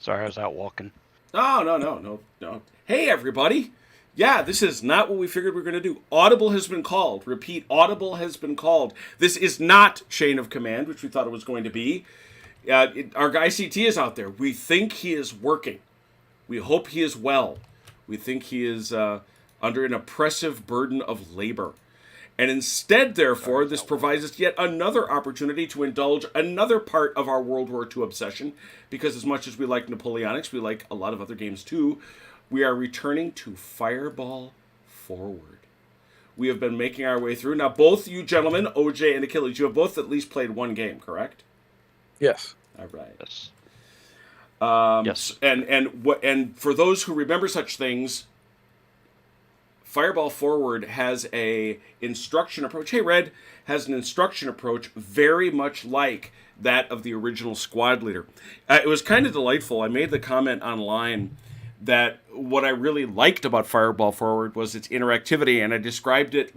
Sorry, I was out walking. Oh, no. Hey, everybody. Yeah, this is not what we figured we were going to do. Audible has been called. Repeat, Audible has been called. This is not Chain of Command, which we thought it was going to be. Our guy CT is out there. We think he is working. We hope he is well. We think he is under an oppressive burden of labor. And instead, therefore, this provides us yet another opportunity to indulge another part of our World War II obsession, because as much as we like Napoleonics, we like a lot of other games too. We are returning to Fireball Forward. We have been making our way through. Now, both you gentlemen, OJ and Achilles, you have both at least played one game, correct? Yes. All right. Yes. Yes. And for those who remember such things, Fireball Forward has a instruction approach. Hey, Red has an instruction approach very much like that of the original Squad Leader. It was kind of delightful. I made the comment online that what I really liked about Fireball Forward was its interactivity, and I described it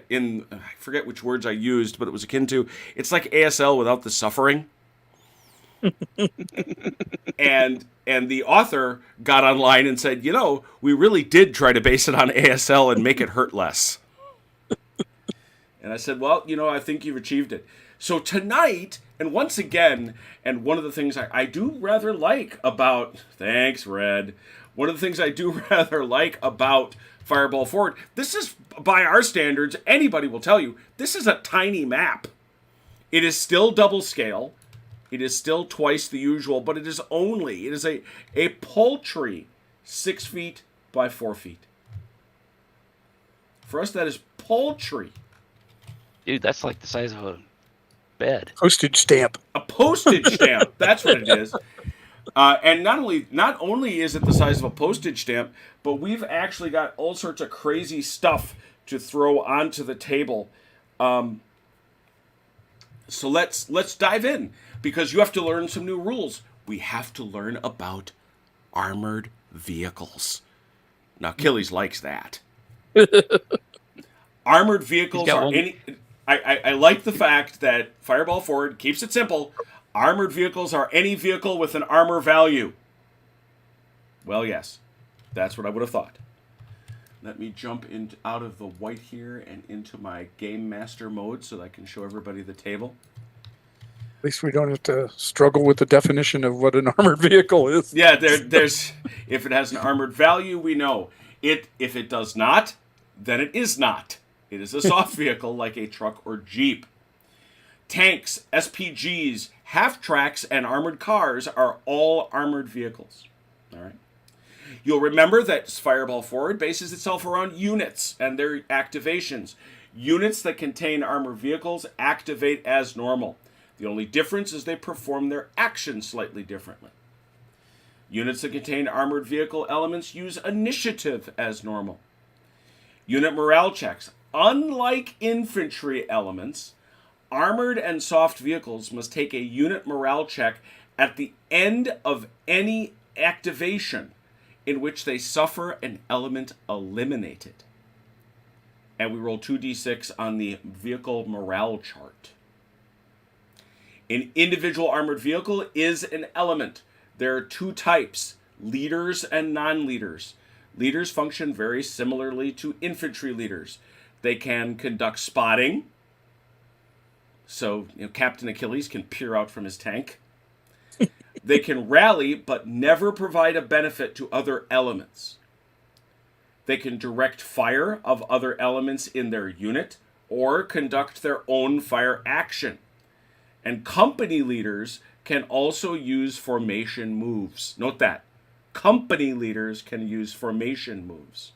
in, I forget which words I used, but it was akin to, it's like ASL without the suffering. and the author got online and said, we really did try to base it on ASL and make it hurt less. And I said, well, I think you've achieved it. So tonight, and once again, and one of the things I do rather like about, thanks, Red, one of the things I do rather like about Fireball Forward, this is, by our standards, anybody will tell you, this is a tiny map. It is still double scale. It is still twice the usual, but it is a paltry 6 feet by 4 feet. For us, that is paltry. Dude, that's like the size of a bed. Postage stamp. A postage stamp. That's what it is. And not only is it the size of a postage stamp, but we've actually got all sorts of crazy stuff to throw onto the table. So let's dive in, because you have to learn some new rules. We have to learn about armored vehicles. Now, Achilles likes that. Armored vehicles are any... I like the fact that Fireball Forward keeps it simple. Armored vehicles are any vehicle with an armor value. Well, yes. That's what I would have thought. Let me jump out of the white here and into my Game Master mode so that I can show everybody the table. At least we don't have to struggle with the definition of what an armored vehicle is. Yeah, there's if it has an armored value, we know. If it does not, then it is not. It is a soft vehicle like a truck or jeep. Tanks, SPGs, half-tracks, and armored cars are all armored vehicles. All right. You'll remember that Fireball Forward bases itself around units and their activations. Units that contain armored vehicles activate as normal. The only difference is they perform their actions slightly differently. Units that contain armored vehicle elements use initiative as normal. Unit morale checks. Unlike infantry elements, armored and soft vehicles must take a unit morale check at the end of any activation in which they suffer an element eliminated. And we roll 2d6 on the vehicle morale chart. An individual armored vehicle is an element. There are two types, leaders and non-leaders. Leaders function very similarly to infantry leaders. They can conduct spotting. So, Captain Achilles can peer out from his tank. They can rally, but never provide a benefit to other elements. They can direct fire of other elements in their unit, or conduct their own fire action. And company leaders can also use formation moves. Note that. Company leaders can use formation moves.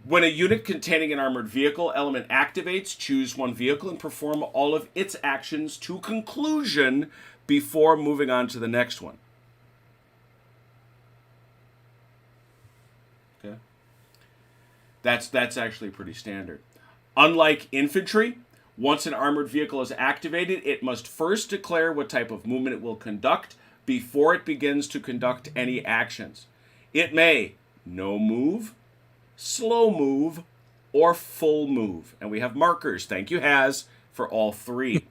When a unit containing an armored vehicle element activates, choose one vehicle and perform all of its actions to conclusion before moving on to the next one. Okay. That's actually pretty standard. Unlike infantry, once an armored vehicle is activated, it must first declare what type of movement it will conduct before it begins to conduct any actions. It may no move, slow move, or full move. And we have markers, thank you, Has, for all three.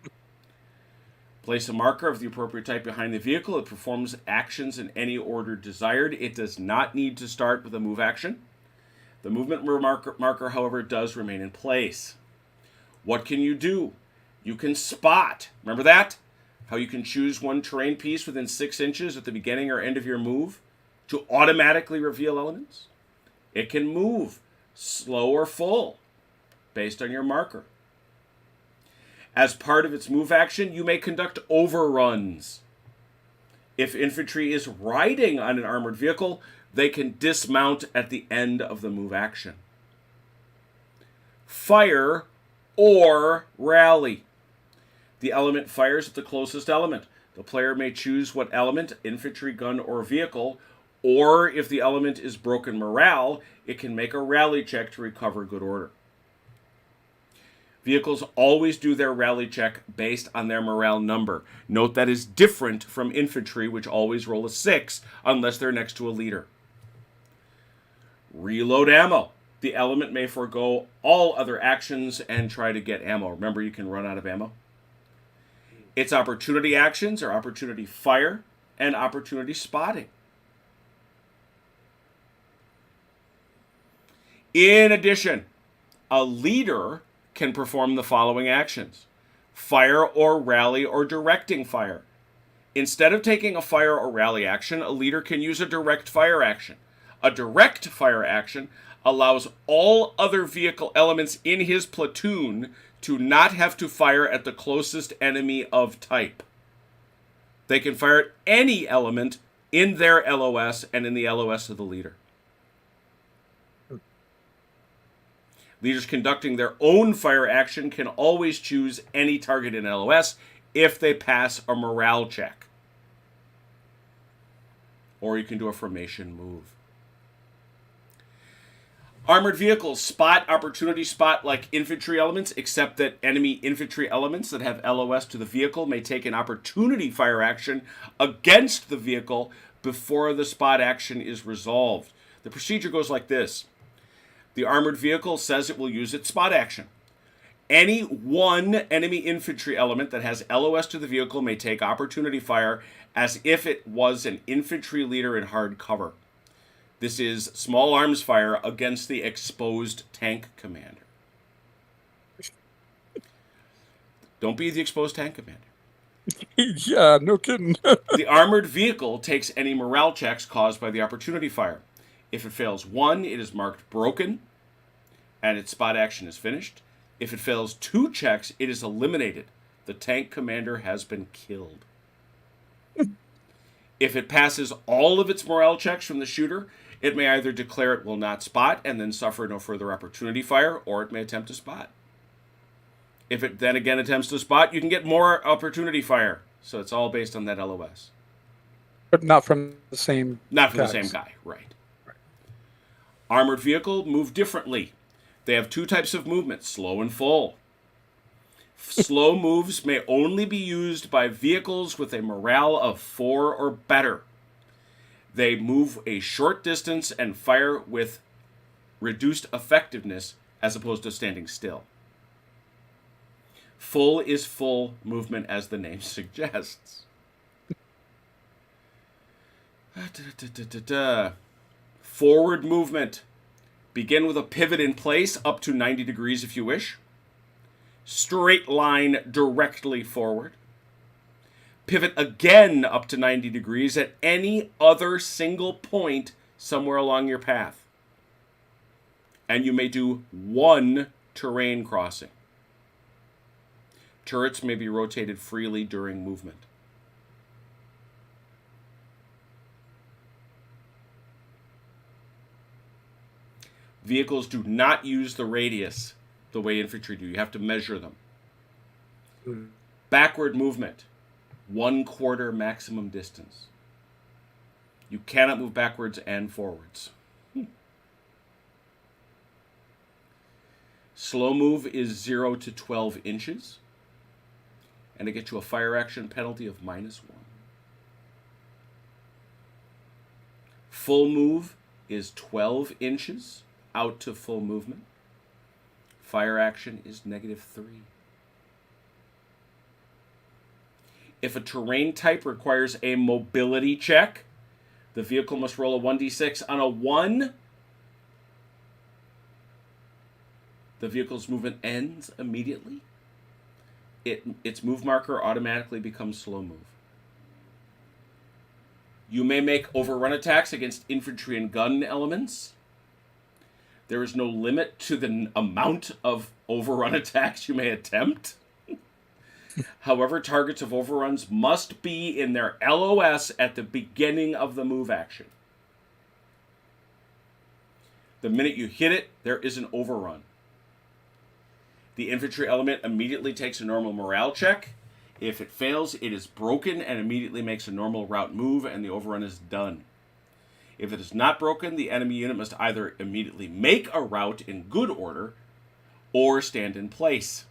Place a marker of the appropriate type behind the vehicle. It performs actions in any order desired. It does not need to start with a move action. The movement marker, however, does remain in place. What can you do? You can spot. Remember that? How you can choose one terrain piece within 6 inches at the beginning or end of your move to automatically reveal elements? It can move, slow or full, based on your marker. As part of its move action, you may conduct overruns. If infantry is riding on an armored vehicle, they can dismount at the end of the move action. Fire or rally. The element fires at the closest element. The player may choose what element, infantry, gun, or vehicle, or if the element is broken morale, it can make a rally check to recover good order. Vehicles always do their rally check based on their morale number. Note that is different from infantry, which always roll a 6 unless they're next to a leader. Reload ammo. The element may forego all other actions and try to get ammo. Remember, you can run out of ammo. Its opportunity actions are opportunity fire and opportunity spotting. In addition, a leader can perform the following actions: fire or rally or directing fire. Instead of taking a fire or rally action, a leader can use a direct fire action. A direct fire action allows all other vehicle elements in his platoon to not have to fire at the closest enemy of type. They can fire at any element in their LOS and in the LOS of the leader. Leaders conducting their own fire action can always choose any target in LOS if they pass a morale check. Or you can do a formation move. Armored vehicles spot opportunity spot like infantry elements, except that enemy infantry elements that have LOS to the vehicle may take an opportunity fire action against the vehicle before the spot action is resolved. The procedure goes like this. The armored vehicle says it will use its spot action. Any one enemy infantry element that has LOS to the vehicle may take opportunity fire as if it was an infantry leader in hard cover. This is small arms fire against the exposed tank commander. Don't be the exposed tank commander. Yeah, no kidding. The armored vehicle takes any morale checks caused by the opportunity fire. If it fails 1, it is marked broken, and its spot action is finished. If it fails 2 checks, it is eliminated. The tank commander has been killed. If it passes all of its morale checks from the shooter, it may either declare it will not spot and then suffer no further opportunity fire, or it may attempt to spot. If it then again attempts to spot, you can get more opportunity fire. So it's all based on that LOS. But not from the same Not from guys. the same guy, right. Armored vehicle move differently. They have 2 types of movement, slow and full. Slow moves may only be used by vehicles with a morale of 4 or better. They move a short distance and fire with reduced effectiveness as opposed to standing still. Full is full movement as the name suggests. Forward movement. Begin with a pivot in place up to 90 degrees if you wish. Straight line directly forward. Pivot again up to 90 degrees at any other single point somewhere along your path. And you may do 1 terrain crossing. Turrets may be rotated freely during movement. Vehicles do not use the radius the way infantry do. You have to measure them. Backward movement. 1/4 maximum distance. You cannot move backwards and forwards. Slow move is 0 to 12 inches. And it gets you a fire action penalty of -1. Full move is 12 inches out to full movement. Fire action is -3. If a terrain type requires a mobility check, the vehicle must roll a 1d6. On a 1, the vehicle's movement ends immediately. Its move marker automatically becomes slow move. You may make overrun attacks against infantry and gun elements. There is no limit to the amount of overrun attacks you may attempt. However, targets of overruns must be in their LOS at the beginning of the move action. The minute you hit it, there is an overrun. The infantry element immediately takes a normal morale check. If it fails, it is broken and immediately makes a normal route move, and the overrun is done. If it is not broken, the enemy unit must either immediately make a route in good order or stand in place.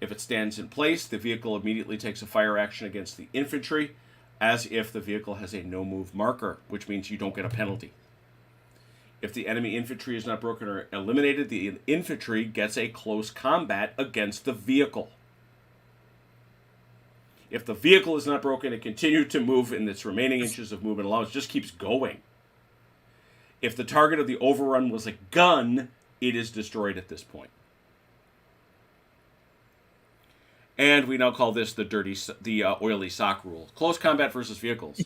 If it stands in place, the vehicle immediately takes a fire action against the infantry, as if the vehicle has a no-move marker, which means you don't get a penalty. If the enemy infantry is not broken or eliminated, the infantry gets a close combat against the vehicle. If the vehicle is not broken, it continues to move in its remaining inches of movement allowance, just keeps going. If the target of the overrun was a gun, it is destroyed at this point. And we now call this the oily sock rule. Close combat versus vehicles.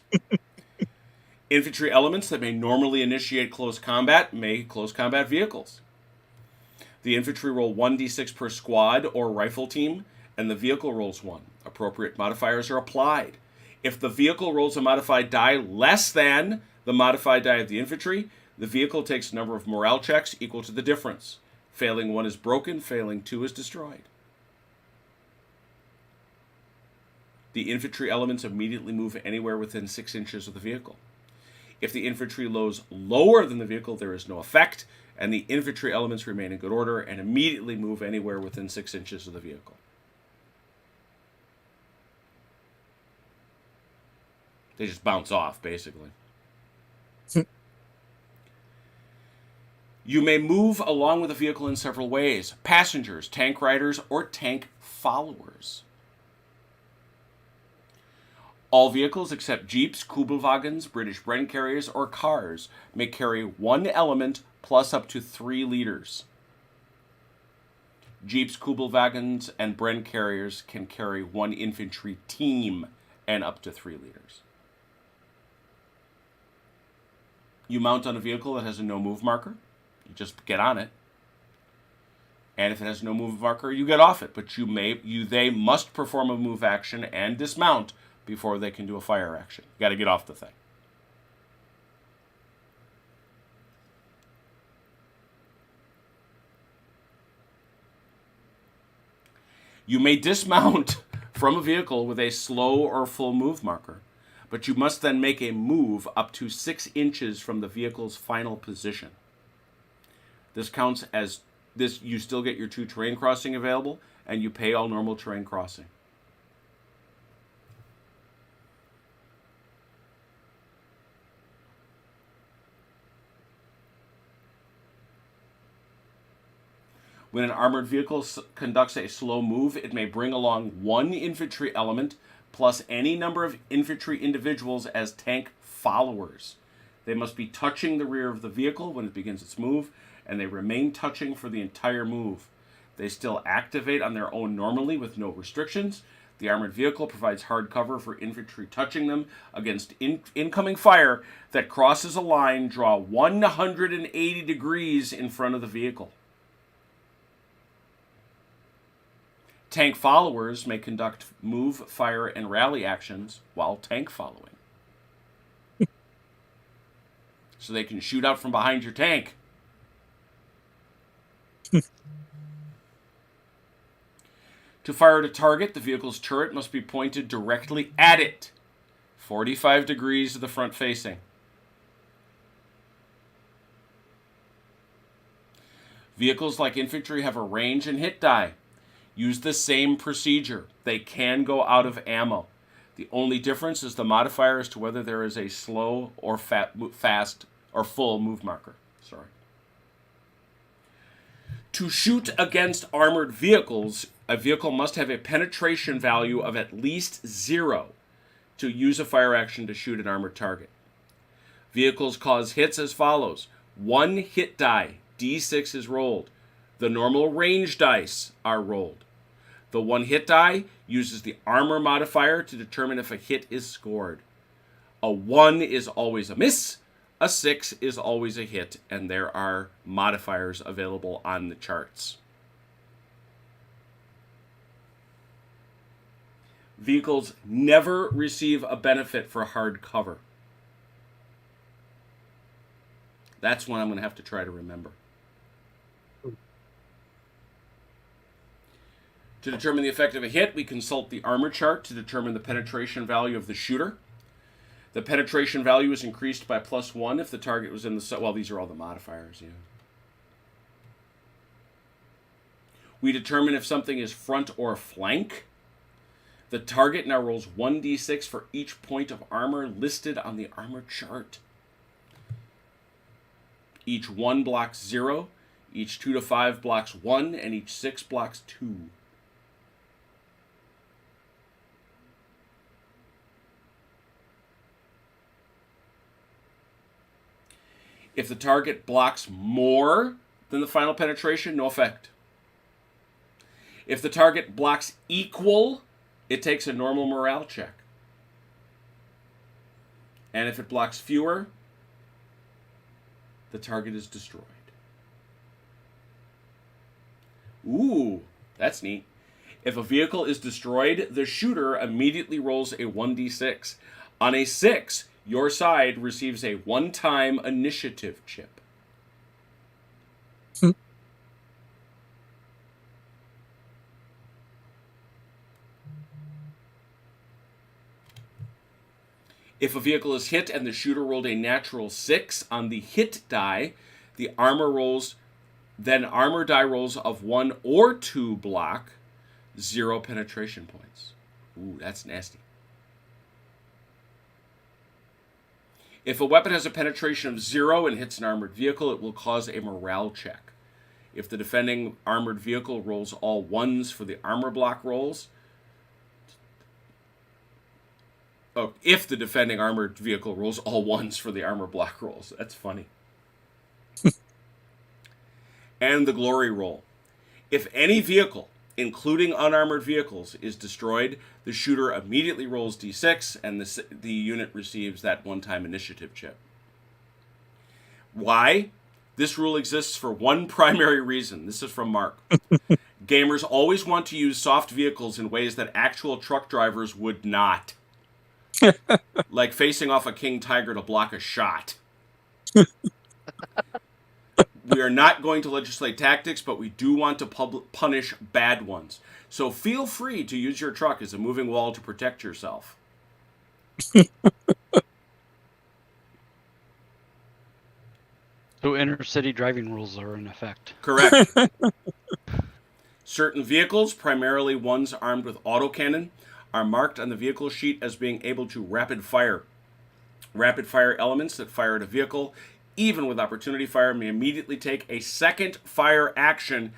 Infantry elements that may normally initiate close combat may close combat vehicles. The infantry roll 1d6 per squad or rifle team, and the vehicle rolls 1. Appropriate modifiers are applied. If the vehicle rolls a modified die less than the modified die of the infantry, the vehicle takes a number of morale checks equal to the difference. Failing 1 is broken, failing 2 is destroyed. The infantry elements immediately move anywhere within 6 inches of the vehicle. If the infantry lows lower than the vehicle, there is no effect, and the infantry elements remain in good order and immediately move anywhere within 6 inches of the vehicle. They just bounce off, basically. You may move along with a vehicle in several ways: passengers, tank riders, or tank followers. All vehicles except jeeps, Kubelwagens, British Bren carriers, or cars may carry 1 element plus up to 3 leaders. Jeeps, Kubelwagens, and Bren carriers can carry 1 infantry team and up to 3 leaders. You mount on a vehicle that has a no-move marker. You just get on it. And if it has no move marker, you get off it. But they must perform a move action and dismount before they can do a fire action. You got to get off the thing. You may dismount from a vehicle with a slow or full move marker, but you must then make a move up to 6 inches from the vehicle's final position. This counts as this. You still get your 2 terrain crossing available, and you pay all normal terrain crossing. When an armored vehicle conducts a slow move, it may bring along 1 infantry element plus any number of infantry individuals as tank followers. They must be touching the rear of the vehicle when it begins its move, and they remain touching for the entire move. They still activate on their own normally with no restrictions. The armored vehicle provides hard cover for infantry touching them against incoming fire that crosses a line draw 180 degrees in front of the vehicle. Tank followers may conduct move, fire, and rally actions while tank following. So they can shoot out from behind your tank. To fire at a target, the vehicle's turret must be pointed directly at it, 45 degrees to the front facing. Vehicles like infantry have a range and hit die. Use the same procedure. They can go out of ammo. The only difference is the modifier as to whether there is a slow or fast or full move marker. To shoot against armored vehicles, a vehicle must have a penetration value of at least 0 to use a fire action to shoot an armored target. Vehicles cause hits as follows. 1 hit die, D6 is rolled. The normal range dice are rolled. The 1 hit die uses the armor modifier to determine if a hit is scored. A 1 is always a miss, a 6 is always a hit, and there are modifiers available on the charts. Vehicles never receive a benefit for hard cover. That's one I'm going to have to try to remember. To determine the effect of a hit, we consult the armor chart to determine the penetration value of the shooter. The penetration value is increased by +1 if the target was in the... Well, these are all the modifiers, yeah. We determine if something is front or flank. The target now rolls 1d6 for each point of armor listed on the armor chart. Each 1 blocks 0, each 2 to 5 blocks 1, and each 6 blocks 2. If the target blocks more than the final penetration, no effect. If the target blocks equal, it takes a normal morale check. And if it blocks fewer, the target is destroyed. Ooh, that's neat. If a vehicle is destroyed, the shooter immediately rolls a 1d6. On a 6, your side receives a one-time initiative chip. If a vehicle is hit and the shooter rolled a natural 6 on the hit die, the armor die rolls of 1 or 2 block, 0 penetration points. Ooh, that's nasty. If a weapon has a penetration of 0 and hits an armored vehicle, it will cause a morale check. If the defending armored vehicle rolls all 1s for the armor block rolls, if the defending armored vehicle rolls all 1s for the armor block rolls. That's funny. And the glory roll. If any vehicle, including unarmored vehicles, is destroyed, the shooter immediately rolls d6, and the unit receives that one-time initiative chip. Why? This rule exists for one primary reason. This is from Mark. Gamers always want to use soft vehicles in ways that actual truck drivers would not. Like facing off a king tiger to block a shot. We are not going to legislate tactics, but we do want to punish bad ones. So feel free to use your truck as a moving wall to protect yourself. So inner city driving rules are in effect. Correct. Certain vehicles, primarily ones armed with autocannon, are marked on the vehicle sheet as being able to rapid fire. Rapid fire elements that fire at a vehicle, even with opportunity fire, may immediately take a second fire action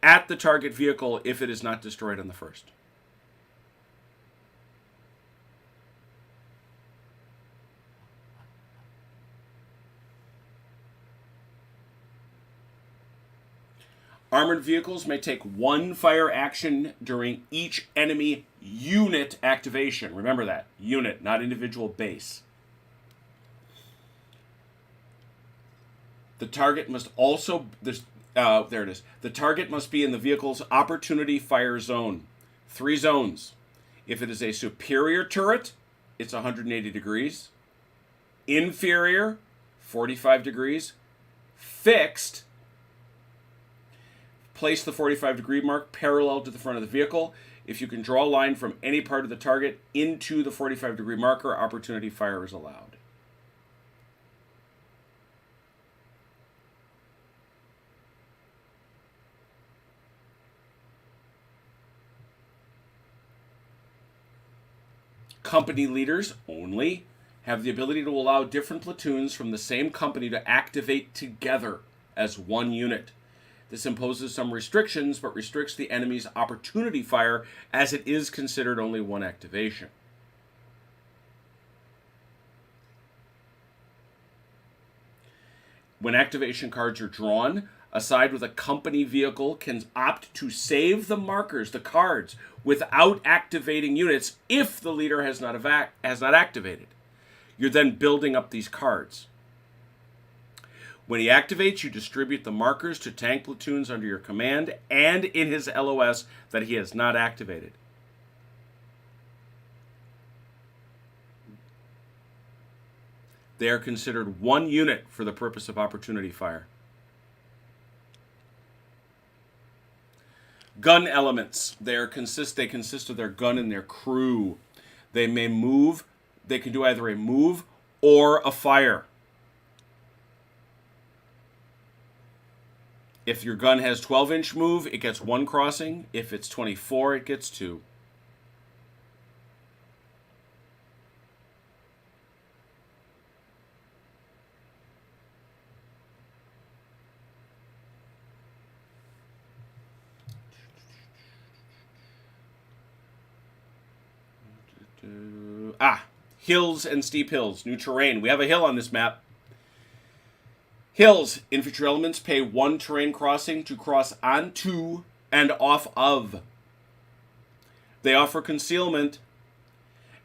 at the target vehicle if it is not destroyed on the first. Armored vehicles may take 1 fire action during each enemy unit activation. Remember that. Unit, not individual base. The target must also... there it is. The target must be in the vehicle's opportunity fire zone. 3 zones. If it is a superior turret, it's 180 degrees. Inferior, 45 degrees. Fixed... Place the 45-degree mark parallel to the front of the vehicle. If you can draw a line from any part of the target into the 45-degree marker, opportunity fire is allowed. Company leaders only have the ability to allow different platoons from the same company to activate together as one unit. This imposes some restrictions, but restricts the enemy's opportunity fire, as it is considered only one activation. When activation cards are drawn, a side with a company vehicle can opt to save the markers, the cards, without activating units if the leader has not activated. You're then building up these cards. When he activates, you distribute the markers to tank platoons under your command and in his LOS that he has not activated. They are considered one unit for the purpose of opportunity fire. Gun elements. They consist of their gun and their crew. They may move. They can do either a move or a fire. If your gun has 12-inch move, it gets 1 crossing. If it's 24, it gets 2. Hills and steep hills. New terrain. We have a hill on this map. Hills. Infantry elements pay 1 terrain crossing to cross onto and off of. They offer concealment,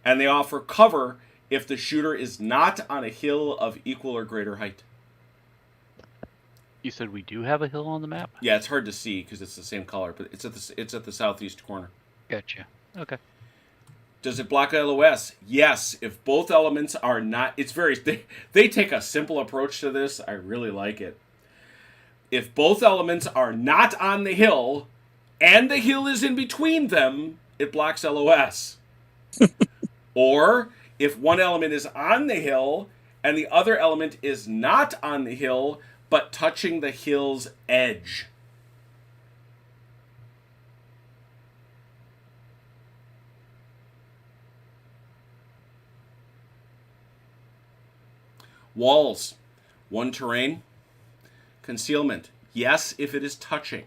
and they offer cover if the shooter is not on a hill of equal or greater height. You said we do have a hill on the map? Yeah, it's hard to see because it's the same color, but it's at the southeast corner. Gotcha. Okay. Does it block LOS? Yes, if both elements are not... They take a simple approach to this. I really like it. If both elements are not on the hill, and the hill is in between them, it blocks LOS. Or, if one element is on the hill, and the other element is not on the hill, but touching the hill's edge. Walls. 1 terrain. Concealment. Yes, if it is touching.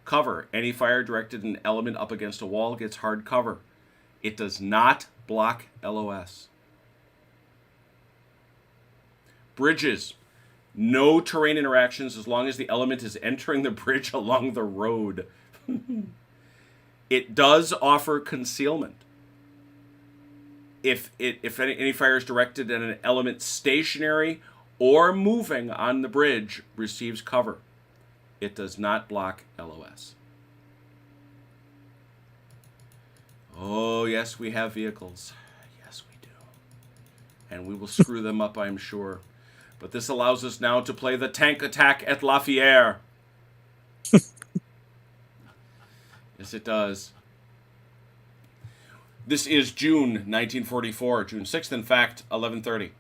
Cover. Any fire directed at an element up against a wall gets hard cover. It does not block LOS. Bridges. No terrain interactions as long as the element is entering the bridge along the road. It does offer concealment. If any fire is directed at an element stationary or moving on the bridge, receives cover. It does not block LOS. Oh, yes, we have vehicles. Yes, we do. And we will screw them up, I'm sure. But this allows us now to play the tank attack at La Fiere. Yes, it does. This is June 1944, June 6th, in fact, 11:30.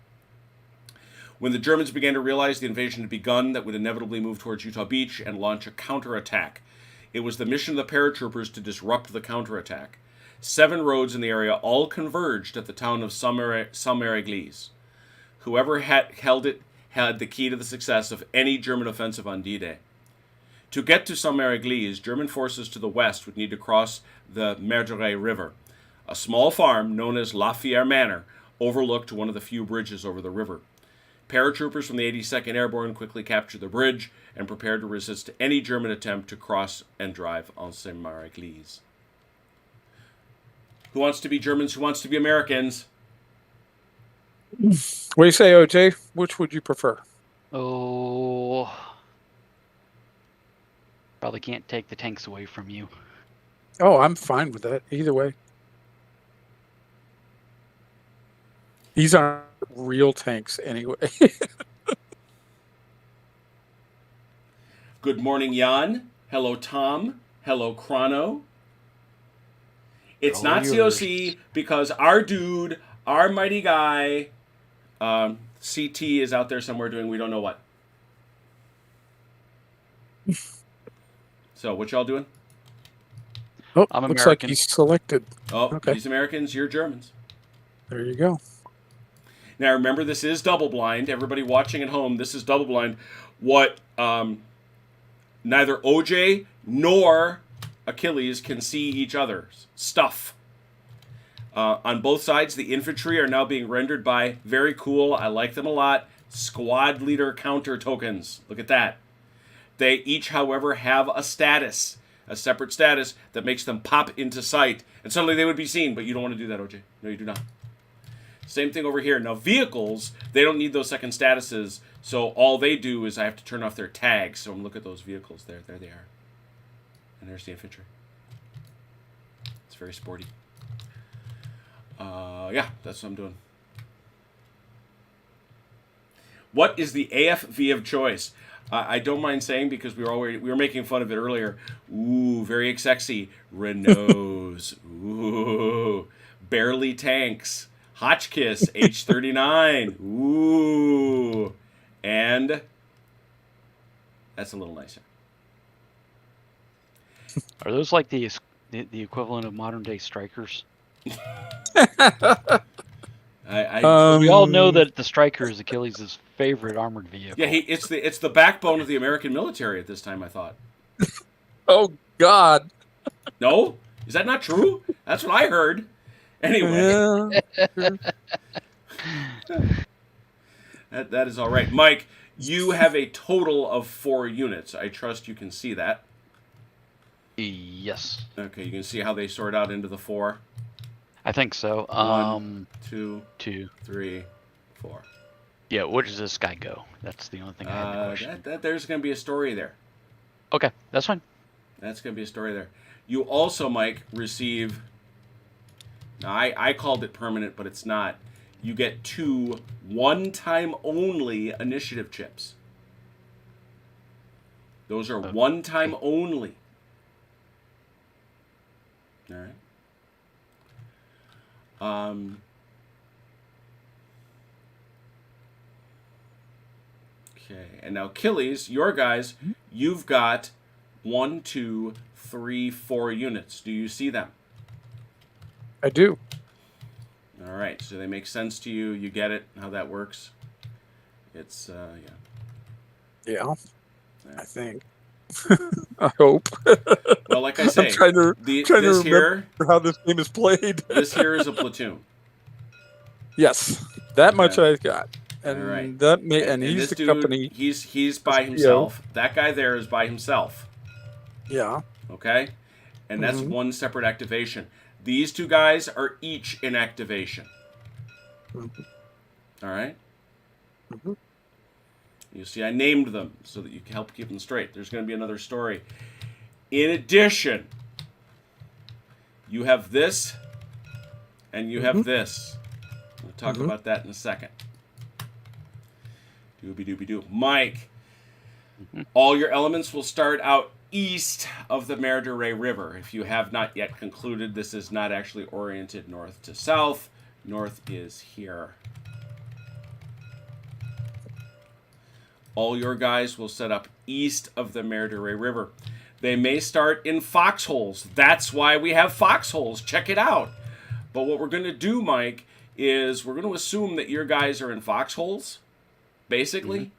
When the Germans began to realize the invasion had begun that would inevitably move towards Utah Beach and launch a counterattack. It was the mission of the paratroopers to disrupt the counterattack. 7 roads in the area all converged at the town of Saint-Mère-Église. Whoever held it had the key to the success of any German offensive on D-Day. To get to Saint-Mère-Église, German forces to the west would need to cross the Merderet River. A small farm known as La Fiere Manor overlooked one of the few bridges over the river. Paratroopers from the 82nd Airborne quickly captured the bridge and prepared to resist any German attempt to cross and drive on Saint-Mère-Église. Who wants to be Germans? Who wants to be Americans? What do you say, OJ? Which would you prefer? Oh, probably can't take the tanks away from you. Oh, I'm fine with that. Either way. These aren't real tanks anyway. Good morning, Jan. Hello, Tom. Hello, Chrono. It's All not yours. COC because our dude, our mighty guy, CT is out there somewhere doing we don't know what. So, what y'all doing? Oh, I'm looks like American. he's selected. Oh, Okay. these Americans, you're Germans. There you go. Now remember, this is double blind. Everybody watching at home, this is double blind. What neither OJ nor Achilles can see each other's stuff. On both sides, the infantry are now being rendered by, very cool, I like them a lot, squad leader counter tokens. Look at that. They each, however, have a status, a separate status that makes them pop into sight. And suddenly they would be seen, but you don't want to do that, OJ. No, you do not. Same thing over here. Now, vehicles, they don't need those second statuses, so all they do is I have to turn off their tags. So look at those vehicles there. There they are. And there's the infantry. It's very sporty. Yeah, that's what I'm doing. What is the AFV of choice? I don't mind saying, because we were making fun of it earlier. Ooh, very sexy. Renaults. Ooh, barely tanks. Hotchkiss H39. Ooh, and that's a little nicer. Are those like the equivalent of modern day strikers? We all know that the Striker is Achilles' favorite armored vehicle. Yeah, it's the backbone of the American military at this time, I thought. Oh, God. No? Is that not true? That's what I heard. Anyway. That is all right. Mike, you have a total of 4 units. I trust you can see that. Yes. Okay, you can see how they sort out into the 4. I think so. 1, 2, 2, 3, 4. Yeah, where does this guy go? That's the only thing I had to question. There's going to be a story there. Okay, that's fine. That's going to be a story there. You also, Mike, receive... Now, I called it permanent, but it's not. You get 2 one-time only initiative chips. Those are one-time only. All right. Okay, and now Achilles, your guys, you've got 1, 2, 3, 4 units. Do you see them? I do. All right, so they make sense to you. You get it, how that works. It's, Yeah, I think. I hope. Well, like I say, I'm trying to remember how this game is played. This here is a platoon. Yes, that much I got. And all right. and he's the dude, company. He's by himself. That guy there is by himself. Yeah. Okay? And that's one separate activation. These 2 guys are each in activation. All right? You see, I named them so that you can help keep them straight. There's going to be another story. In addition, you have this, and you have this. We'll talk about that in a second. Doobie-doobie-doo. Mike, all your elements will start out east of the Mer de Rey River. If you have not yet concluded, this is not actually oriented north to south. North is here. All your guys will set up east of the Mer de Rey River. They may start in foxholes. That's why we have foxholes. Check it out. But what we're going to do, Mike, is we're going to assume that your guys are in foxholes, basically.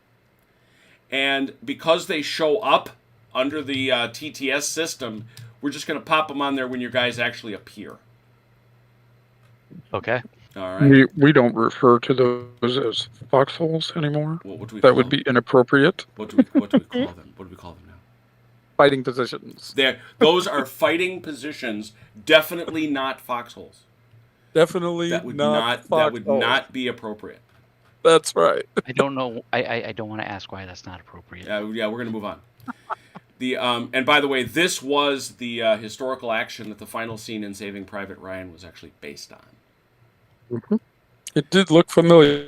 And because they show up under the TTS system, we're just going to pop them on there when your guys actually appear. Okay. All right. We don't refer to those as foxholes anymore. What do we that call would them? Be inappropriate. What do we call them? What do we call them now? Fighting positions. Those are fighting positions. Definitely not foxholes. Definitely That would not that would not be appropriate. That's right. I don't know. I don't want to ask why that's not appropriate. Yeah, we're going to move on. And by the way, this was the historical action that the final scene in Saving Private Ryan was actually based on. It did look familiar.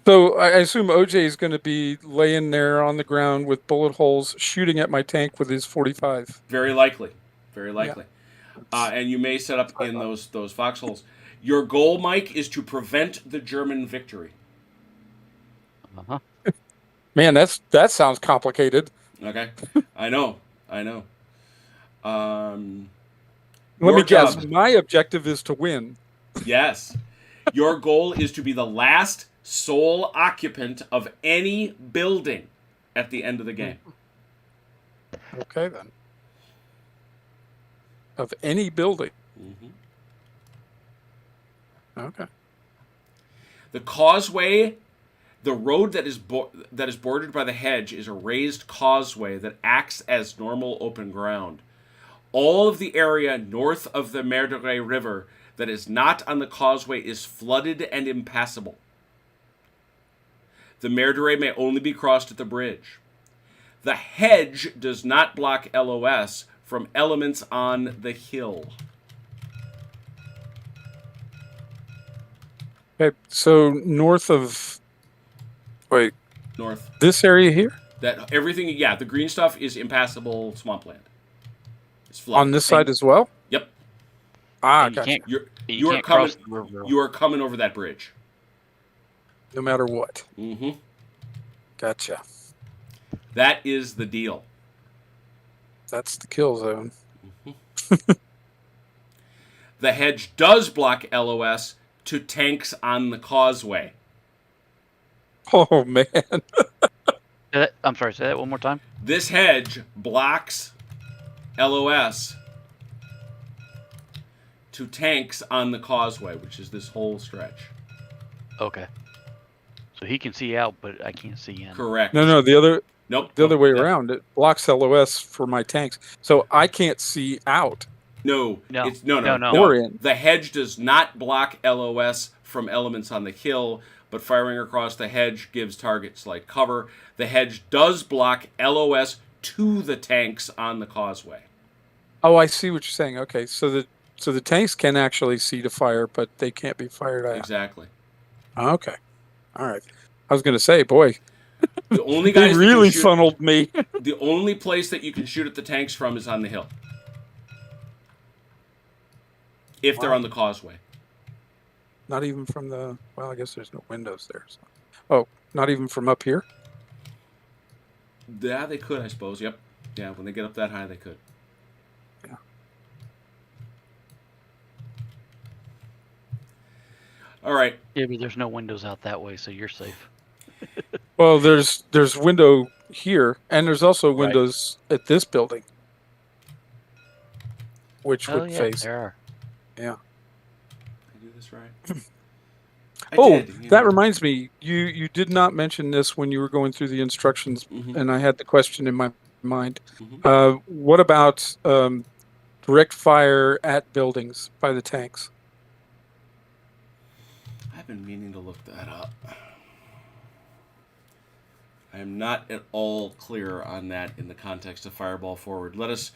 So I assume OJ is going to be laying there on the ground with bullet holes, shooting at my tank with his 45. Very likely. Very likely. Yeah. And you may set up in those foxholes. Your goal, Mike, is to prevent the German victory. Man, that sounds complicated. Okay. I know. Let me guess. My objective is to win. Yes. Your goal is to be the last sole occupant of any building at the end of the game. Okay, then. Of any building. Mm-hmm. Okay. The causeway, the road that is bordered by the hedge, is a raised causeway that acts as normal open ground. All of the area north of the Merdere River that is not on the causeway is flooded and impassable. The Merdere may only be crossed at the bridge. The hedge does not block LOS from elements on the hill. Okay, so north of... Wait, North. this area here? That everything, the green stuff is impassable swampland. It's flooded. On this side as well? Yep. Ah, And you gotcha. can't, You are can't coming. cross the river. You are coming over that bridge. No matter what. Mm-hmm. Gotcha. That is the deal. That's the kill zone. The hedge does block LOS to tanks on the causeway. Oh, man. I'm sorry, say that one more time. This hedge blocks LOS to tanks on the causeway, which is this whole stretch. Okay. So he can see out, but I can't see in. Correct. No, the other... Nope. The other way around. It blocks LOS for my tanks. So I can't see out. No. No. It's, no. Or in. The hedge does not block LOS from elements on the hill, but firing across the hedge gives targets like cover. The hedge does block LOS to the tanks on the causeway. Oh, I see what you're saying. Okay, so the tanks can actually see to fire, but they can't be fired at. Exactly. Okay. All right. I was going to say, boy, The only they guys really that can shoot, funneled me. the only place that you can shoot at the tanks from is on the hill. If they're Wow. on the causeway. Not even from the... Well, I guess there's no windows there. So. Oh, not even from up here? Yeah, they could, I suppose. Yep. Yeah, when they get up that high, they could. Yeah. All right. Yeah, but there's no windows out that way, so you're safe. Well, there's window here, and there's also Right. windows at this building, which Oh would yeah, face. there are. Yeah. I do this right. I Oh, did, you that know. reminds me. You did not mention this when you were going through the instructions, Mhm. and I had the question in my mind. Mhm. What about direct fire at buildings by the tanks? I've been meaning to look that up. I am not at all clear on that in the context of Fireball Forward. Let us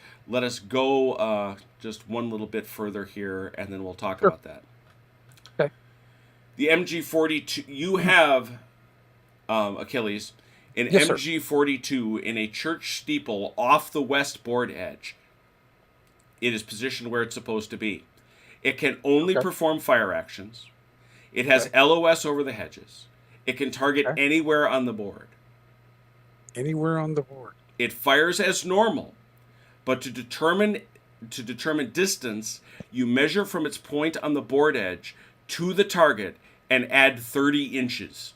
go just one little bit further here, and then we'll talk Sure. about that. Okay. The MG42. You have Achilles, an Yes, sir. MG42 in a church steeple off the west board edge. It is positioned where it's supposed to be. It can only Okay. perform fire actions. It has Okay. LOS over the hedges. It can target Okay. anywhere on the board. Anywhere on the board. It fires as normal, but to determine distance, you measure from its point on the board edge to the target and add 30 inches.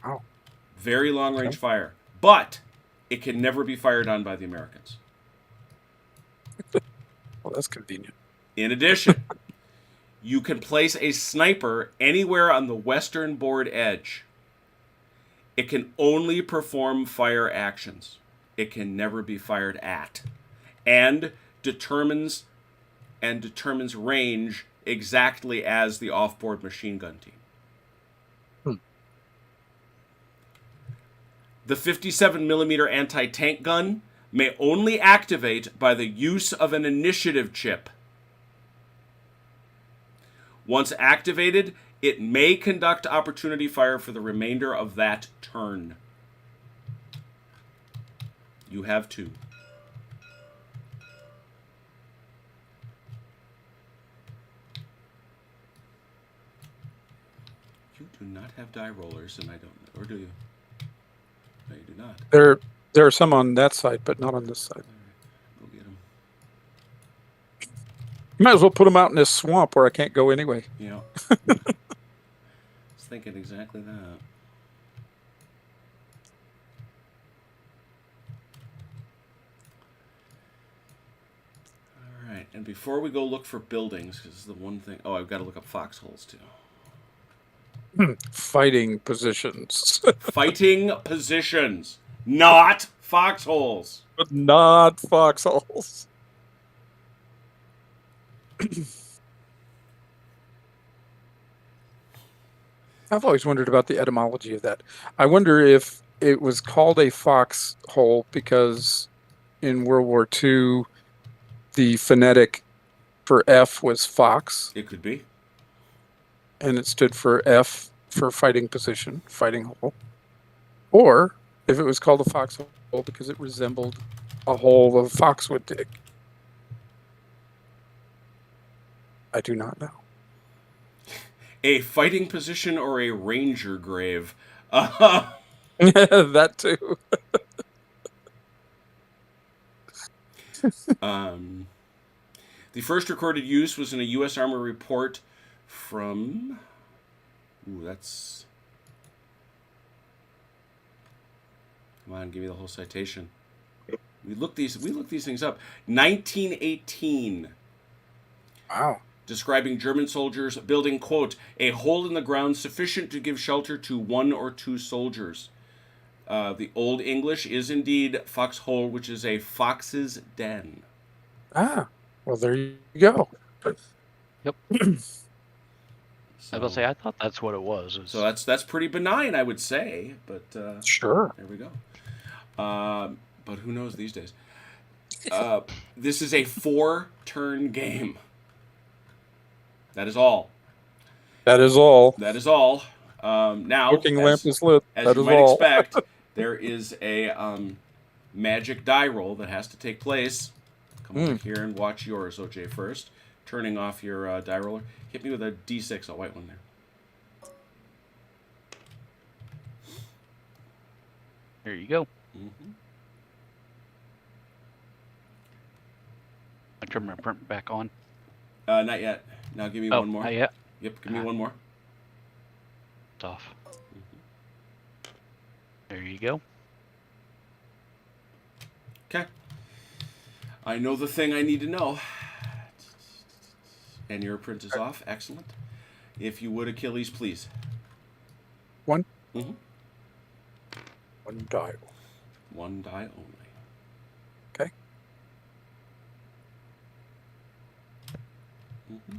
Wow. Very long range Okay. fire, but it can never be fired on by the Americans. Well, that's convenient. In addition, you can place a sniper anywhere on the western board edge. It can only perform fire actions. It can never be fired at, and determines range exactly as the off-board machine gun team. The 57mm anti-tank gun may only activate by the use of an initiative chip. Once activated, it may conduct opportunity fire for the remainder of that turn. You have 2. You do not have die rollers, and I don't know. Or do you? No, you do not. There are some on that side, but not on this side. All right, go get them. Might as well put them out in this swamp where I can't go anyway. Yeah. I was thinking exactly that. All right, and before we go look for buildings, because this is the one thing. Oh, I've got to look up foxholes too. Fighting positions. Fighting positions, not foxholes. But not foxholes. I've always wondered about the etymology of that. I wonder if it was called a foxhole because in World War II, the phonetic for F was fox, It could be. and it stood for F for fighting position, fighting hole. Or if it was called a foxhole because it resembled a hole a fox would dig. I do not know. A fighting position or a ranger grave. That too. The first recorded use was in a U.S. Army report from. Ooh, that's. Come on, give me the whole citation. We look these things up. 1918. Wow. Describing German soldiers building, quote, a hole in the ground sufficient to give shelter to 1 or 2 soldiers. The Old English is indeed foxhole, which is a fox's den. Ah, well, there you go. Yep. So, I was say I thought that's what it was. So that's pretty benign, I would say. But Sure. there we go. But who knows these days? This is a 4-turn game. That is all. That is all. That is all. Now, Cooking lamp is lit. As That you is might all. expect, there is a magic die roll that has to take place. Come over here and watch yours, OJ, first. Turning off your die roller. Hit me with a D6, a white one there. There you go. Mm-hmm. I turn my print back on. Not yet. Now give me one more. Not yet. Yep, give me one more. It's off. There you go. Okay. I know the thing I need to know. And your print is off. Excellent. If you would, Achilles, please. One. Mm-hmm. One die. One die only. Okay. Mm-hmm.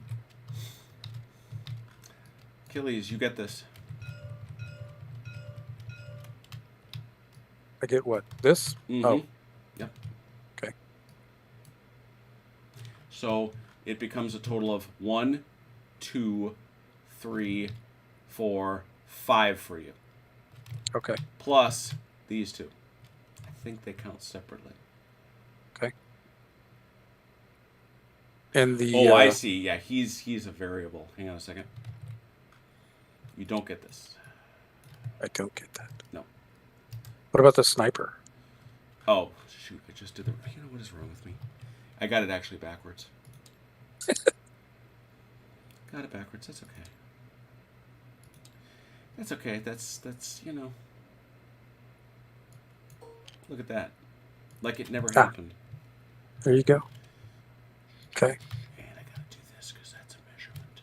Achilles, you get this. I get what? This? Mm-hmm. Oh. Yep. Okay. So it becomes a total of 1, 2, 3, 4, 5 for you. Okay. Plus these 2. I think they count separately. Okay. And the Oh, I see. Yeah, he's a variable. Hang on a second. You don't get this. I don't get that. No. What about the sniper? Oh, shoot. I just did the... You know what is wrong with me? I got it actually backwards. Got it backwards. That's okay. That's okay. That's, you know... Look at that. Like it never happened. There you go. Okay. And I gotta do this because that's a measurement.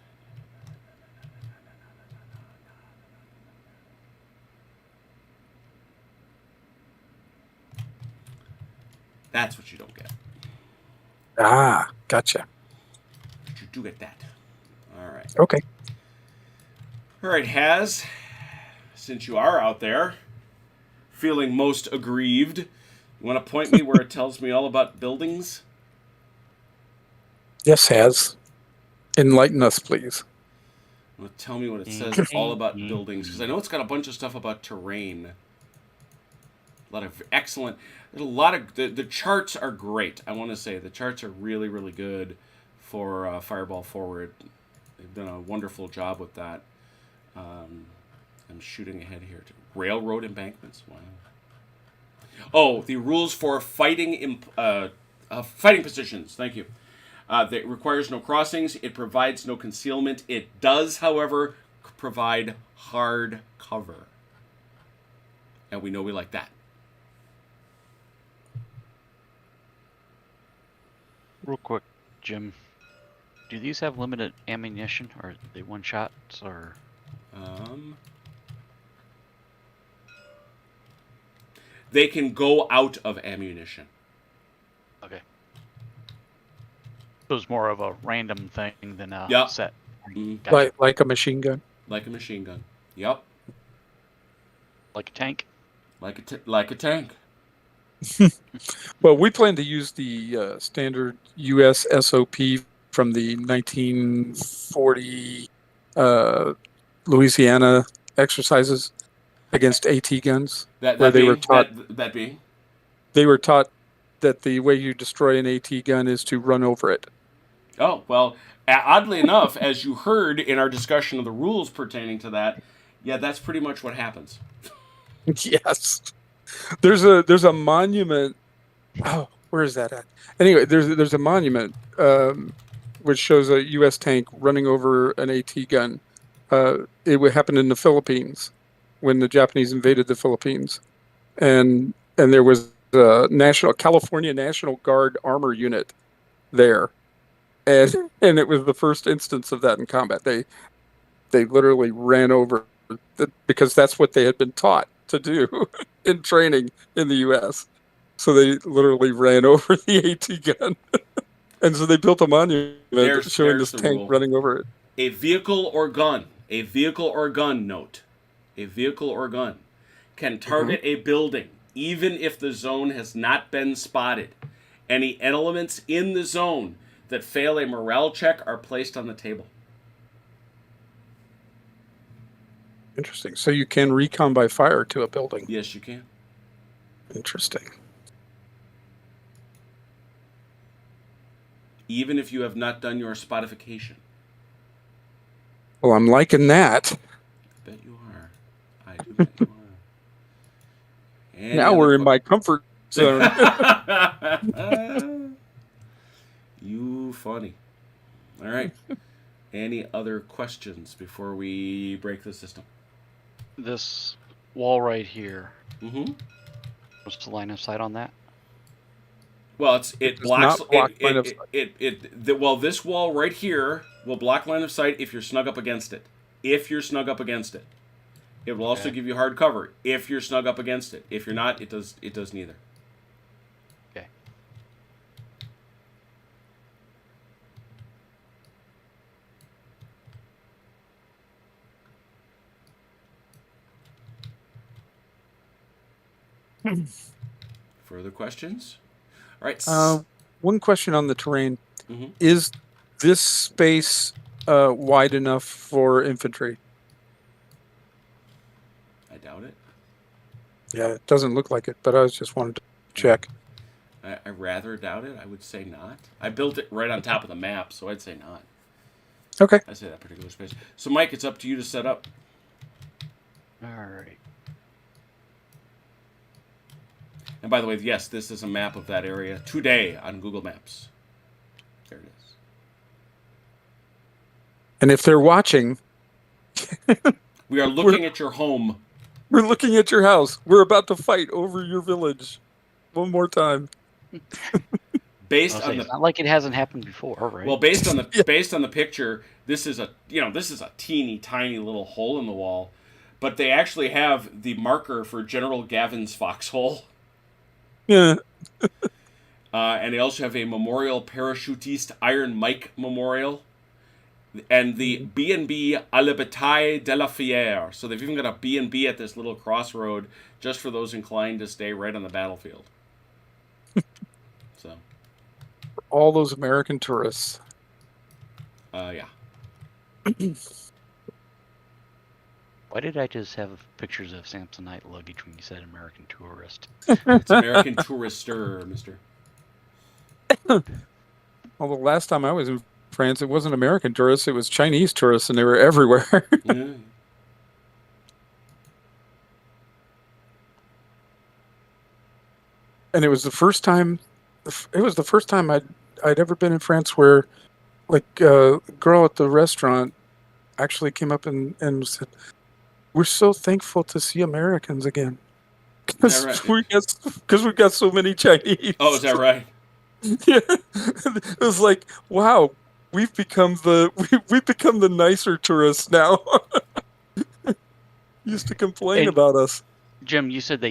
That's what you don't get. Ah, gotcha. But you do get that. All right. Okay. All right, Haz. Since you are out there, feeling most aggrieved, you want to point me where it tells me all about buildings? Yes, has. Enlighten us, please. Well, tell me what it says all about buildings, because I know it's got a bunch of stuff about terrain. A lot of excellent... There's a lot of... The charts are great, I want to say. The charts are really, really good for Fireball Forward. They've done a wonderful job with that. I'm shooting ahead here. Railroad embankments? Wow. Oh, the rules for fighting positions. Thank you. That requires no crossings. It provides no concealment. It does, however, provide hard cover. And we know we like that. Real quick, Jim. Do these have limited ammunition? Or are they one shots? Or They can go out of ammunition. okay. So it's more of a random thing than a Yeah. set. Mm. Gotcha. Like a machine gun. Like a machine gun. Yep. Like a tank. Like a tank. Well, we plan to use the standard U.S. SOP from the 1940 Louisiana exercises against AT guns, That where they being, were taught that being. they were taught that the way you destroy an AT gun is to run over it. Oh, well, oddly enough, as you heard in our discussion of the rules pertaining to that, yeah, that's pretty much what happens. Yes, there's a monument. Oh, where is that at? Anyway, there's a monument which shows a U.S. tank running over an AT gun. It would happen in the Philippines when the Japanese invaded the Philippines, and there was a California National Guard armor unit there, and it was the first instance of that in combat. They literally ran over because that's what they had been taught to do in training in the U.S. So they literally ran over the AT gun, and so they built a monument showing this tank rule. running over it. A vehicle or gun note, a vehicle or gun can target a building even if the zone has not been spotted. Any elements in the zone that fail a morale check are placed on the table. Interesting. So you can recon by fire to a building. Yes, you can. Interesting. Even if you have not done your spotification. Well, I'm liking that. I bet you are. I do bet you are. Now we're in my comfort zone. You funny. All right. Any other questions before we break the system? This wall right here. Mm-hmm. What's the line of sight on that? Well, it blocks not block line of well, this wall right here will block line of sight if you're snug up against it. If you're snug up against it. It will also give you hard cover if you're snug up against it. If you're not, it does neither. Okay. Further questions? All right. One question on the terrain. Mm-hmm. Is this space wide enough for infantry? I doubt it. Yeah, it doesn't look like it, but I was just wanted to check. I rather doubt it. I would say not. I built it right on top of the map, so I'd say not. Okay. I'd say that particular space. So, Mike, it's up to you to set up. All right. And by the way, yes, this is a map of that area today on Google Maps. There it is. And if they're watching, we are looking at your home. We're looking at your house. We're about to fight over your village. One more time. Based on it's not like it hasn't happened before, right? Well, based on the picture, this is a teeny tiny little hole in the wall, but they actually have the marker for General Gavin's foxhole. Yeah. And they also have a memorial parachutiste Iron Mike memorial. And the B&B à la bataille de la Fiere. So they've even got a B&B at this little crossroad just for those inclined to stay right on the battlefield. So. All those American tourists. Yeah. Why did I just have pictures of Samsonite luggage when you said American tourist? It's American tourister, mister. Well, the last time I was in France, it wasn't American tourists, it was Chinese tourists, and they were everywhere. Yeah. And it was the first time I'd I'd ever been in France where, like, a girl at the restaurant actually came up and said, "We're so thankful to see Americans again Is that because right? we got so many Chinese." Oh, is that right? Yeah, it was like, wow, we've become the nicer tourists now. Used to complain And about us. Jim, you said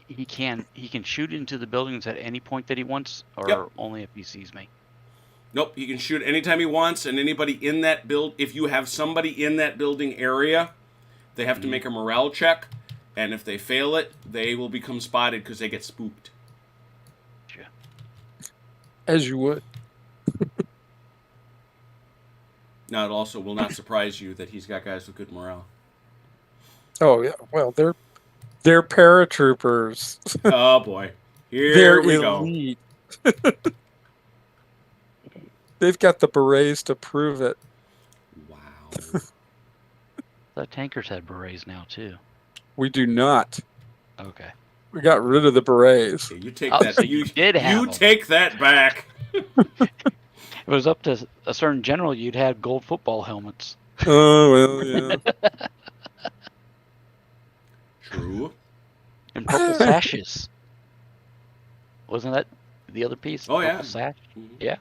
he can shoot into the buildings at any point that he wants, Yep. or only if he sees me. Nope. He can shoot anytime he wants, and anybody in that build. If you have somebody in that building area, they have to make a morale check, and if they fail it, they will become spotted because they get spooked. Sure. As you would. Now, it also will not surprise you that he's got guys with good morale. Oh yeah, well they're paratroopers. Oh boy, here They're we go. elite. They've got the berets to prove it. Wow. The tankers had berets now too. We do not. Okay. We got rid of the berets. Okay, you take Oh, that. so you did have You them. take that back. If it was up to a certain general, you'd have gold football helmets. Oh well, yeah. True. And purple sashes. Wasn't that the other piece? Oh, yeah. Purple sash? Mhm. Yeah.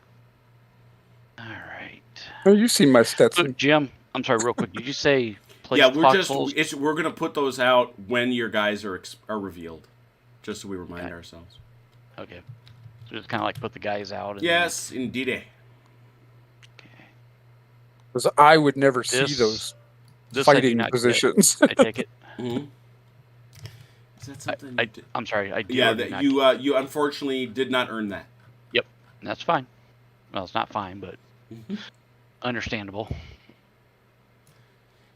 All right. Oh, you've seen my So, Stetson. Jim, I'm sorry, real quick. Did you say place Yeah, we're foxholes? we're gonna put those out when your guys are revealed, just so we remind Okay. ourselves. Okay. So just kind of like put the guys out. And Yes, indeed. Okay. Because I would never see This- those This I do fighting not get. positions. I take it. Mm-hmm. Is that something? you did? I'm sorry. I do. Yeah, or do that not you you unfortunately did not earn that. get- That's fine. Well, it's not fine, but Mm-hmm. understandable.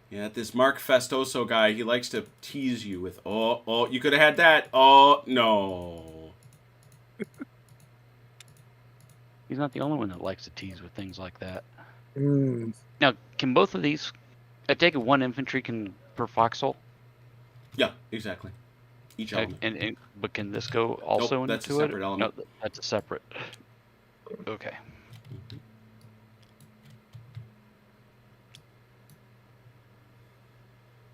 Yeah, this Mark Festoso guy, he likes to tease you with, oh, you could have had that. Oh, no. He's not the only one that likes to tease with things like that. Mm. Now, can both of these? I take it one infantry can per foxhole, Yeah, exactly. Each element. and but can this go also Nope, that's a into it? separate element. No, that's a separate. Okay.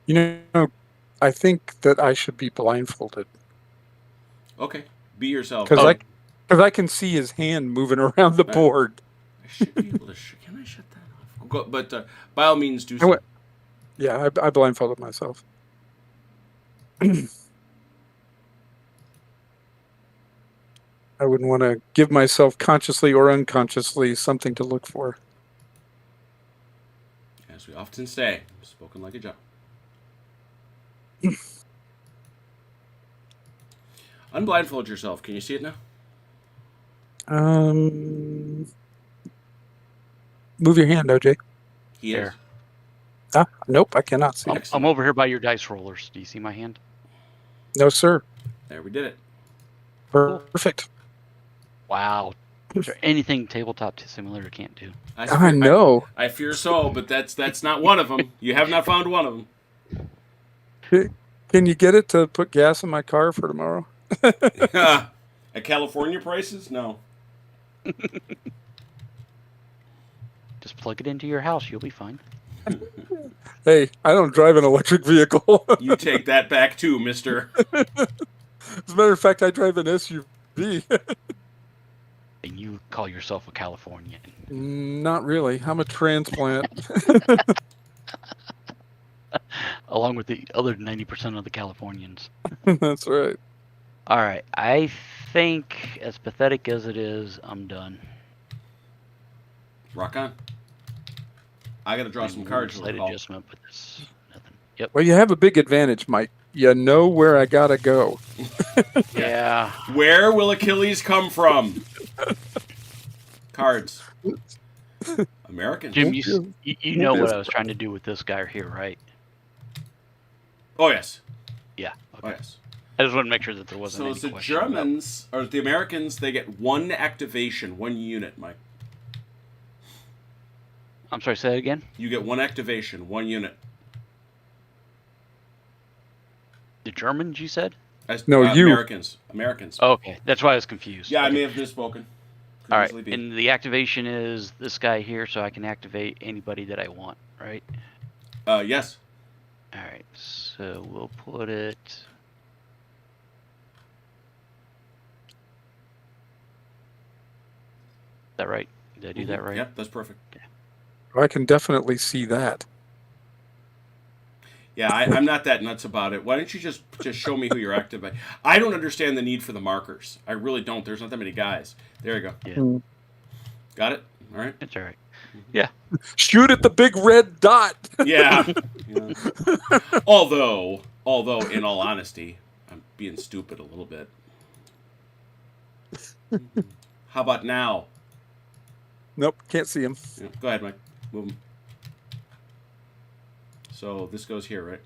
You know, I think that I should be blindfolded Okay, be yourself. because Oh. I can see his hand moving around the board. I should be able to. Can I shut that off? Go, but by all means, do I so. went- Yeah, I blindfolded myself. I wouldn't want to give myself consciously or unconsciously something to look for. As we often say, spoken like a joke. Unblindfold yourself. Can you see it now? Move your hand, OJ. He is. There. Nope, I cannot see. I'm over here by your dice rollers. Do you see my hand? No, sir. There, we did it. Perfect. Wow. Is there anything tabletop simulator can't do? I know. I fear so, but that's not one of them. You have not found one of them. Can you get it to put gas in my car for tomorrow? At California prices? No. Just plug it into your house. You'll be fine. Hey, I don't drive an electric vehicle. You take that back too, mister. As a matter of fact, I drive an SUV. And you call yourself a Californian. Not really. I'm a transplant. Along with the other 90% of the Californians. That's right. All right. I think, as pathetic as it is, I'm done. Rock on. I gotta draw some cards. Slight adjustment, but this nothing. Yep. Well, you have a big advantage, Mike. You know where I gotta go. Yeah. Where will Achilles come from? Cards. American. Jim, Won't you know what I was trying to do with this guy here, right? Oh yes. Yeah. Oh Okay. yes. I just want to make sure that there wasn't So any it's the question about- Germans or the Americans, they get one activation, one unit, Mike. I'm sorry, say that again? You get one activation, one unit. The Germans, you said? No, you. Americans. Americans. Oh, okay. That's why I was confused. Yeah, I Okay. may have misspoken. Could All right, easily be. and the activation is this guy here, so I can activate anybody that I want, right? Yes. All right, so we'll put it. Is that right? Did I do that right? Yep, that's perfect. I can definitely see that. Yeah, I'm not that nuts about it. Why don't you just show me who you're activating? I don't understand the need for the markers. I really don't. There's not that many guys. There you go. Yeah, Got it? All right. it's all right. Yeah. Shoot at the big red dot. Yeah. Yeah. Although, in all honesty, I'm being stupid a little bit. How about now? Nope, can't see him. Yeah, go ahead, Mike. Move him. So this goes here, right?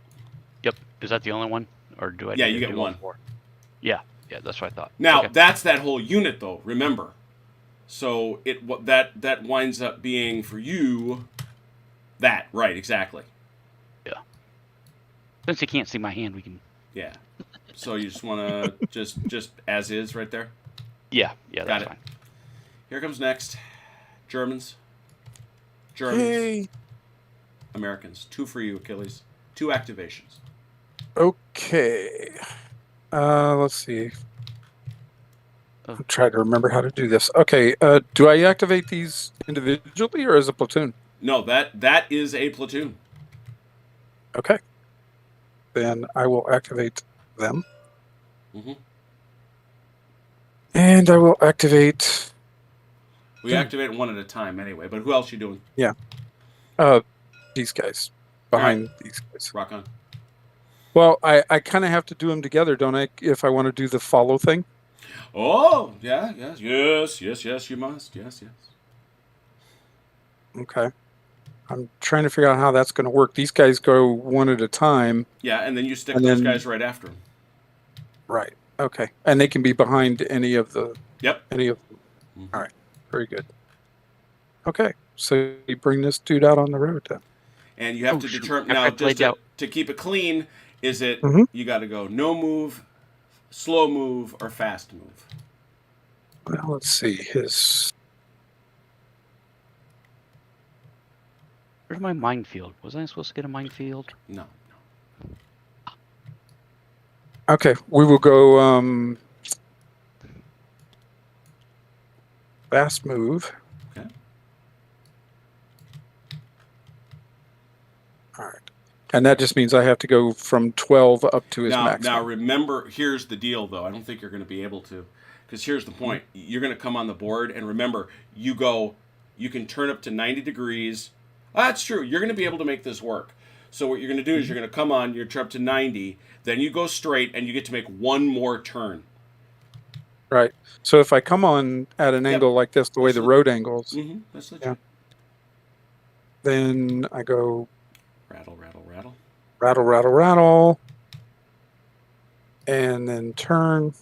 Yep. Is that the only one, or do I? Yeah, need you to get do all one. four? Yeah. Yeah, that's what I thought. Now Okay. that's that whole unit, though. Remember, so that winds up being for you. That right, exactly. Yeah. Since you can't see my hand, we can. Yeah. So you just want to just as is right there. Yeah. Yeah, that's fine. Here comes next. Germans. Hey. Americans. 2 for you, Achilles. 2 activations. Okay. Let's see. Oh. I'm trying to remember how to do this. Okay. Do I activate these individually or as a platoon? No, that is a platoon. Okay. Then I will activate them. Mm-hmm. And I will activate. We activate one at a time anyway. But who else you doing? Yeah. These guys. Behind these guys. Rock on. Well, I kind of have to do them together, don't I? If I want to do the follow thing. Oh, yeah, yes, you must. Yes. Okay. I'm trying to figure out how that's going to work. These guys go one at a time. Yeah, and then you stick And those then- guys right after them. Right. Okay. And they can be behind any of the. Yep. Any of. Mm-hmm. All right. Very good. Okay. So you bring this dude out on the road then. And you have to shoot. determine I now played just out. to keep it clean. Is it Mhm. you got to go no move, slow move, or fast move? Well, let's see. His. Where's my minefield? Wasn't I supposed to get a minefield? No. Okay. We will go fast move. Okay. All right. And that just means I have to go from 12 up to his Now maximum. remember, here's the deal, though. I don't think you're going to be able to, because here's the point. You're going to come on the board, and remember, you can turn up to 90 degrees. That's true. You're going to be able to make this work. So what you're going to do is you're going to come on, you're up to 90, then you go straight, and you get to make one more turn. Right. So if I come on at an angle like this, the way the road angles, Mm-hmm. That's legit. Yeah. Then I go Rattle, rattle, rattle. rattle, rattle, rattle, and then turn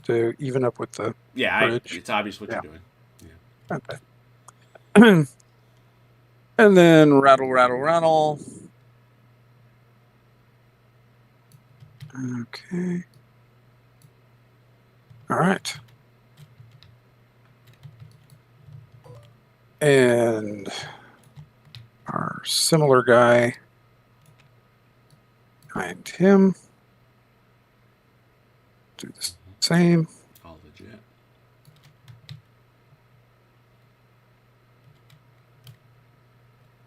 to even up with the bridge. It's obvious what Yeah. you're doing. Okay. And then rattle, rattle, rattle. Okay. All right. And our similar guy behind him. Do the same. All legit.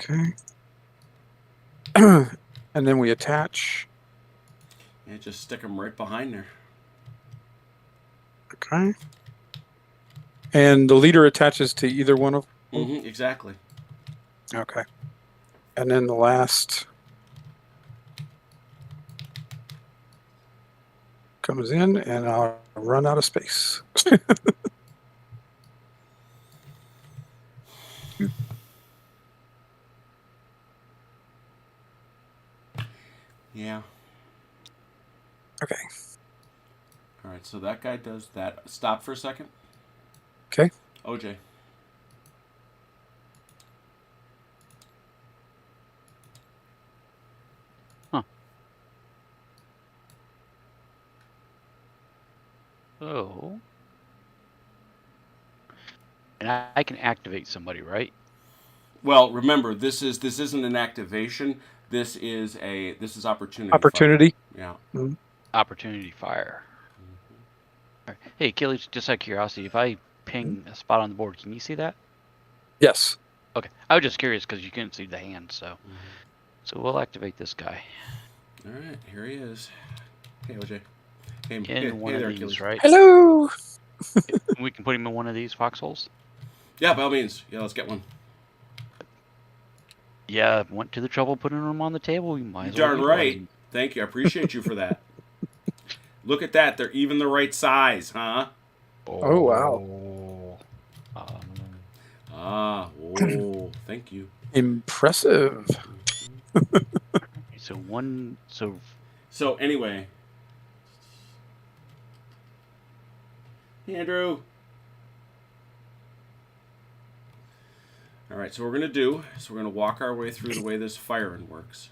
Okay. And then we attach. Yeah, just stick them right behind there. Okay. And the leader attaches to either one of them? Mm-hmm, exactly. Okay. And then the last comes in, and I'll run out of space. Yeah. Okay. All right, so that guy does that. Stop for a second. Okay. OJ. Oh. And I can activate somebody, right? Well, remember, this isn't an activation. This is opportunity fire. Opportunity. Yeah. Mhm. Opportunity fire. All right. Hey, Achilles, just out of curiosity, if I ping a spot on the board, can you see that? Yes. Okay. I was just curious because you couldn't see the hand, so. So we'll activate this guy. All right, here he is. Hey, OJ. Hey, In one hey of there, these, Achilles. right? Hello. We can put him in one of these foxholes? Yeah, by all means. Yeah, let's get one. Yeah, went to the trouble putting him on the table. We might You as well darn utilize right. him. Thank you. I appreciate you for that. Look at that. They're even the right size, huh? Oh, wow. Oh, thank you. Impressive. So anyway. Hey, Andrew. All right, so we're going to walk our way through the way this firing works.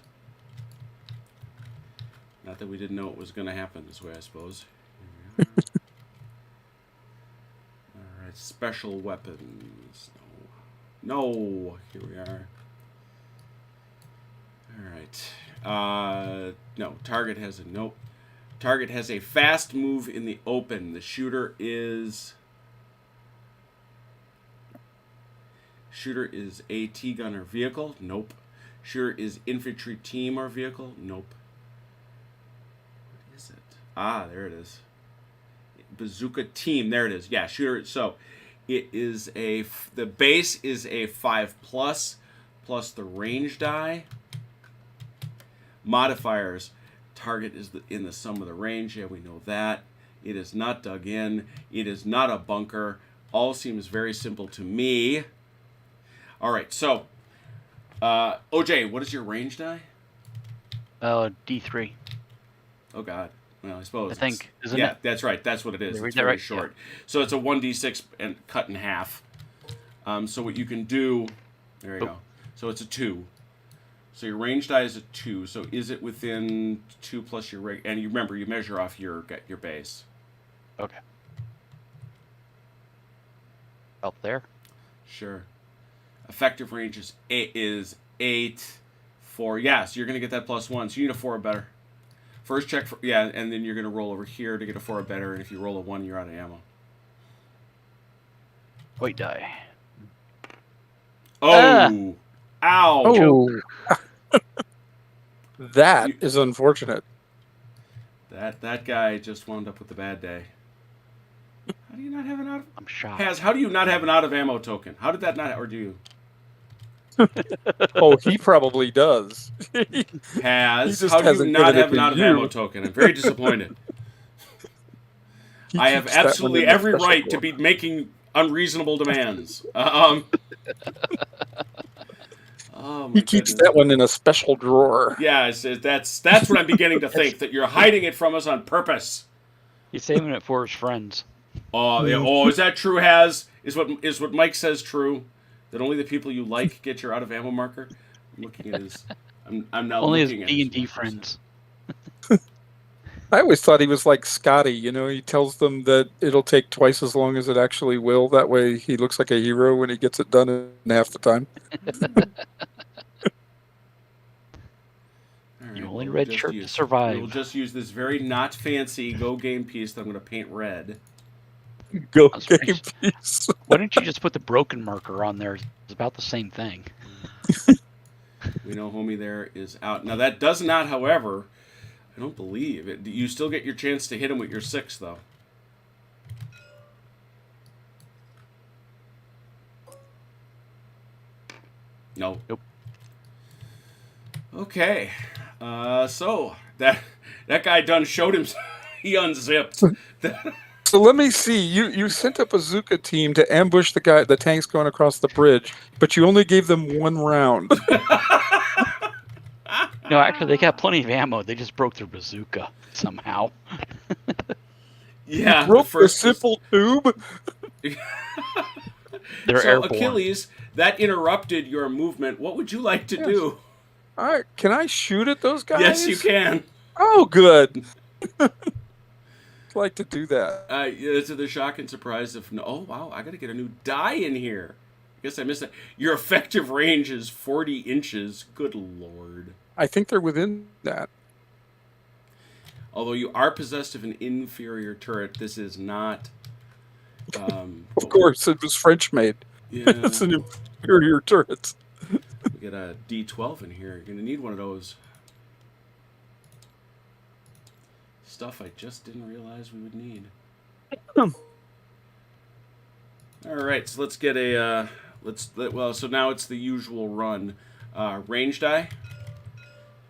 Not that we didn't know it was going to happen this way, I suppose. Here we are. All right, special weapons. No, here we are. All right. No, target has a nope. Target has a fast move in the open. The shooter is AT gun or vehicle. Nope. Shooter is infantry team or vehicle. Nope. What is it? Ah, there it is. Bazooka team. There it is. Yeah, shooter. So it is the base is a 5+ plus the range die. Modifiers. Target is in the sum of the range. Yeah, we know that. It is not dug in. It is not a bunker. All seems very simple to me. All right, so OJ, what is your range die? D3. Oh God. Well, I suppose. I think, isn't yeah, it? that's right. That's what it is. Did I read It's that very right? short. Yeah. So it's a 1d6 and cut in half. So what you can do, there you go. So it's a 2. So your range die is a 2. So is it within 2 plus your range? And you remember, you measure off your base. Okay. Up there? Sure. Effective range is 8. 4. Yeah, so you're going to get that +1. So you need a 4 or better. First check for, yeah, and then you're going to roll over here to get a 4 or better. And if you roll a 1, you're out of ammo. White die. Oh! Ow! Oh. That is unfortunate. That guy just wound up with a bad day. How do you not have an out of... I'm shocked. Haz, how do you not have an out of ammo token? How did that not... Or do you? Oh, he probably does. Haz, just how do you hasn't not given it have an to out of you. ammo token? I'm very disappointed. I have keeps that one absolutely in the every special right to drawer. be making unreasonable demands. Oh my He keeps goodness. that one in a special drawer. Yeah, that's what I'm beginning to think, that you're hiding it from us on purpose. He's saving it for his friends. Oh, yeah. Oh, is that true, Haz? Is what Mike says true? That only the people you like get your out of ammo marker? I'm looking at his... I'm now Only his looking at D&D his friends. I always thought he was like Scotty. You know, he tells them that it'll take twice as long as it actually will. That way he looks like a hero when he gets it done in half the time. All right, You only we'll red just shirt to use- survive. We'll just use this very not fancy Go game piece that I'm going to paint red. Go That's game nice. piece. Why don't you just put the broken marker on there? It's about the same thing. We know homie there is out. Now that does not, however, I don't believe it. You still get your chance to hit him with your 6, though. No. Nope. Okay. So that guy done showed him. He unzipped. So let me see. You sent a bazooka team to ambush the tanks going across the bridge, but you only gave them 1 round. No, actually, they got plenty of ammo. They just broke their bazooka somehow. Yeah. Broke the the first simple tube. They're So airborne. Achilles, that interrupted your movement. What would you like to do? All right, can I shoot at those guys? Yes, you can. Oh, good. like to do that. It's the shock and surprise of no. Oh wow, I got to get a new die in here. I guess I missed that. Your effective range is 40 inches. Good lord. I think they're within that. Although you are possessed of an inferior turret, this is not. Of course, it was French made. Yeah. It's an inferior turret. We get a D12 in here. You're gonna need one of those. Stuff I just didn't realize we would need. All right, so let's get a so now it's the usual run. Range die,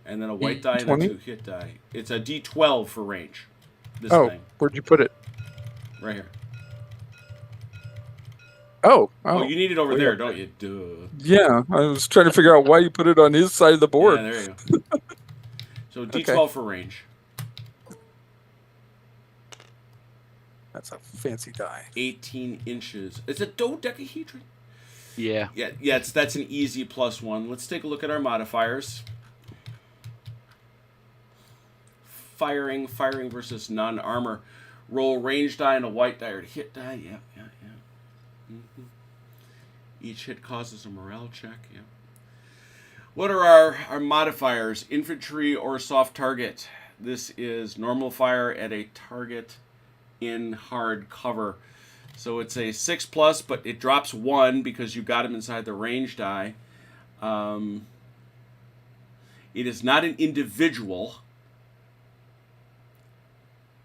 and then a white die and a 2 hit die. It's a D12 for range. This thing. Where'd you put it? Right here. Oh, you need it over there, don't you? Duh. Yeah, I was trying to figure out why you put it on his side of the board. Yeah, there you go. So D12 for range. That's a fancy die. 18 inches. It's a dodecahedron. Yeah. Yeah. That's an easy +1. Let's take a look at our modifiers. Firing versus non-armor. Roll range die and a white die or hit die. Yeah. Mm-hmm. Each hit causes a morale check. Yeah. What are our modifiers? Infantry or soft target? This is normal fire at a target in hard cover. So it's a 6+, but it drops 1 because you got him inside the range die. It is not an individual.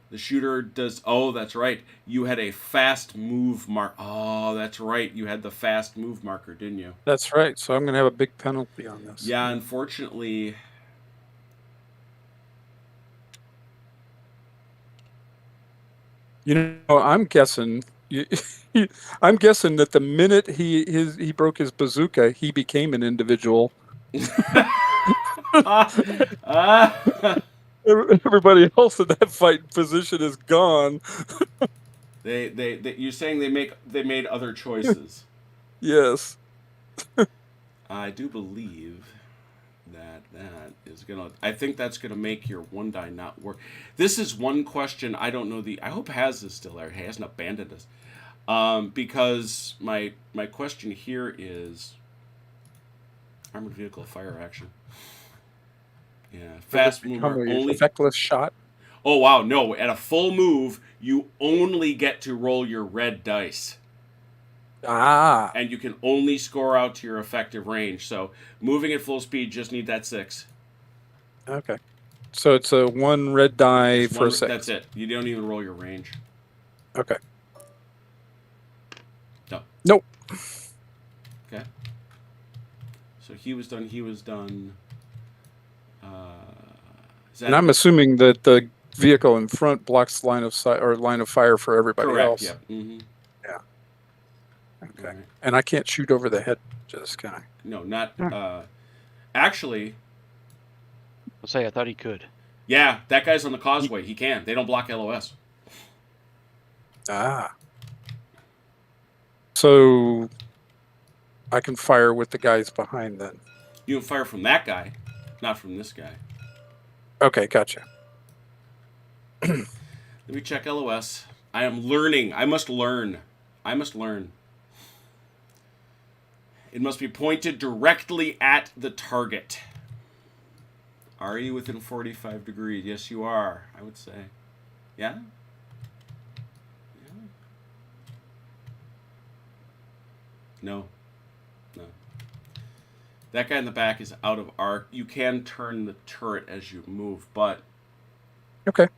The shooter does... Oh, that's right. You had a fast move mark. Oh, that's right. You had the fast move marker, didn't you? That's right. So I'm going to have a big penalty on this. Yeah, unfortunately... You know, I'm guessing... I'm guessing that the minute he broke his bazooka, he became an individual. Everybody else in that fighting position is gone. You're saying they made other choices. Yes. I do believe that is gonna. I think that's gonna make your one die not work. This is one question I don't know. I hope Haz is still there. He hasn't abandoned us. Because my question here is armored vehicle fire action. Yeah, fast mover only effectless shot. Oh wow, no! At a full move, you only get to roll your red dice. And you can only score out to your effective range. So moving at full speed, just need that 6. Okay. So it's a 1 red die for a 6. That's it. You don't even roll your range. Okay. No. Nope. Okay. So he was done. And I'm assuming that the vehicle in front blocks line of sight or line of fire for everybody correct, else. Yeah. Mm-hmm. Yeah. Okay. Right. And I can't shoot over the head to this guy. No, not. Actually. I'll say I thought he could. Yeah, that guy's on the causeway. He can. They don't block LOS. So I can fire with the guys behind then. You can fire from that guy, not from this guy. Okay, gotcha. Let me check LOS. I am learning. I must learn. It must be pointed directly at the target. Are you within 45 degrees? Yes, you are, I would say. Yeah? No. That guy in the back is out of arc. You can turn the turret as you move, but... Okay.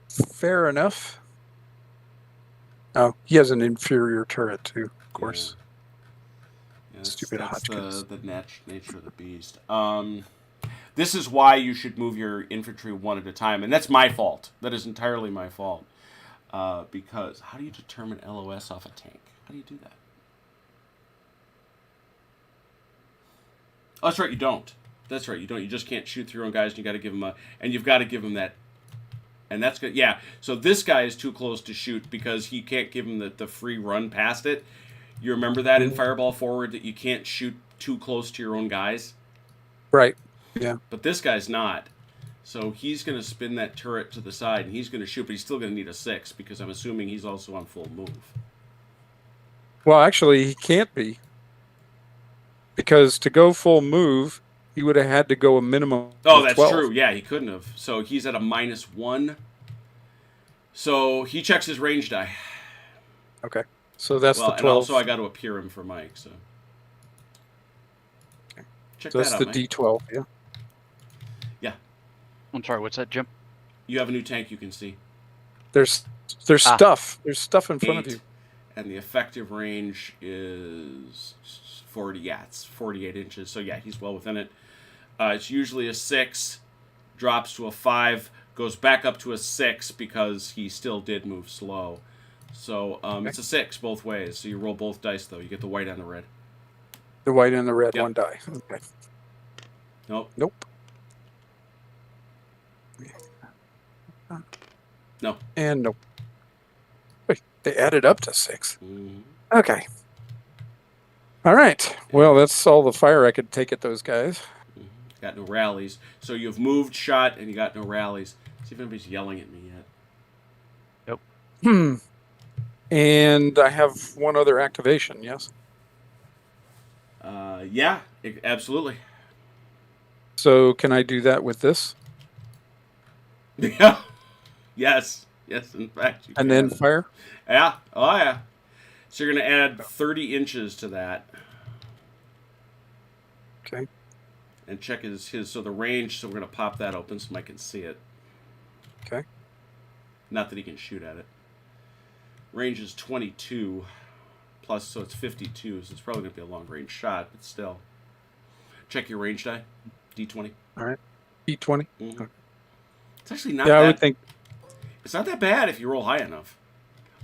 Fair enough. Oh, he has an inferior turret, too, of course. Yeah, Stupid Hodgkins. The nature of the beast. This is why you should move your infantry one at a time, and that's my fault. That is entirely my fault. Because how do you determine LOS off a tank? How do you do that? Oh, that's right, you don't. That's right, you don't. You just can't shoot through on guys, and you got to give them you've got to give them that. And that's good. Yeah, so this guy is too close to shoot because he can't give him the free run past it. You remember that in Fireball Forward that you can't shoot too close to your own guys? Right, yeah. But this guy's not. So he's going to spin that turret to the side, and he's going to shoot, but he's still going to need a 6, because I'm assuming he's also on full move. Well, actually, he can't be. Because to go full move, he would have had to go a minimum Oh, of that's 12. true. Yeah, he couldn't have. So he's at a -1. So he checks his range die. Okay. So that's Well, the and 12. also I got to appear him for Mike, so. Okay. Check So that that's out, the Mike. D12, yeah. Yeah. I'm sorry, what's that, Jim? You have a new tank you can see. There's stuff. There's stuff in front of 8, you. and the effective range is 40. Yeah, it's 48 inches. So yeah, he's well within it. It's usually a 6, drops to a 5, goes back up to a 6 because he still did move slow. So it's a 6 both ways. So you roll both dice though. You get the white and the red. The white and the red, Yep. one die. Okay. Nope. Nope. No. And nope. Wait, they added up to 6. Mm-hmm. Okay. All right. Well, that's all the fire I could take at those guys. Got no rallies. So you've moved, shot, and you got no rallies. See if anybody's yelling at me yet. Nope. And I have one other activation, yes? Yeah, absolutely. So can I do that with this? Yeah. Yes. Yes, in fact. You And can. then fire? Yeah. Oh, yeah. So you're going to add 30 inches to that. Okay. And check his so the range, so we're going to pop that open so Mike can see it. Okay. Not that he can shoot at it. Range is 22 plus, so it's 52, so it's probably going to be a long range shot, but still. Check your range die. D20. All right. D20? Mm-hmm. Okay. It's actually not Yeah, that... I would think... It's not that bad if you roll high enough.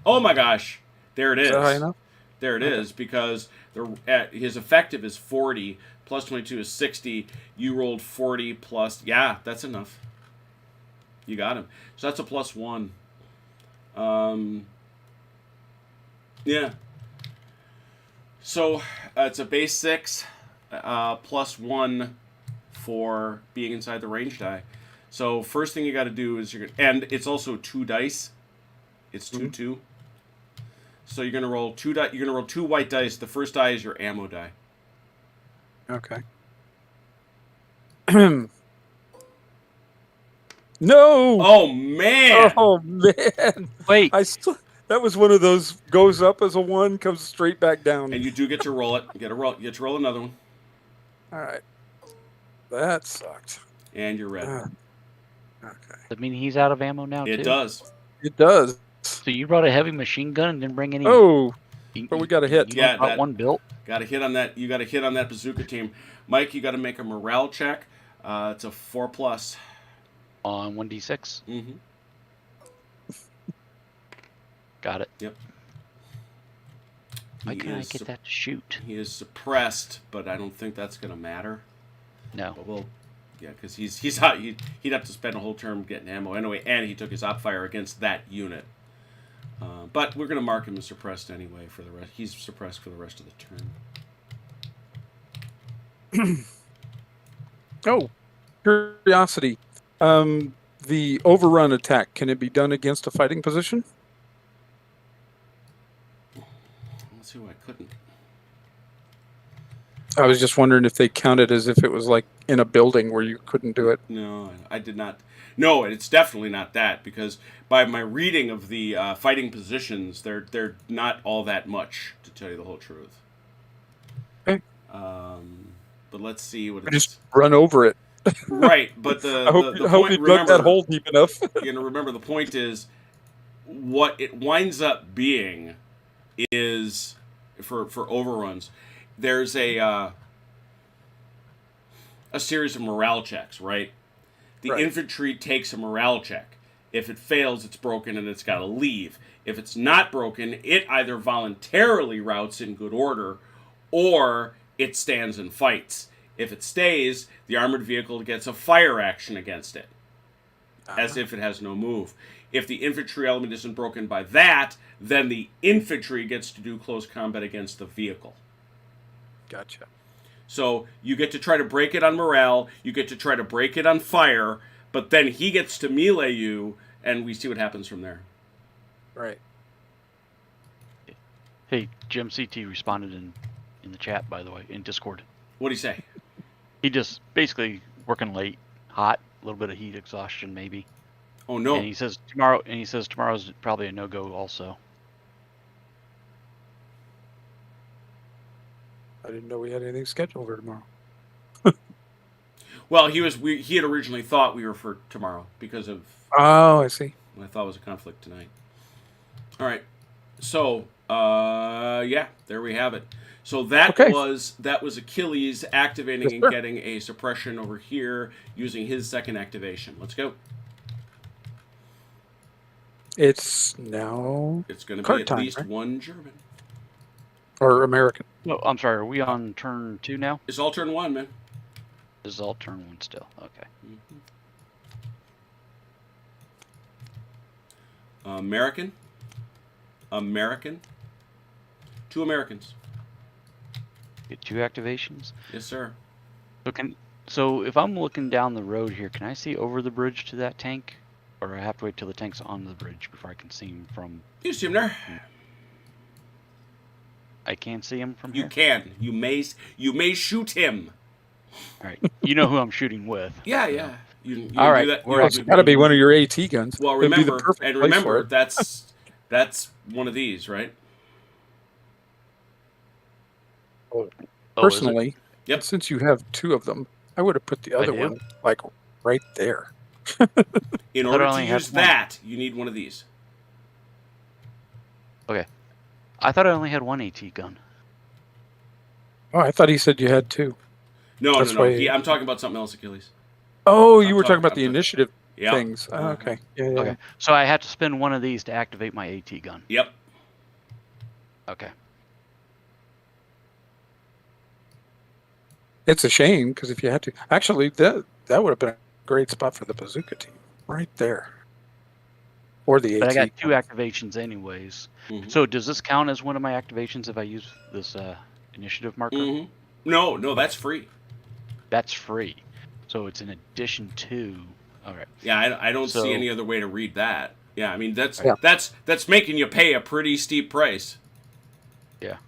Oh my gosh. There it is. Is that high enough? There it Okay. is, because his effective is 40, plus 22 is 60. You rolled 40 plus... Yeah, that's enough. You got him. So that's a +1. Yeah. So it's a base 6, +1 for being inside the range die. So first thing you got to do is and it's also 2 dice. It's 2-2. So you're gonna roll 2 die. You're gonna roll 2 white dice. The first die is your ammo die. Okay. No! Oh man! Oh, man! Wait, That was one of those goes up as a 1, comes straight back down. And you do get to roll it. Get to roll another one. All right. That sucked. And you're red. Okay. does that mean he's out of ammo now, It too? does. It does. So you brought a heavy machine gun and didn't bring any... Oh, you, but we got a hit. You Yeah, got that- one built? Got to hit on that. You got to hit on that bazooka team. Mike, you got to make a morale check. It's a 4+. On 1d6? Mm-hmm. Got it. Yep. Why can't I get that to shoot? He is suppressed, but I don't think that's going to matter. No. But we'll, yeah, because he's hot. He'd have to spend a whole term getting ammo anyway, and he took his op fire against that unit. But we're going to mark him as suppressed anyway for the rest. He's suppressed for the rest of the turn. Oh, curiosity. The overrun attack, can it be done against a fighting position? Let's see who I couldn't. I was just wondering if they counted as if it was like in a building where you couldn't do it. No, I did not. No, it's definitely not that, because by my reading of the fighting positions, they're not all that much, to tell you the whole truth. Okay. But let's see what it Just is. run over it. Right, but the I hope point, you dug remember, that hole deep enough. remember the point is what it winds up being is for overruns. There's a series of morale checks, right? The Right. infantry takes a morale check. If it fails, it's broken and it's got to leave. If it's not broken, it either voluntarily routes in good order or it stands and fights. If it stays, the armored vehicle gets a fire action against it, as if it has no move. If the infantry element isn't broken by that, then the infantry gets to do close combat against the vehicle. Gotcha. So you get to try to break it on morale, you get to try to break it on fire, But then he gets to melee you, and we see what happens from there. Right. Hey, Jim CT responded in the chat, by the way, in Discord. What'd he say? He just basically working late, hot, a little bit of heat exhaustion maybe. Oh no! And he says tomorrow's probably a no-go also. I didn't know we had anything scheduled for tomorrow. Well, he had originally thought we were for tomorrow because of Oh, I see. what I thought was a conflict tonight. All right, so yeah, there we have it. So that was Achilles activating and getting a suppression over here using his second activation. Let's go. It's now It's going to be at time, least right? one German. Or American. No, I'm sorry. Are we on turn 2 now? It's all turn 1, man. This is all turn 1 still. Okay. American. 2 Americans. Get 2 activations. Yes, sir. So if I'm looking down the road here, can I see over the bridge to that tank? Or do I have to wait till the tank's on the bridge before I can see him from... You see him there? I can see him from You here? can. You may shoot him. All right. You know who I'm shooting with. Yeah, yeah. You All right. do that. Well, It's got to be one of your AT guns. Well, It'd be the remember, perfect place for it. that's one of these, right? Personally, Yep. since you have 2 of them, I would have put the other do? one like right there. In order to use that, you need one of these. Okay. I thought I only had 1 AT gun. Oh, I thought he said you had 2. No. why- I'm talking about something else, Achilles. Oh, you I'm were talking about I'm the initiative Yep. things. Oh, okay. Yeah. Okay. So I have to spend one of these to activate my AT gun. Yep. Okay. It's a shame because if you had to, actually, that would have been a great spot for the bazooka team, right there, or the AT. But I got 2 activations anyways. Mhm. So does this count as one of my activations if I use this initiative marker? Mm-hmm. No, that's free. That's free. So it's in addition to... All right. Yeah, I don't see any other way to read that. Yeah, I mean that's making you pay a pretty steep price. Yeah.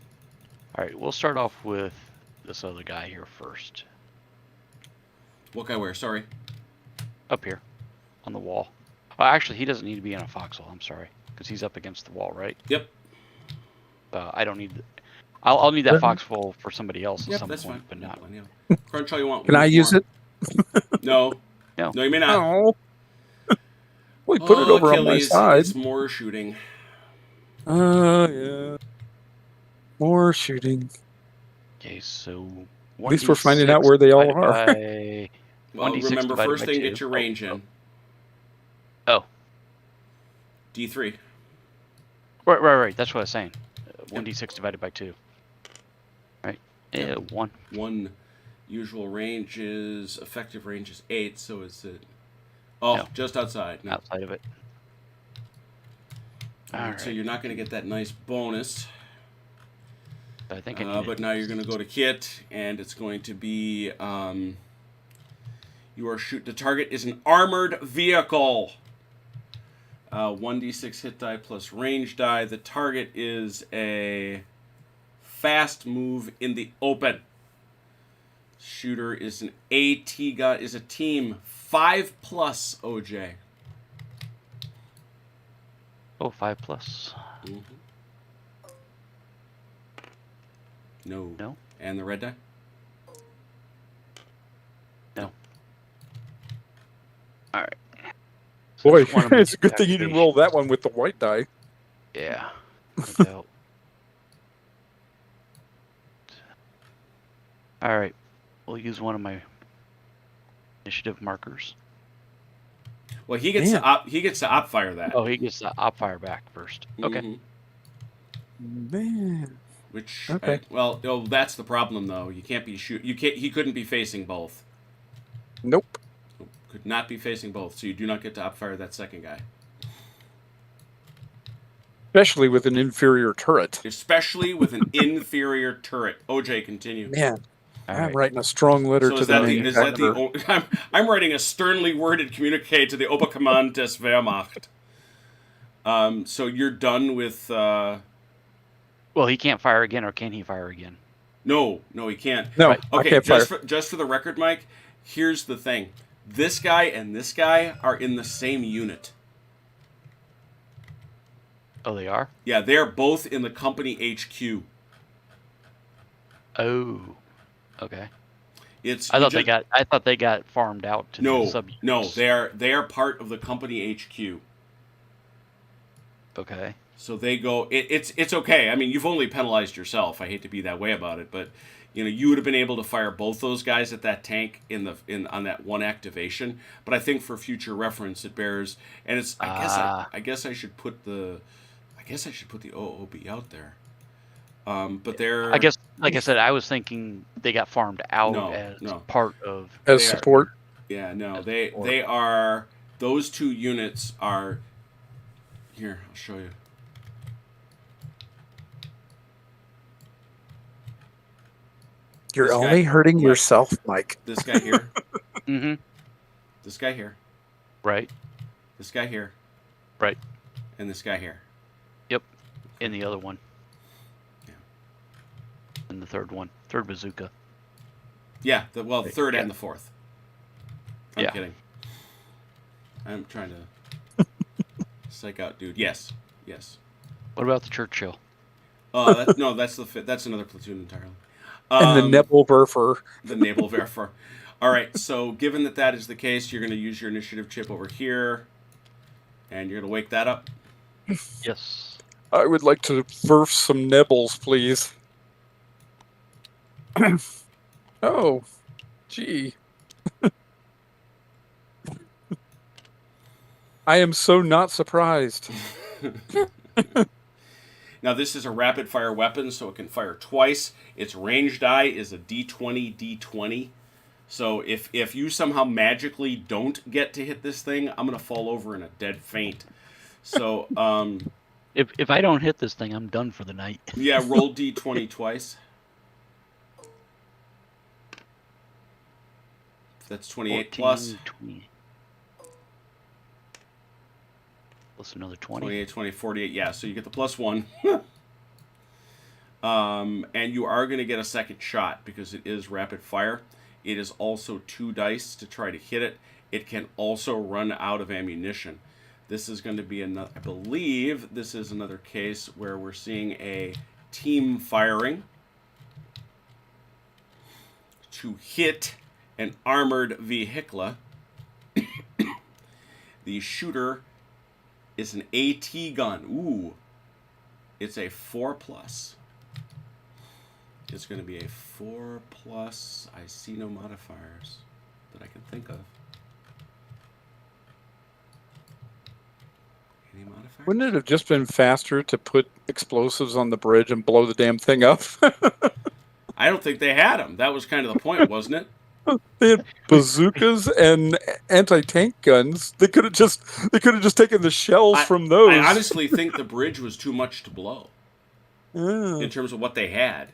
All right, we'll start off with this other guy here first. What guy where? Sorry. Up here on the wall. Actually, he doesn't need to be in a foxhole. I'm sorry, because he's up against the wall, right? Yep. I don't need... I'll need that foxhole for somebody else at some that's point, fine. but not... Yeah. Crunch all you want. Can I use it? No. No. No, you may not. No. We put it over on my Achilles, side. It's more shooting. Yeah. More shooting. Okay, so... At least we're finding out where they all are. Well, 1d6 remember, divided first by thing, 2. get your range in. Oh. D3. Right. That's what I was saying. 1d6 divided by 2. Right. Yeah, 1. 1 usual range is... Effective range is 8, so it's... just outside. No. Outside of it. All So right. you're not going to get that nice bonus. I think I need But now you're going to go to kit, and it's going to be... the target is an armored vehicle. 1d6 hit die plus range die. The target is a fast move in the open. Shooter is an AT gun, is a team 5+ OJ. Oh, 5+. Mm-hmm. No. No. And the red die? No. All right. Boy, So it's a good thing you didn't roll that one with the white die. Yeah. No doubt. All right. We'll use one of my initiative markers. Well, he gets to op fire that. Oh, he gets the op fire back first. Okay. Mhm. Man. Which Okay. that's the problem though. You can't be he couldn't be facing both. Nope. Could not be facing both. So you do not get to op fire that second guy. Especially with an inferior turret. Especially with an inferior turret. OJ, continue. Man. All I'm right. writing a strong letter So to is the that the is that manufacturer. the I'm writing a sternly worded communique to the Oberkommand des Wehrmacht. So you're done with Well, he can't fire again, or can he fire again? no, he can't. No, Right. I Okay, can't fire. just for the record, Mike, here's the thing. This guy and this guy are in the same unit. Oh, they are. Yeah, they're both in the company HQ. Oh, okay. It's I you thought they got farmed out to the sub. no, they are part of the company HQ. Okay. So they go. It's okay. I mean, you've only penalized yourself. I hate to be that way about it, but you would have been able to fire both those guys at that tank on that one activation. But I think for future reference, it bears. And it's. I guess I should put the OOB out there. But they're. I guess, like I said, I was thinking they got farmed out No, as no. part of. As They are- support. Yeah, no, As they support. they are. Those two units are. Here, I'll show you. You're This guy- only hurting Mike. yourself, Mike. This guy here. Mm-hmm. This guy here. Right. This guy here. Right. And this guy here. In the other one. Yeah. And the third one. Third bazooka. Yeah, the third Yeah. and the fourth. I'm Yeah. kidding. I'm trying to psych out, dude. Yes. What about the Churchill? No, that's that's another platoon entirely. And the Nebelwerfer. The naval verifar. All right, so given that is the case, you're going to use your initiative chip over here, and you're going to wake that up. Yes. I would like to verf some Nebels, please. Oh, gee. I am so not surprised. Now, this is a rapid fire weapon, so it can fire twice. Its range die is a D20. So if you somehow magically don't get to hit this thing, I'm going to fall over in a dead faint. So, If I don't hit this thing, I'm done for the night. yeah, roll D20 twice. That's 28 plus. 20. Plus another 20. 28, 20, 48. Yeah, so you get the plus one. And you are going to get a second shot because it is rapid fire. It is also 2 dice to try to hit it. It can also run out of ammunition. This is going to be another, I believe this is another case where we're seeing a team firing to hit an armored vehicle. The shooter is an AT gun. Ooh. It's a 4+. It's going to be a 4+. I see no modifiers that I can think of. Any modifiers? Wouldn't it have just been faster to put explosives on the bridge and blow the damn thing up? I don't think they had them. That was kind of the point, wasn't it? They had bazookas and anti-tank guns. They could have just taken the shells from those. I honestly think the bridge was too much to blow Yeah. in terms of what they had.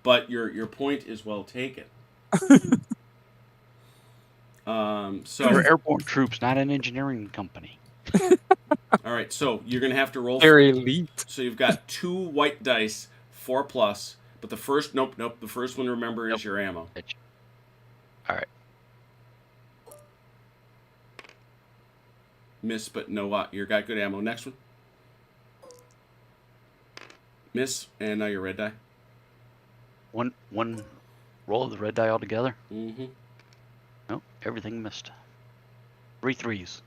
But your point is well taken. So We're airborne troops, not an engineering company. all right, so you're gonna have to roll. They're elite. So you've got 2 white dice, 4+. But the first, nope. The first one, remember, is your ammo. All right. Miss, but no what? You got good ammo. Next one. Miss, and now your red die. One roll of the red die altogether. Mm-hmm. Nope, everything missed. 3 threes.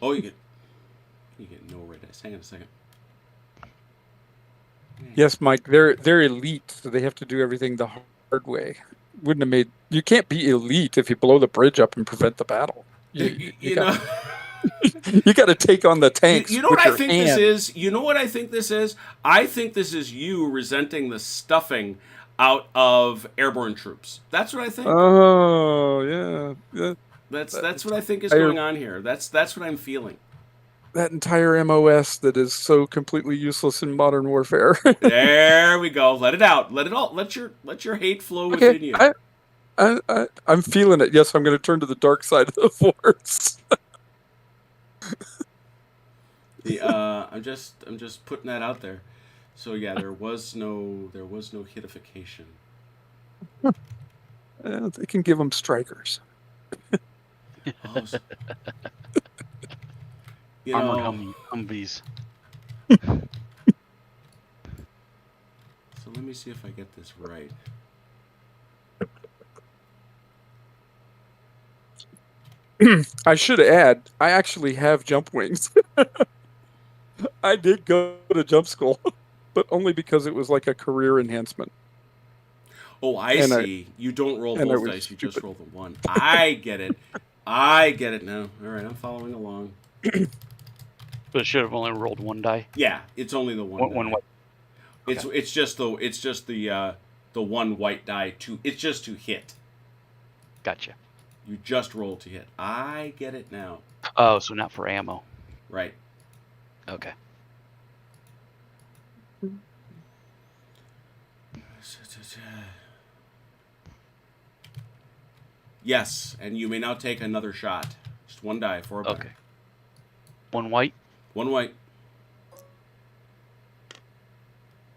Oh, you get no red dice. Hang on a second. Yes, Mike. They're elite, so they have to do everything the hard way. Wouldn't have made. You can't be elite if you blow the bridge up and prevent the battle. You got to take on the tanks. You know with what I your think hand. this is? You know what I think this is? I think this is you resenting the stuffing out of airborne troops. That's what I think. Oh yeah. That's what I think is going on here. That's what I'm feeling. That entire MOS that is so completely useless in modern warfare. There we go. Let it out. Let it all. Let your hate flow within you. I'm feeling it. Yes, I'm going to turn to the dark side of the force. I'm just putting that out there. So yeah, there was no hitification. They can give them strikers. Oh, you Armored know. Humvees. So let me see if I get this right. I should add, I actually have jump wings. I did go to jump school, but only because it was like a career enhancement, Oh, I and I see. You don't roll and I both was dice. You just stupid. roll the one. I get it. I get it now. All right, I'm following along. But it should have only rolled one die. Yeah, it's only the one One die. white. It's just the one white die to. It's just to hit. Gotcha. You just roll to hit. I get it now. Oh, so not for ammo. Right. Okay. Yes, and you may now take another shot. Just one die for a better. Okay. One white. One white.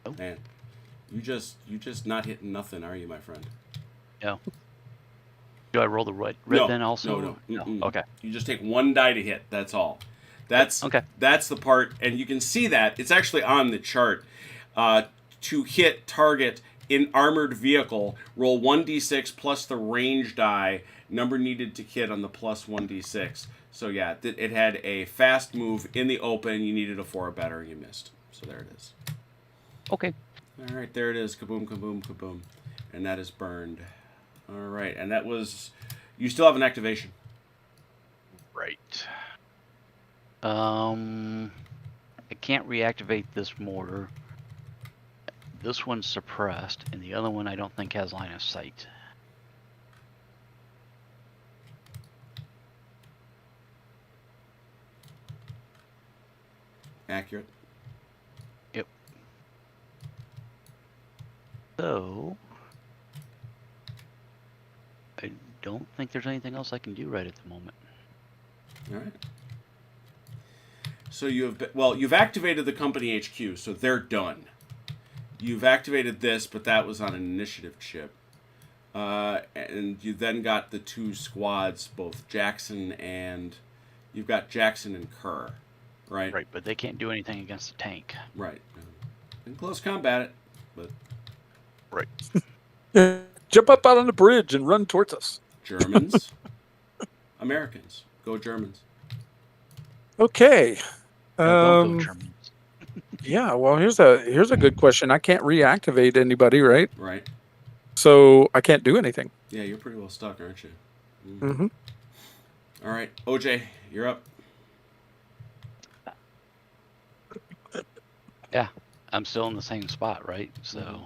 Oh. Man, you just not hitting nothing, are you, my friend? No. Do I roll the red No, then also? no. Mm-mm. Okay. You just take one die to hit. That's all. That's Okay. That's the part, and you can see that it's actually on the chart. To hit target in armored vehicle, roll 1d6 plus the range die number needed to hit on the plus 1d6. So yeah, it had a fast move in the open. You needed a 4 or better, and you missed. So there it is. Okay. All right, there it is. Kaboom, kaboom, kaboom, and that is burned. All right, and that was. You still have an activation. Right. I can't reactivate this mortar. This one's suppressed, and the other one I don't think has line of sight. Accurate. Yep. So I don't think there's anything else I can do right at the moment. All right. So you've activated the company HQ, so they're done. You've activated this, but that was on an initiative chip. And you then got the two squads, both Jackson and... You've got Jackson and Kerr, right? Right, but they can't do anything against the tank. Right. In close combat it, but... Right. Jump up out on the bridge and run towards us. Germans, Americans. Go Germans. Okay. No, don't go Germans. Yeah, well, here's a good question. I can't reactivate anybody, right? Right. So I can't do anything. Yeah, you're pretty well stuck, aren't you? Mm-hmm. All right, OJ, you're up. Yeah, I'm still in the same spot, right? So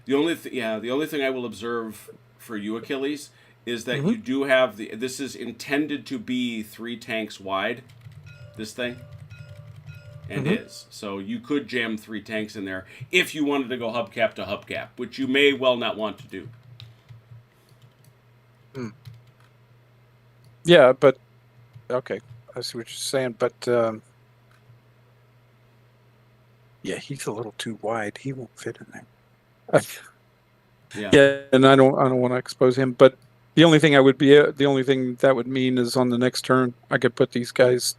The only thing I will observe for you, Achilles, is that you do have this is intended to be 3 tanks wide, this thing, and is. So you could jam 3 tanks in there if you wanted to go hubcap to hubcap, which you may well not want to do. Yeah, but okay, I see what you're saying. But yeah, he's a little too wide. He won't fit in there. Yeah, and I don't want to expose him. But the only thing that would mean is on the next turn I could put these guys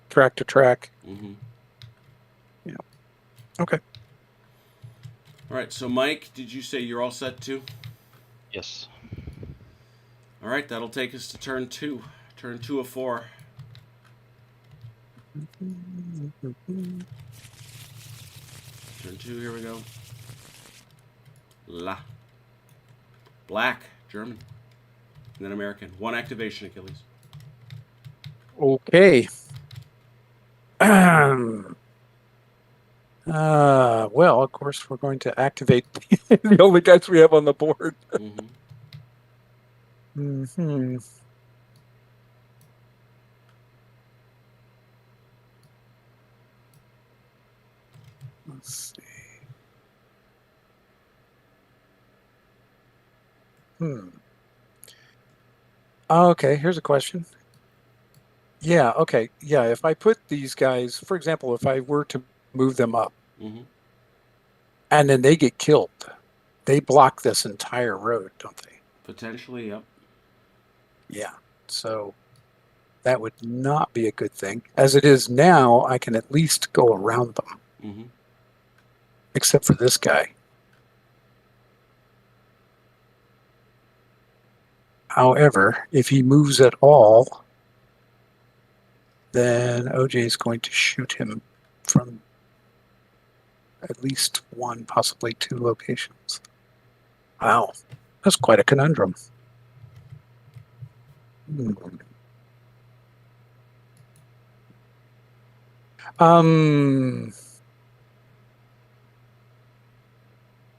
track to track. Mm-hmm. Yeah. Okay. All right. So Mike, did you say you're all set too? yes. All right. That'll take us to turn 2. Turn 2 of 4. Turn 2. Here we go. La. Black, German, and then American. 1 activation, Achilles. Okay. Well, of course, we're going to activate the only guys we have on the board. Mm-hmm. Let's see. Okay, here's a question. Yeah, okay. Yeah, if I put these guys, for example, if I were to move them up Mm-hmm. and then they get killed, they block this entire road, don't they? Potentially, yep. Yeah. So that would not be a good thing. As it is now, I can at least go around them, Mm-hmm. except for this guy. However, if he moves at all, then OJ is going to shoot him from at least one, possibly two locations. Wow, that's quite a conundrum. Hmm. Um,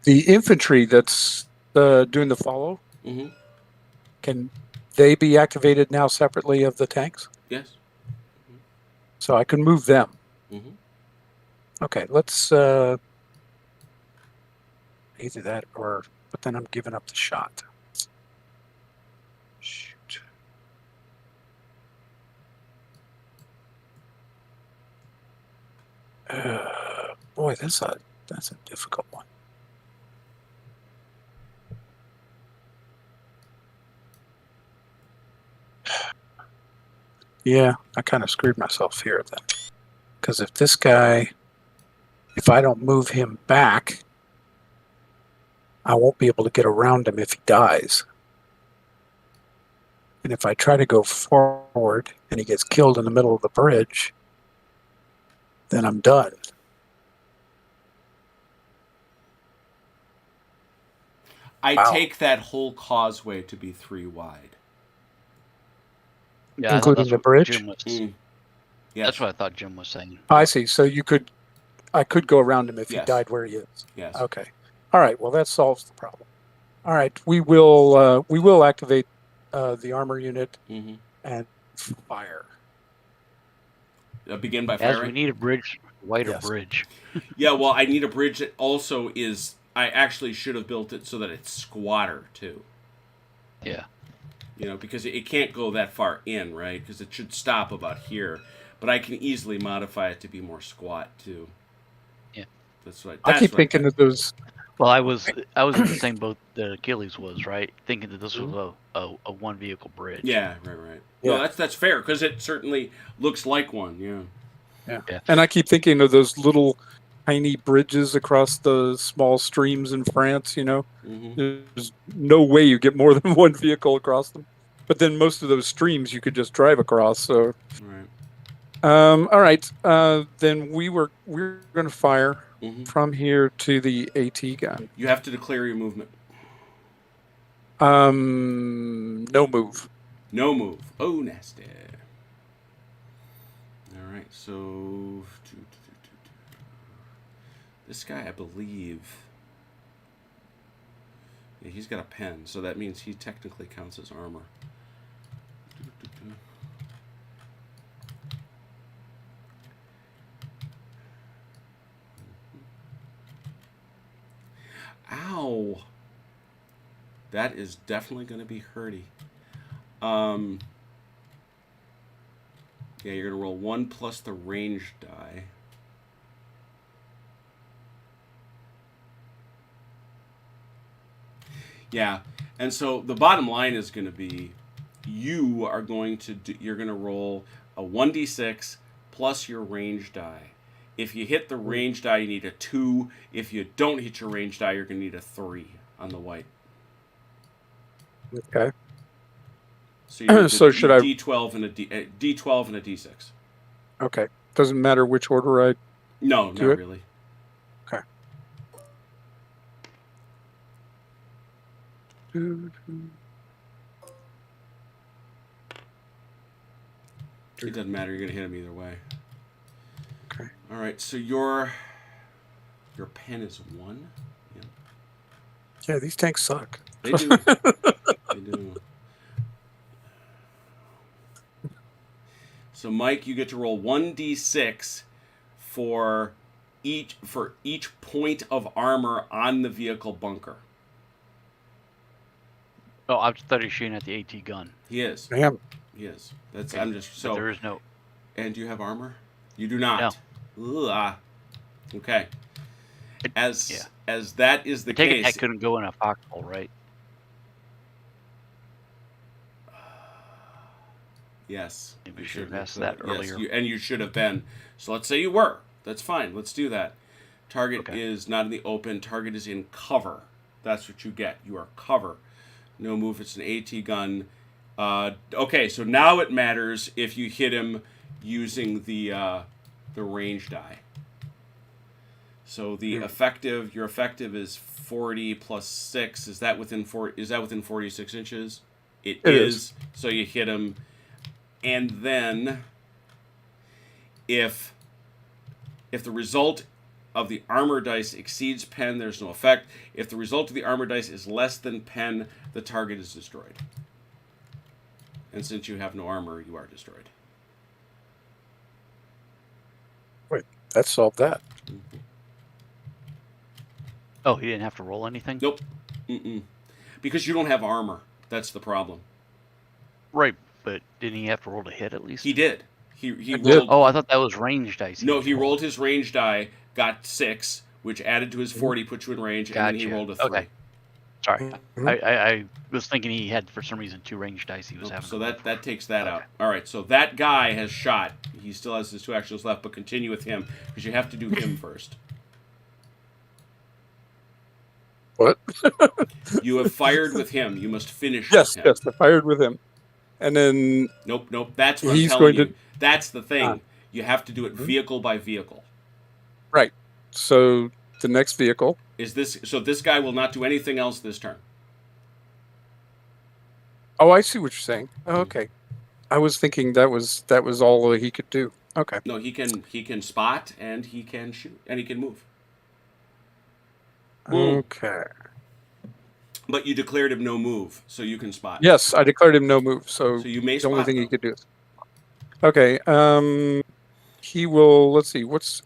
the infantry that's doing the follow, Mm-hmm. can they be activated now separately of the tanks? Yes. So I can move them. Mm-hmm. Okay, let's either that or, but then I'm giving up the shot. Shoot. Boy, that's a difficult one. Yeah, I kind of screwed myself here then. Because if this guy, if I don't move him back, I won't be able to get around him if he dies. And if I try to go forward and he gets killed in the middle of the bridge, then I'm done. I Wow. take that whole causeway to be 3 wide. Yeah, I thought Including that's the what bridge? Jim was. Mm. That's Yes. what I thought Jim was saying. I Yep. see. So I could go around him if he Yes. died where he is. Yes. Okay. All right. Well, that solves the problem. All right. We will activate the armor unit Mm-hmm. and fire. Begin by As we firing. need a bridge, wider Yes. bridge. Yeah, well, I need a bridge that also is. I actually should have built it so that it's squatter too. Yeah. You know, because it can't go that far in, right? Because it should stop about here. But I can easily modify it to be more squat too. Yeah. That's what. I That's keep what. thinking of those. Well, I was in the same boat that Achilles was, right? Thinking that this was a one vehicle bridge. Yeah, right. No, Yeah. that's fair because it certainly looks like one. Yeah. Yeah. Yeah. And I keep thinking of those little tiny bridges across the small streams in France, Mm-hmm. There's no way you get more than one vehicle across them. But then most of those streams you could just drive across. So, Right. all right. Then we're going to fire Mm-hmm. from here to the AT gun. You have to declare your movement. No move. No move. Oh, nasty. All right. So this guy, I believe. Yeah, he's got a pen, so that means he technically counts as armor. Ow! That is definitely going to be hurty. Yeah, you're going to roll 1 plus the range die. Yeah, and so the bottom line is going to be you are going to you're going to roll a 1d6 plus your range die. If you hit the range die, you need a 2. If you don't hit your range die, you're going to need a 3 on the white. Okay. So you need So should I? D12 and a D12 and a D6. Okay. Doesn't matter which order I No, do not it. really. Okay. It doesn't matter. You're going to hit him either way. Okay. All right. So your pen is 1. Yeah. Yeah, these tanks suck. They do. They do. So Mike, you get to roll 1d6 for each point of armor on the vehicle bunker. Oh, I thought he was shooting at the AT gun. He is. Damn. He is. That's. Okay, I'm just but so. there is no. And do you have armor? You do not. No. Ugh. Okay. Yeah. As that is the I take it case. that couldn't go in a foxhole, right? Yes. Maybe you we should have certainly asked could. that Yes, earlier. and you should have been. So let's say you were. That's fine. Let's do that. Target Okay. is not in the open. Target is in cover. That's what you get. You are cover. No move. It's an AT gun. Okay, so now it matters if you hit him using the range die. So the effective, your effective is 40 plus 6. Is that within 46 inches? It is. So you hit him, and then if the result of the armor dice exceeds pen, there's no effect. If the result of the armor dice is less than pen, the target is destroyed. And since you have no armor, you are destroyed. Wait, that solved that. Mm-hmm. Oh, he didn't have to roll anything? Nope. Mm-mm. Because you don't have armor. That's the problem. Right, but didn't he have to roll to hit at least? He did. He did. rolled. Oh, I thought that was range dice. No, he rolled his range die, got 6, which added to his 40, put you in range, and then he Gotcha. rolled a 3. Okay. Sorry. Mhm. I was thinking he had, for some reason, 2 range dice he was Nope, having. so to roll that for. takes that Okay. out. All right, so that guy has shot. He still has his 2 actions left, but continue with him because you have to do him first. What? You have fired with him. You must finish Yes, with him. yes, I fired with him. And then Nope. That's what he's I'm telling going you. to. That's the thing. You have to do it Mhm. vehicle by vehicle. Right. So the next vehicle. So this guy will not do anything else this turn. Oh, I see what you're saying. Oh, okay. I was thinking that was all he could do. Okay. No, he can spot and he can shoot and he can move. Boom. Okay. But you declared him no move, so you can spot. Yes, I declared him no move, so So you may the only spot, thing he though. could do is. Okay. He will. Let's see.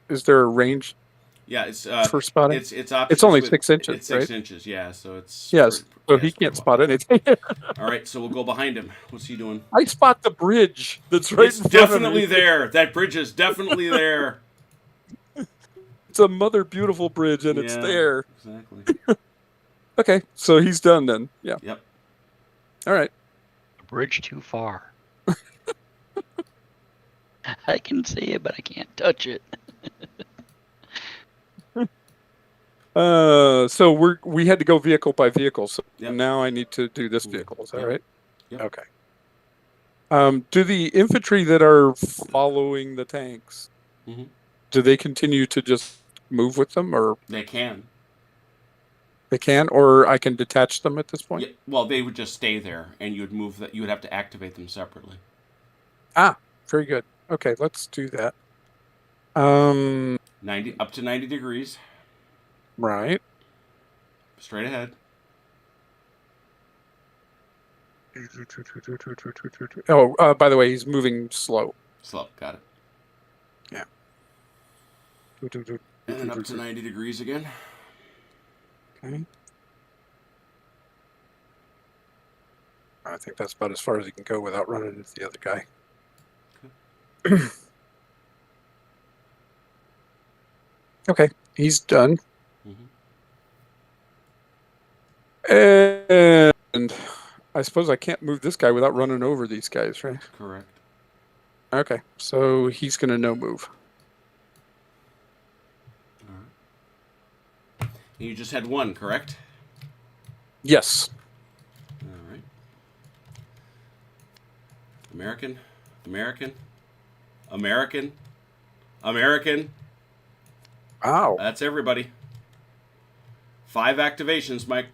Is there a range Yeah, it's for spotting? it's options. It's only with- 6 inches, It's 6 right? inches, yeah. So it's Yes. So he it's pretty can't spot well. anything. All right, so we'll go behind him. What's he doing? I spot the bridge that's right It's in front of definitely me. there. That bridge is definitely there. It's a mother beautiful bridge, and it's Yeah, there. Exactly. Okay, so he's done then. Yeah. Yep. All right. A bridge too far. I can see it, but I can't touch it. So we had to go vehicle by vehicle. So Yep. now I need to do this vehicle. Is that Yep. right? Yep. Okay. Do the infantry that are following the tanks, Mhm. do they continue to just move with them, or They can. they can, or I can detach them at this point? Yeah, well, they would just stay there, and you would move that. You would have to activate them separately. Ah, very good. Okay, let's do that. 90 up to 90 degrees, Right. straight ahead. Oh, by the way, he's moving slow. Slow, got it. Yeah. And then up to 90 degrees again. Okay. I think that's about as far as he can go without running into the other guy. Okay, he's done. Mm-hmm. And I suppose I can't move this guy without running over these guys, right? Correct. Okay, so he's going to no move. All right. You just had one, correct? Yes. All right. American, American, American, American. Wow. That's everybody. 5 activations, Mike.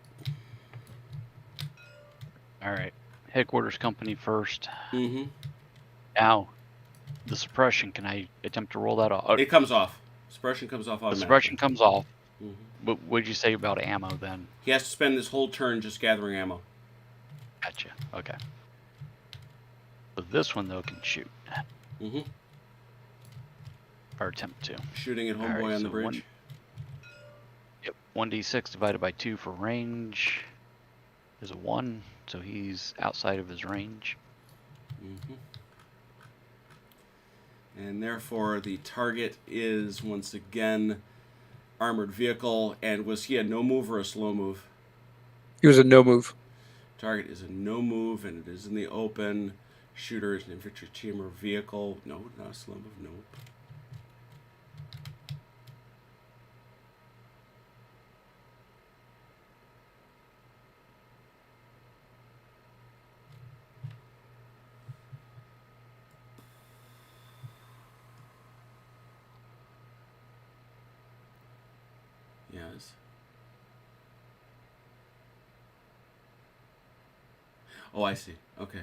All right. Headquarters company first. Mm-hmm. Now, the suppression, can I attempt to roll that off? It comes off. Suppression comes off The automatically. suppression comes off. Mm-hmm. What would you say about ammo then? He has to spend this whole turn just gathering ammo. Gotcha. Okay. But this one, though, can shoot. Mm-hmm. Or attempt to. Shooting at All homeboy right, on the so bridge. Yep. 1d6 divided by 2 for range. is a 1, so he's outside of his range. Mm-hmm. And therefore, the target is once again armored vehicle. And was he a no move or a slow move? He was a no move. Target is a no move, and it is in the open. Shooter is an infantry team or vehicle. No, not a slow move. Nope. Yes. Oh, I see. Okay.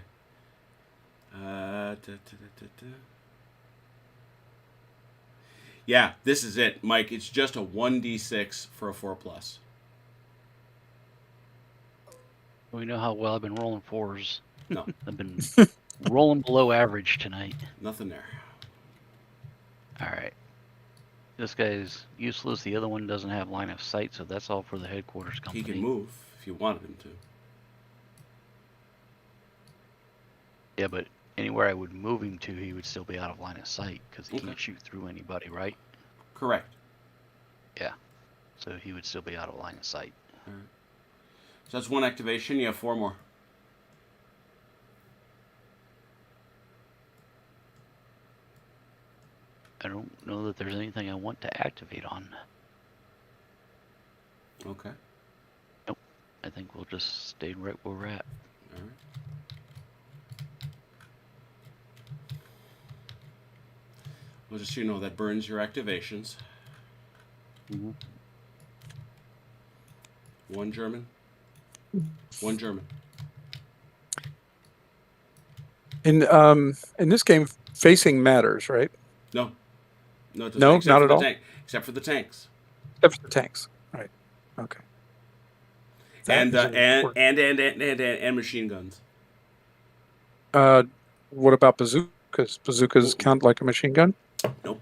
Yeah, this is it, Mike. It's just a 1d6 for a 4+. We know how well I've been rolling 4s. No, I've been rolling below average tonight. nothing there. All right. This guy's useless. The other one doesn't have line of sight, so that's all for the headquarters company. He can move if you wanted him to. Yeah, but anywhere I would move him to, he would still be out of line of sight because he Okay. can't shoot through anybody, right? Correct. Yeah. So he would still be out of line of sight. All right. So that's one activation. You have 4 more. I don't know that there's anything I want to activate on. Okay. I think we'll just stay right where we're at. All right. Well, just so you know, that burns your activations. Mm-hmm. 1 German. 1 German. In this game, facing matters, right? No. No, it doesn't. No, Except not for at the all? tank. Except for the tanks. Except for the tanks. Right. Okay. That And, is important. and machine guns. What about bazookas? Bazookas count like a machine gun? Nope.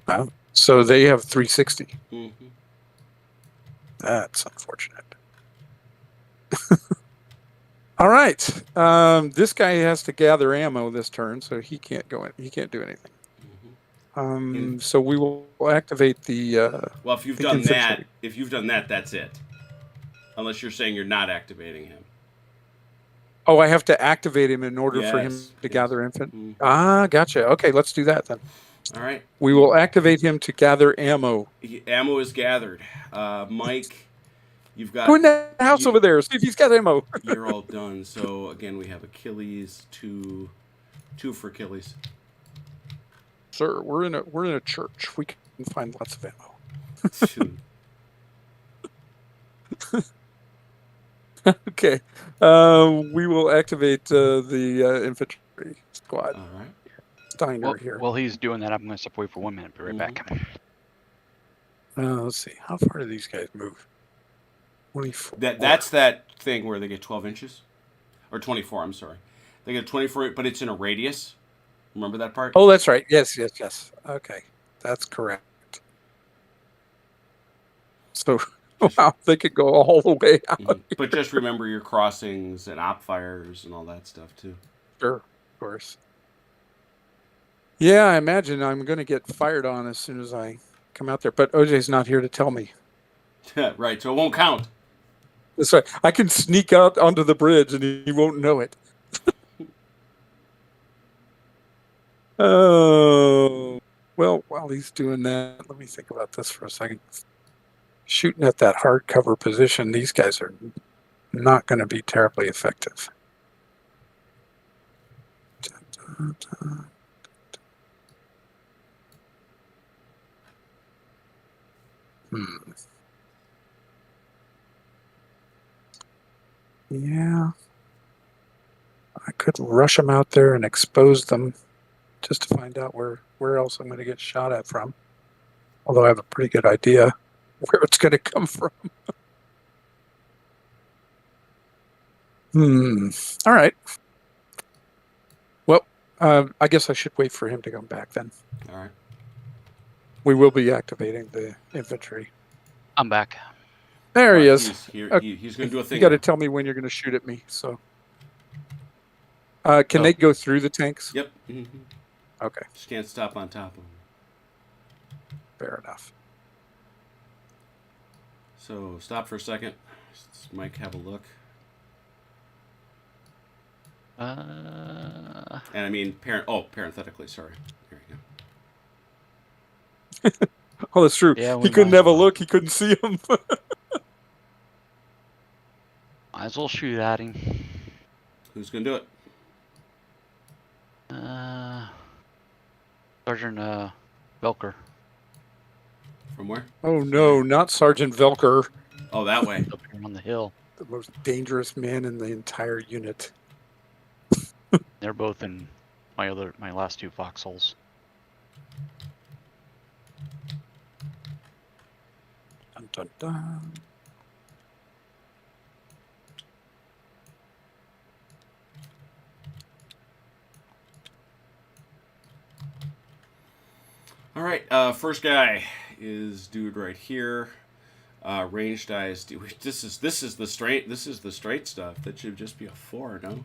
Wow. So they have 360. Mm-hmm. That's unfortunate. All right. This guy has to gather ammo this turn, so he can't go in. He can't do anything. Mm-hmm. So we will activate the. Well, if you've the done infantry. that, that's it. Unless you're saying you're not activating him. Oh, I have to activate him in order for him Yes, to yes. gather infant. Mhm. Ah, gotcha. Okay, let's do that then. All right. We will activate him to gather ammo. Ammo is gathered. Mike, you've got. Go in that house over there. See if he's got ammo. You're all done. So again, we have Achilles, two for Achilles. Sir, we're in a church. We can find lots of ammo. Okay. We will activate the infantry squad. All right. Steiner here. While he's doing that, I'm going to step away for 1 minute. Be right back. Let's see. How far do these guys move? 24. That's that thing where they get 12 inches, or 24. I'm sorry, they get 24, but it's in a radius. Remember that part? Oh, that's right. Yes. Okay, that's correct. So, wow, they could go all the way out. Mm-hmm. But just remember your crossings and op fires and all that stuff too. Sure, of course. Yeah, I imagine I'm going to get fired on as soon as I come out there. But OJ's not here to tell me. Right, so it won't count. That's right. I can sneak out onto the bridge and he won't know it. Oh, well, while he's doing that, let me think about this for a second. Shooting at that hardcover position, these guys are not going to be terribly effective. Yeah. I could rush them out there and expose them just to find out where else I'm going to get shot at from. Although I have a pretty good idea where it's going to come from. All right. Well, I guess I should wait for him to come back then. All right. We will be activating the infantry. I'm back. There he is. He's here. Okay. He's going to do a thing. You got to now. tell me when you're going to shoot at me. So, can Oh. they go through the tanks? Yep. Okay, Just can't stop on top of him. fair enough. So stop for a second. Let's Mike have a look. And I mean, parenthetically, sorry. Here you go. Oh, that's true. Yeah, He we couldn't might have a as well. look. He couldn't see him. Might as well shoot at him. Who's going to do it? Sergeant Velker. From where? Oh no, not Sergeant Velker, Oh, that way. Up here on the hill. the most dangerous man in the entire unit. They're both in my last two foxholes. Dun, dun, dun. All right. First guy is dude right here. Range dice. This is the straight stuff. That should just be a 4, no?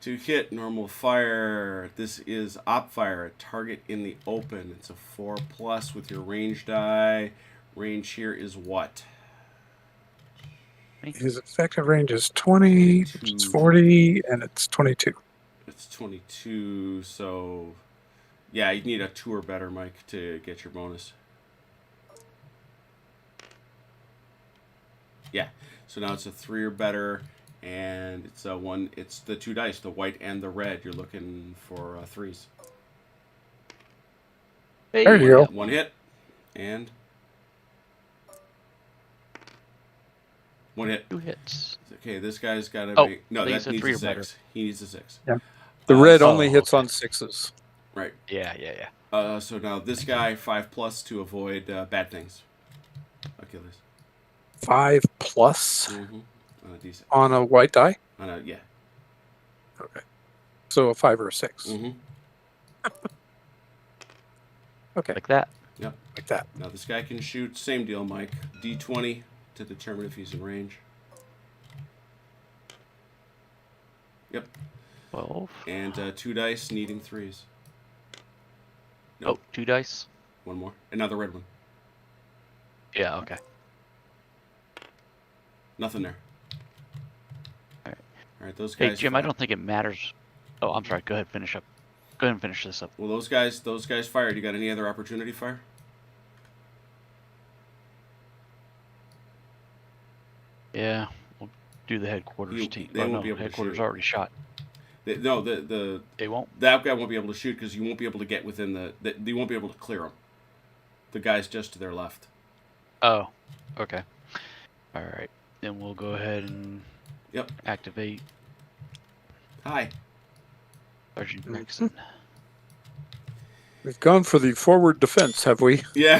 To hit normal fire. This is op fire. A target in the open. It's a 4+ with your range die. Range here is what? His effective range is 20, it's 40, and it's 22. It's 22. So yeah, you need a 2 or better, Mike, to get your bonus. Yeah. So now it's a 3 or better, and it's a 1. It's the 2 dice, the white and the red. You're looking for 3s. Hey, There you go. One hit, and 1 hit. 2 hits. Okay, this guy's got to Oh, make. No, I think that it's a needs 3 a or better. 6. He needs a 6. Yeah. The red so- only hits okay. on 6s. Right. Yeah. So now this guy 5+ to avoid bad things. Achilles. 5 plus Mm-hmm. On a D6. on a white die. Yeah. Okay. So a 5 or a 6. Mm-hmm. Okay, Like that. Yep. like that. Now this guy can shoot. Same deal, Mike. D20 to determine if he's in range. Yep. 12. And 2 dice, needing 3s. Oh, 2 dice. 1 more. Another red one. Yeah. Okay. Nothing there. Alright. All right, those Hey, guys. Jim. I don't think it matters. Oh, I'm sorry. Go ahead. Finish up. Go ahead and finish this up. Well, those guys fired. You got any other opportunity fire? Yeah. We'll do the headquarters team. They won't be able to headquarters shoot. already shot. They won't. that guy won't be able to shoot because you won't be able to get within you won't be able to clear them. The guy's just to their left. Oh. Okay. All right. Then we'll go ahead and Yep. activate Hi. Sergeant Mhm. Gregson. We've gone for the forward defense, have we? Yeah.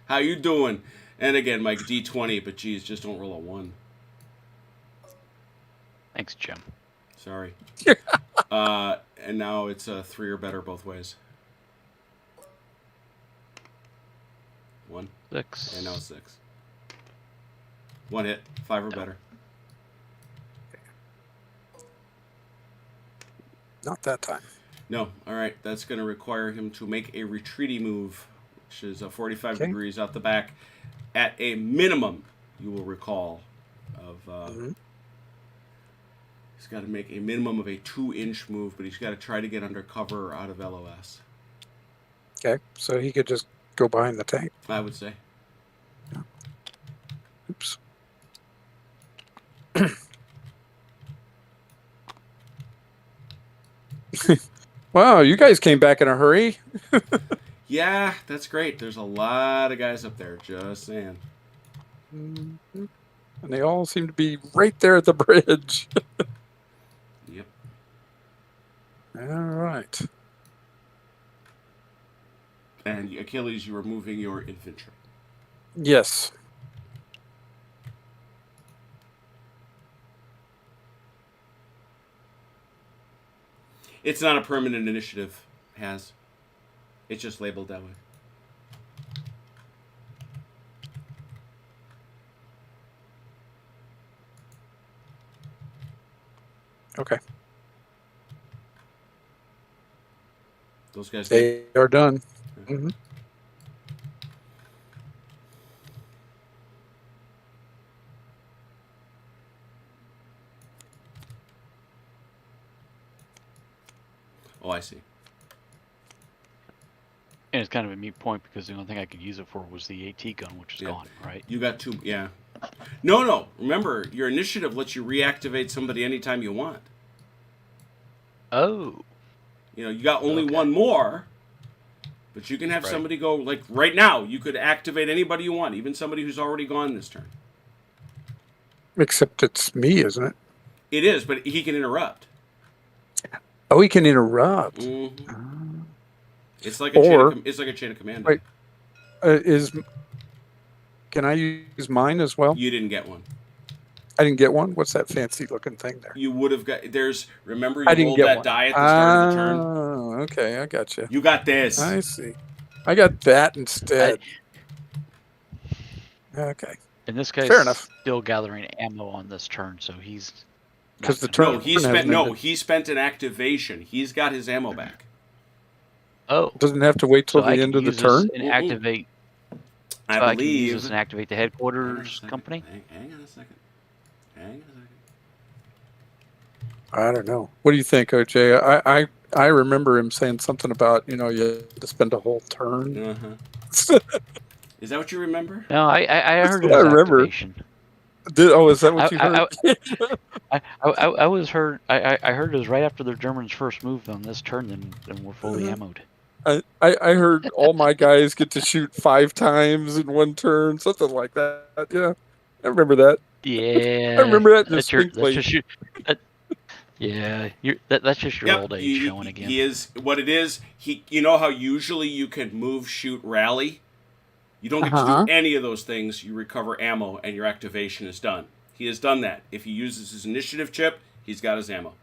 How you doing? And again, Mike, D20, but geez, just don't roll a 1. Thanks, Jim. Sorry. And now it's a 3 or better both ways. 1, 6. and now 6. 1 hit, 5 or better. Not that time. No, all right. That's going to require him to make a retreaty move, which is 45 Okay. degrees out the back. At a minimum, you will recall, of Mhm. he's got to make a minimum of a 2-inch move, but he's got to try to get under cover or out of LOS. Okay, so he could just go behind the tank. I would say. Oops. Wow, you guys came back in a hurry. Yeah, that's great. There's a lot of guys up there. Just saying. Mhm. And they all seem to be right there at the bridge. Yep. All right. And Achilles, you are moving your infantry. Yes. It's not a permanent initiative, Has. It's just labeled that way. Okay. Those guys did. They are done. Mm-hmm. Oh, I see. And it's kind of a moot point because the only thing I could use it for was the AT gun, which is gone, right? You got 2. Yeah. No. Remember, your initiative lets you reactivate somebody anytime you want. Oh. You got only one more, but you can have somebody go, like right now, you could activate anybody you want, even somebody who's already gone this turn. Except it's me, isn't it? It is, but he can interrupt. Oh, he can interrupt. Mm-hmm. It's like a chain of command. Wait, can I use mine as well? You didn't get one. I didn't get one. What's that fancy looking thing there? You would have got. Remember, I you didn't rolled get that one. die at the start of the turn. Oh, okay, I got you. You got this. I see. I got that instead. Okay. And this guy's fair enough. Still gathering ammo on this turn, so he's because the turn. He spent an activation. He's got his ammo back. Oh, doesn't have to wait till the end of the turn and activate. I believe. I can use this and activate the headquarters company. Hang on a second. I don't know. What do you think, OJ? I remember him saying something about you had to spend a whole turn. Uh-huh. Is that what you remember? No, I heard it I was remember. activation. Is that what you heard? I was heard. I heard it was right after the Germans' first move on this turn, then we're fully ammoed. I heard all my guys get to shoot 5 times in one turn, something like that. Yeah, I remember that. Yeah, I remember that distinctly. That's just your old age showing again. He is what it is. You know how usually you can move, shoot, rally. You don't get to do any of those things. You recover ammo, and your activation is done. He has done that. If he uses his initiative chip, he's got his ammo.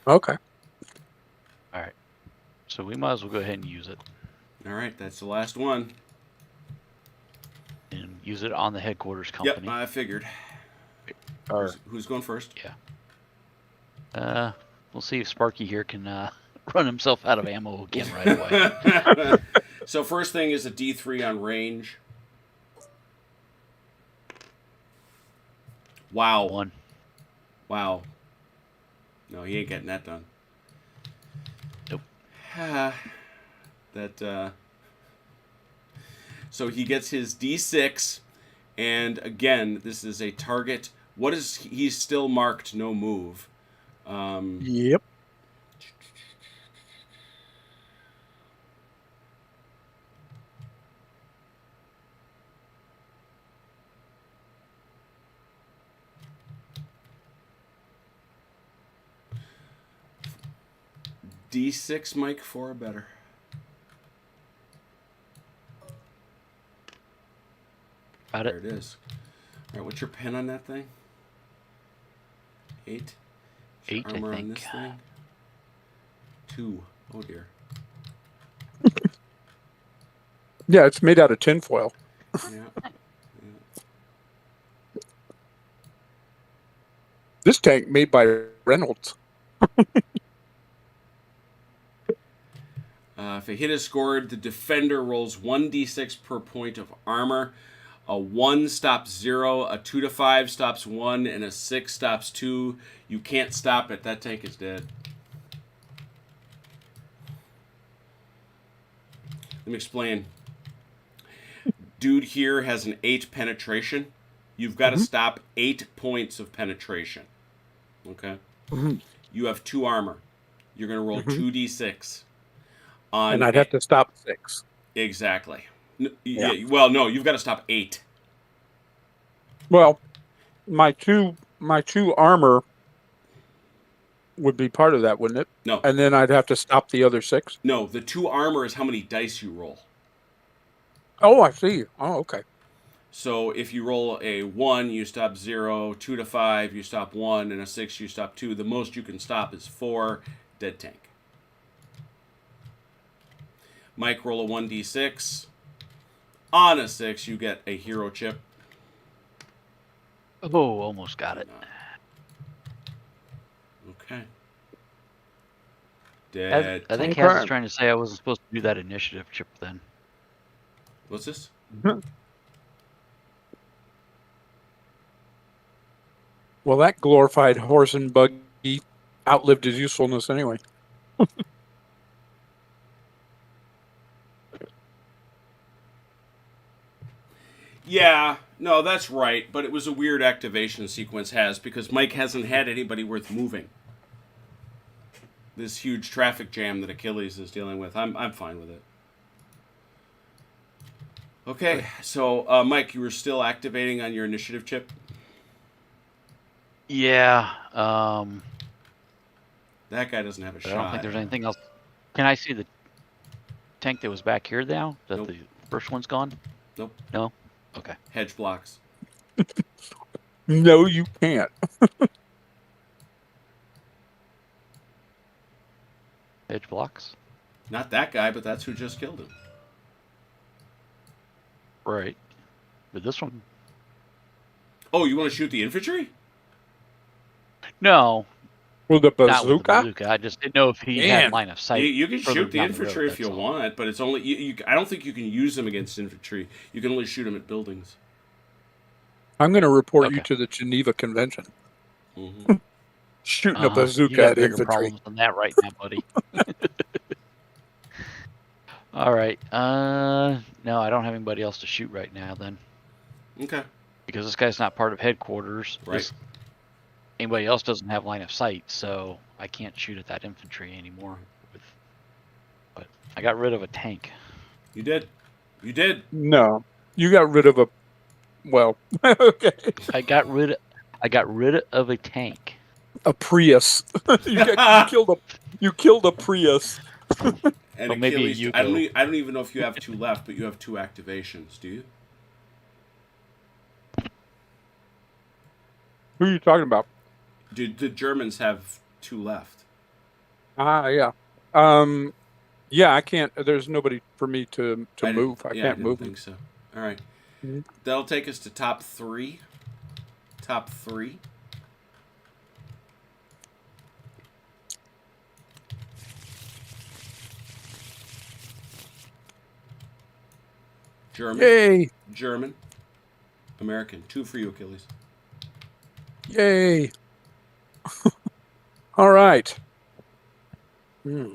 Okay. All right. So we might as well go ahead and use it. All right, that's the last one. And use it on the headquarters company. Yep, I figured. Who's going first? Yeah. We'll see if Sparky here can run himself out of ammo again right away. So first thing is a D3 on range. Wow. 1. Wow. No, he ain't getting that done. Nope. So he gets his D6, and again, this is a target. What is he's still marked no move? Yep. D6, Mike, 4 or better. Got it. There it is. All right, what's your pen on that thing? 8. 8, armor I think. On this thing? 2. Oh dear. Yeah, it's made out of tinfoil. Yeah. This tank made by Reynolds. If a hit is scored, the defender rolls 1d6 per point of armor. A 1 stops 0, a 2 to 5 stops 1, and a 6 stops 2. You can't stop it. That tank is dead. Let me explain. Dude here has an 8 penetration. You've got to stop 8 points of penetration. Okay? You have 2 armor. You're going to roll 2d6. And I'd have to stop 6. Exactly. Yeah. Well, no, you've got to stop 8. Well, my two armor would be part of that, wouldn't it? No. And then I'd have to stop the other 6? No, the 2 armor is how many dice you roll. Oh, I see. Oh, okay. So if you roll a 1, you stop 0, 2 to 5, you stop 1, and a 6, you stop 2. The most you can stop is 4. Dead tank. Mike, roll a 1d6. On a 6, you get a hero chip. Oh, almost got it. Okay. Dead. I think Okay. Haz is trying to say I wasn't supposed to do that initiative chip then. What's this? Well, that glorified horse and buggy outlived his usefulness anyway. Yeah, no, that's right. But it was a weird activation sequence, because Mike hasn't had anybody worth moving. This huge traffic jam that Achilles is dealing with. I'm fine with it. Okay, so Mike, you were still activating on your initiative chip? Yeah. That guy doesn't have a I shot. don't think there's anything else. Can I see the tank that was back here now? That Nope. the first one's gone? Nope. No? Okay. Hedge blocks. No, you can't. Edge blocks? Not that guy, but that's who just killed him. Right. But this one? Oh, you want to shoot the infantry? No. With the Not with the bazooka? bazooka. I just didn't know if he Man. had line of sight. You can further shoot the down infantry road, if you that's all. want, but it's only I don't think you can use them against infantry. You can only shoot them at buildings. I'm going to report you Okay. to the Geneva Convention. Mm-hmm. Shooting a You bazooka got at bigger infantry. problems than that right now, buddy. All right. No, I don't have anybody else to shoot right now then. Okay. Because this guy's not part of headquarters. Right. Anybody else doesn't have line of sight, so I can't shoot at that infantry anymore. But I got rid of a tank. You did. You did. No, you got rid of a. Well, okay, I got rid of a tank. a Prius. you killed a Prius. And Well, maybe Achilles, you I go. don't even know if you have 2 left, but you have 2 activations. Do you? Who are you talking about? The Germans have 2 left. Yeah. Yeah, I can't. There's nobody for me to move. I can't move. I think so. All right. Mm-hmm. That'll take us to top 3. Top 3. German. Yay! German. American. 2 for you, Achilles. Yay! All right. What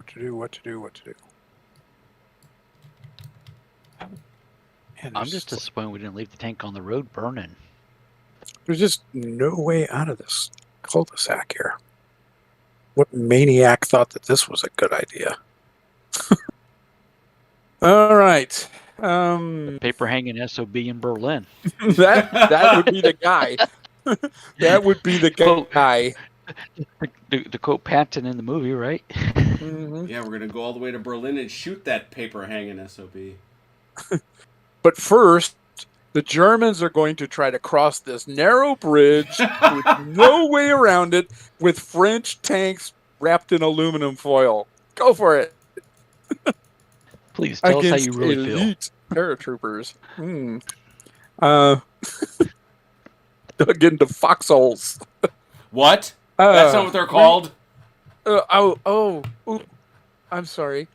to do? What to do? What to do? Man, I'm just disappointed we didn't leave the tank on the road burning. There's just no way out of this cul-de-sac here. What maniac thought that this was a good idea? All right. Paper hanging SOB in Berlin. that would be the guy. That would be the guy. To quote Patton in the movie, right? Mhm. Yeah, we're going to go all the way to Berlin and shoot that paper hanging SOB. But first, the Germans are going to try to cross this narrow bridge with no way around it with French tanks wrapped in aluminum foil. Go for it. Please tell us how Against you really feel. elite paratroopers. Dug into foxholes. What? That's not what they're called. Ooh, I'm sorry.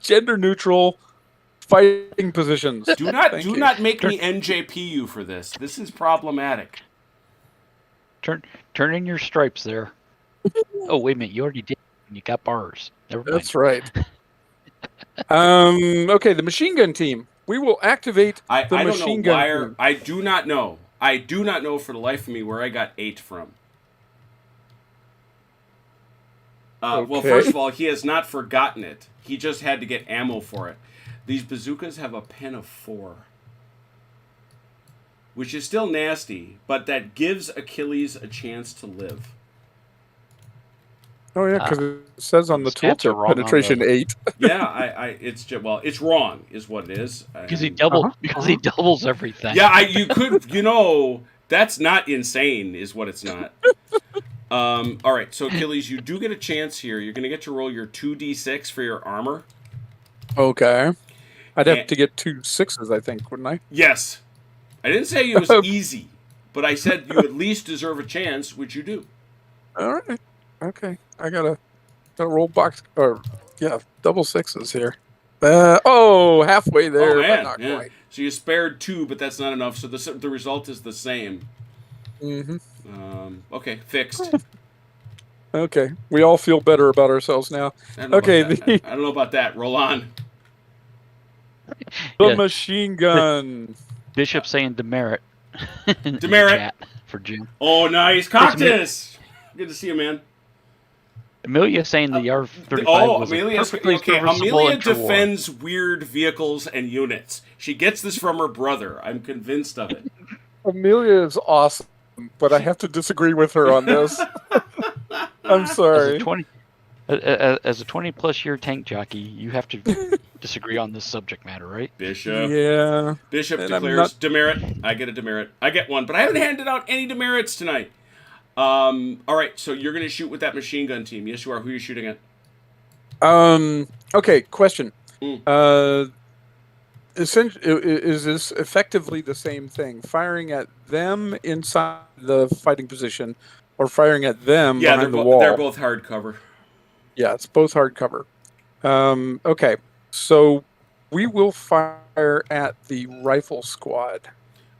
Gender neutral fighting positions. Do not you. make me NJP you for this. This is problematic. Turn in your stripes there. Oh, wait a minute. You already did. You got bars. Never mind. That's right. Okay, the machine gun team. We will activate the I don't machine know gun why. team. I do not know. I do not know for the life of me where I got 8 from. Well, Okay. first of all, he has not forgotten it. He just had to get ammo for it. These bazookas have a pen of 4. Which is still nasty, but that gives Achilles a chance to live. Oh yeah, because it says on the stats are tooltip wrong on penetration the- 8. Yeah, it's just, well, it's wrong, is what it is. Because he doubles everything. Yeah, you could, that's not insane, is what it's not. All right, so Achilles, you do get a chance here. You're going to get to roll your 2d6 for your armor. Okay. I'd have And- to get 2 6s, I think, wouldn't I? Yes. I didn't say it was easy, But I said you at least deserve a chance, which you do. All right. Okay. I gotta roll double sixes here. Halfway there, but not Yeah. quite. So you spared 2, but that's not enough. So the result is the same. Mm-hmm. Okay, fixed. Okay. We all feel better about ourselves now. I don't know Okay. about that. I don't know about that. Roll on. The Yeah. machine gun. Bishop saying demerit in the Demerit. chat for Jim. Oh, nice. Cactus! Good to see you, man. Amelia saying the R35 was Amelia's perfectly okay. serviceable Amelia interwar. defends weird vehicles and units. She gets this from her brother. I'm convinced of it. Amelia is awesome, but I have to disagree with her on this. I'm sorry. As a 20-plus year tank jockey, you have to disagree on this subject matter, right? Bishop. Yeah. Bishop And I'm declares not- demerit. I get a demerit. I get one, but I haven't handed out any demerits tonight. All right, so you're going to shoot with that machine gun team. Yes, you are. Who are you shooting at? Okay, question. Mm. Essentially, is this effectively the same thing? Firing at them inside the fighting position or firing at them behind the wall? They're both hardcover. Yeah, it's both hardcover. Okay, so we will fire at the rifle squad.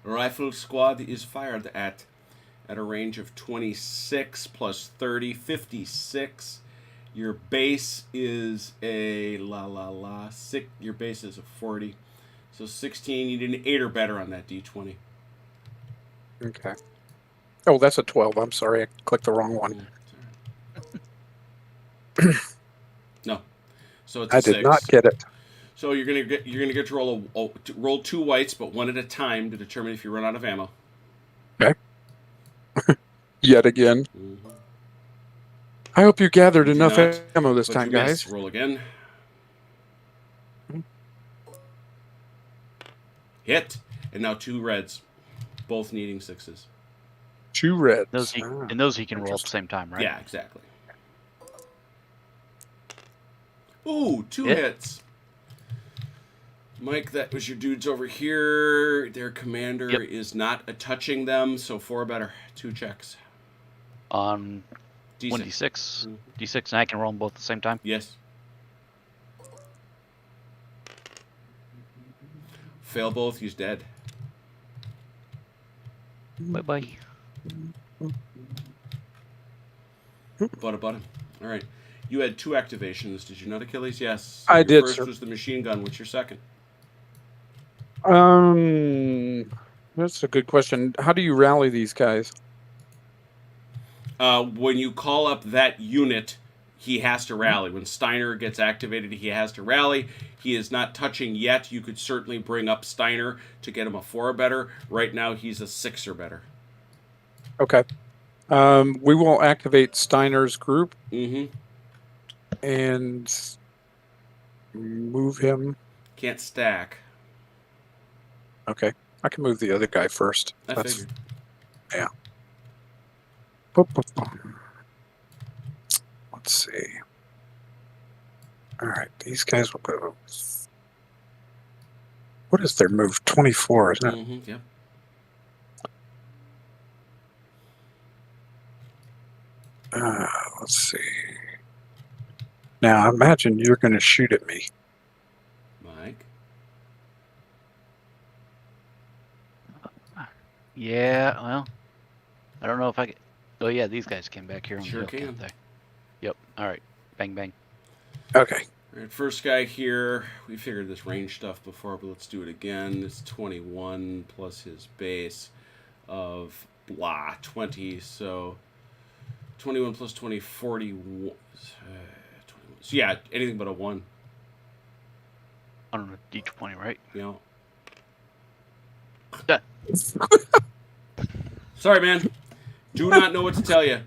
Rifle squad is fired at a range of 26 plus 30, 56. Your base is a your base is a 40. So 16, you did an 8 or better on that D20. Okay. Oh, that's a 12. I'm sorry, I clicked the wrong one. No. So it's a I 6. did not get it. So you're gonna get to roll 2 whites, but one at a time to determine if you run out of ammo. Okay. Yet again. Mm-hmm. I hope you gathered You enough not, ammo this but time, you guys. miss. Roll again. Hit. And now 2 reds. Both needing 6s. 2 reds. Those he can roll at the same time, right? Yeah, exactly. Ooh, 2 Hit. hits. Mike, that was your dudes over here. Their commander is not touching them, so 4 or better. 2 checks. On D6. 1d6. Mm-hmm. D6, and I can roll them both at the same time? Yes. Fail both, he's dead. Bye-bye. Butter. All right. You had 2 activations. Did you not, Achilles? Yes. I Your did, first sir. was the machine gun. What's your second? That's a good question. How do you rally these guys? When you call up that unit, he has to rally. When Steiner gets activated, he has to rally. He is not touching yet. You could certainly bring up Steiner to get him a 4 or better. Right now, he's a 6 or better. Okay. We will activate Steiner's group Mm-hmm. and move him. Can't stack. Okay. I can move the other guy first. I figured. Yeah. Let's see. All right. These guys will go. What is their move? 24, isn't it? Mm-hmm. Yep. Let's see. Now, I imagine you're going to shoot at me. Mike. Yeah, well, I don't know if I can. Oh, yeah, these guys came back here on Sure the hill, can. can't they? Yep. All right. Bang, bang. Okay. All right, first guy here. We figured this range stuff before, but let's do it again. It's 21 plus his base of 20. So 21 plus 20, 41. 21. So yeah, anything but a 1. On a D20, right? You know. Done. Sorry, man. Do not know what to tell you.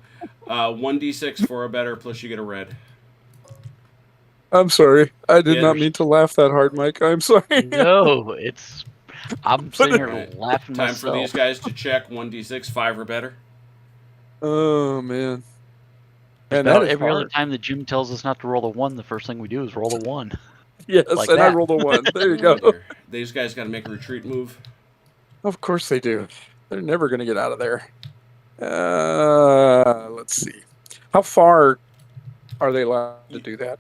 1d6 for a better, plus you get a red. I'm sorry. I did Yeah, not there's- mean to laugh that hard, Mike. I'm sorry. No, it's. I'm sitting here Right. laughing Time myself. for these guys to check 1d6, 5 or better. Oh, man. Just And about that is every hard. other time the Jim tells us not to roll a 1, the first thing we do is roll a 1. Yes, like and I that. rolled a 1. There you Oh, go. dear. These guys got to make a retreat move. Of course they do. They're never going to get out of there. Let's see. How far are they allowed to do that?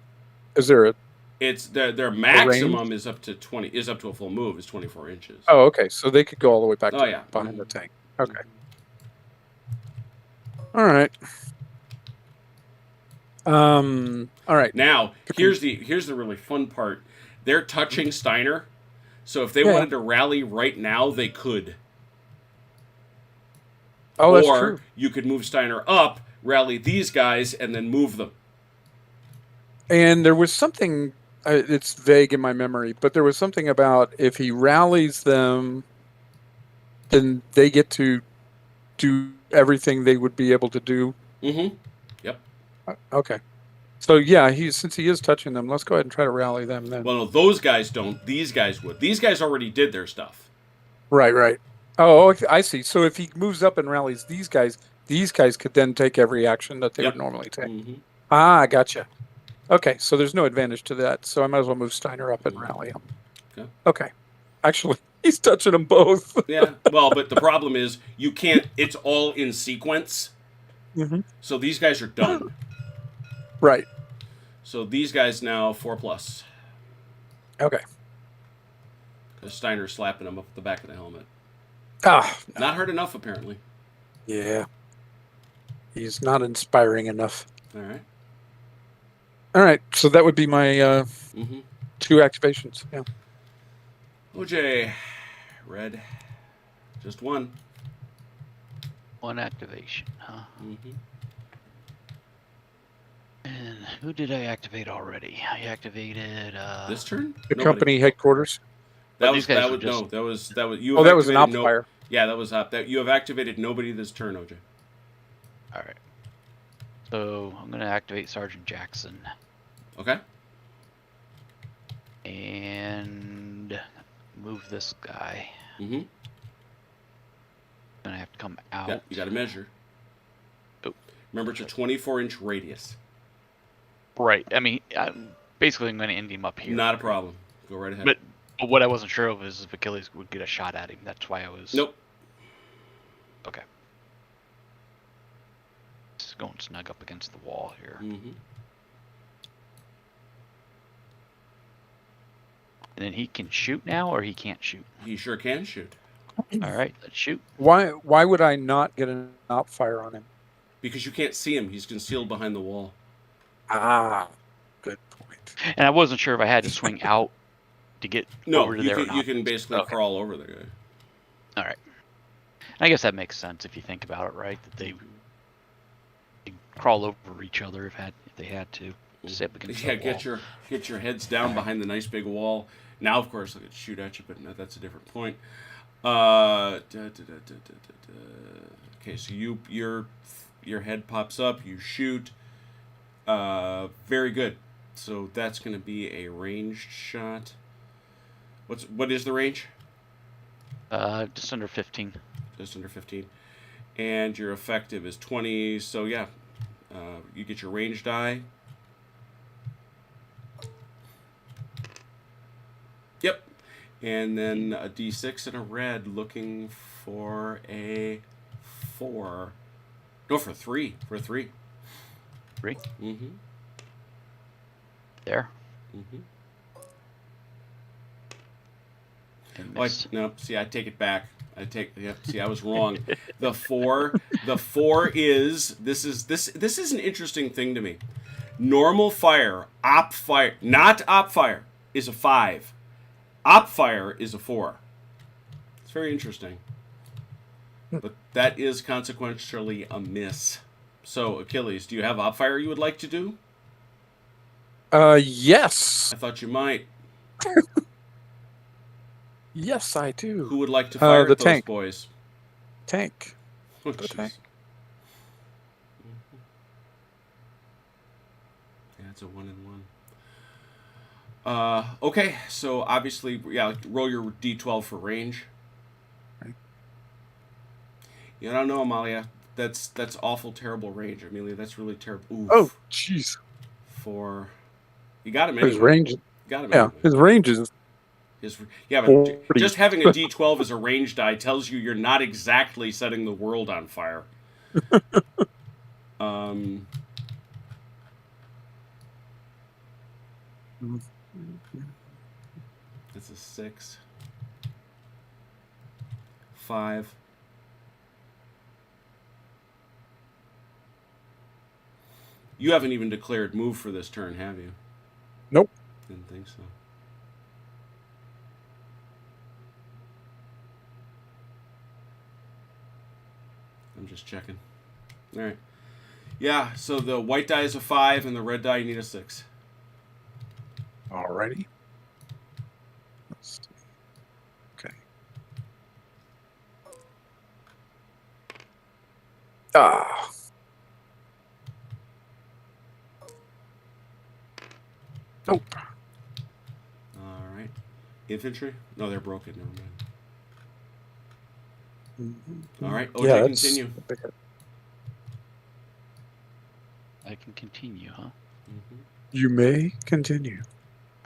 Is there a It's their range? maximum is up to 20 is up to a full move is 24 inches. Oh, okay. So they could go all the way back Oh, to yeah. behind the Mhm. tank. Okay. All right. All right. Now, here's the really fun part. They're touching Steiner, so if they Yeah. wanted to rally right now, they could. Oh, that's Or true. you could move Steiner up, rally these guys, and then move them. And there was something, it's vague in my memory, but there was something about if he rallies them, then they get to do everything they would be able to do. Mm-hmm. Yep. Okay. So yeah, since he is touching them, let's go ahead and try to rally them then. Well, no, those guys don't. These guys would. These guys already did their stuff. Right. Oh, okay, I see. So if he moves up and rallies these guys could then take every action that they Yep. would normally take. Mm-hmm. Ah, gotcha. Okay, so there's no advantage to that. So I might as well move Steiner up and rally him. Okay. Actually, he's touching them both. Yeah. Well, but the problem is you can't. It's all in sequence. Mm-hmm. So these guys are done. Right. So these guys now 4+. Okay. Because Steiner's slapping him up the back of the helmet. Ah, no. Not hard enough, apparently. Yeah. He's not inspiring enough. All right. All right. So that would be my Mm-hmm. 2 activations. Yeah. OJ, red, just one. One activation, huh? Mm-hmm. And who did I activate already? I activated This turn? The Nobody. company headquarters. That But was these guys that were was just- no. That was you. Oh, have that was an activated opfire. Yeah, that was up. That you have activated nobody this turn, OJ. All right. So I'm gonna activate Sergeant Jackson Okay. and move this guy. Mm-hmm. Gonna have to come out. Yeah, you got to measure. Oh. Remember, it's a 24-inch radius. Right. I mean, basically, I'm gonna end him up here. Not a problem. Go right ahead. But what I wasn't sure of is if Achilles would get a shot at him. That's why I was. Nope. Okay. Just going snug up against the wall here. Mm-hmm. And then he can shoot now, or he can't shoot. He sure can shoot. All right, let's shoot. Why would I not get an outfire on him? Because you can't see him. He's concealed behind the wall. Ah, good point. And I wasn't sure if I had to swing out to get No, over to you there. can, or you not. can basically Okay. crawl over the guy. All right. I guess that makes sense if you think about it, right? That they crawl over each other if they had to. Just up against Yeah, the wall. get your heads down behind the nice big wall. Now, of course, they could shoot at you, but no, that's a different point. Okay, so your head pops up, you shoot. Very good. So that's going to be a ranged shot. What is the range? Just under 15. Just under 15. And your effective is 20. So yeah, you get your range die. Yep. And then a d6 and a red, looking for a 4. No, for 3. For 3. 3. Mm-hmm. There. Mm-hmm. And Oh, miss. no, see, I take it back. See, I was wrong. The 4 is this is an interesting thing to me. Normal fire, op fire, not op fire, is a 5. Op fire is a 4. It's very interesting. But that is consequentially a miss. So, Achilles, do you have op fire you would like to do? Yes. I thought you might. Yes, I do. Who would like to fire the at those tank. boys? Tank. Oh, The jeez. tank. Yeah, it's a 1 and 1. Okay, so obviously, yeah, roll your d12 for range. Right. Yeah, I don't know, Amalia. That's awful, terrible range, Amelia. That's really terrible. Oof. Oh, jeez. For you got him His anyway. range. Got him Yeah, anyway. his range is Yeah, but 40. just having a D12 as a range die tells you you're not exactly setting the world on fire. It's a 6. 5. You haven't even declared move for this turn, have you? Nope. Didn't think so. I'm just checking. All right. Yeah, so the white die is a 5, and the red die you need a 6. Alrighty. Let's see. Okay. Ah. Nope. All right. Infantry? No, they're broken. Never mind. Mm-hmm. All right. OJ, Yeah, continue. I can continue, huh? Mm-hmm. You may continue.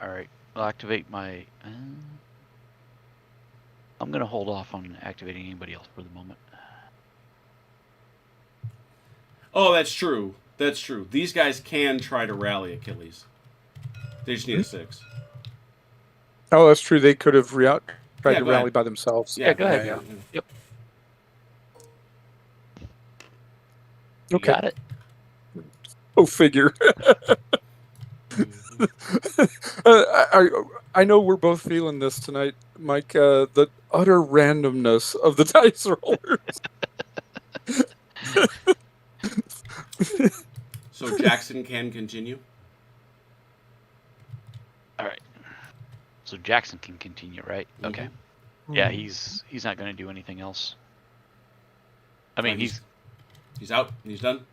All right. I'll activate my. I'm gonna hold off on activating anybody else for the moment. Oh, that's true. That's true. These guys can try to rally Achilles. They just need a 6. Oh, that's true. They could have tried Yeah, to go rally ahead. by themselves. Yeah, go ahead. Yeah. Yep. Okay. You got it. Go figure. I know we're both feeling this tonight, Mike. The utter randomness of the dice rollers. So Jackson can continue. All right. So Jackson can continue, right? Mm-hmm. Okay. Yeah, he's not going to do anything else. I mean, he's out. He's done.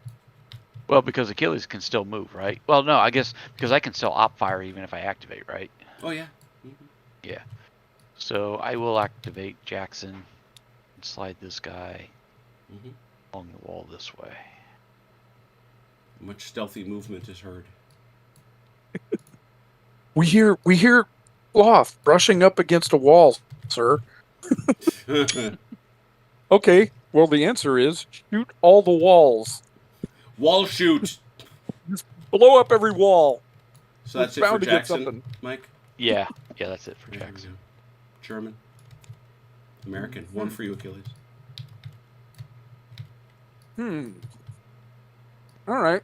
Well, because Achilles can still move, right? Well, no, I guess because I can still op fire even if I activate, right? Oh yeah. Mm-hmm. Yeah. So I will activate Jackson and slide this guy along the wall this way. Much stealthy movement is heard. We hear Loth brushing up against a wall, sir. Okay. Well, the answer is shoot all the walls. Wall shoot. Just blow up every wall. So that's We're it for bound to get Jackson, something. Mike? Yeah, that's it for Jackson. German. American. One for you, Achilles. All right.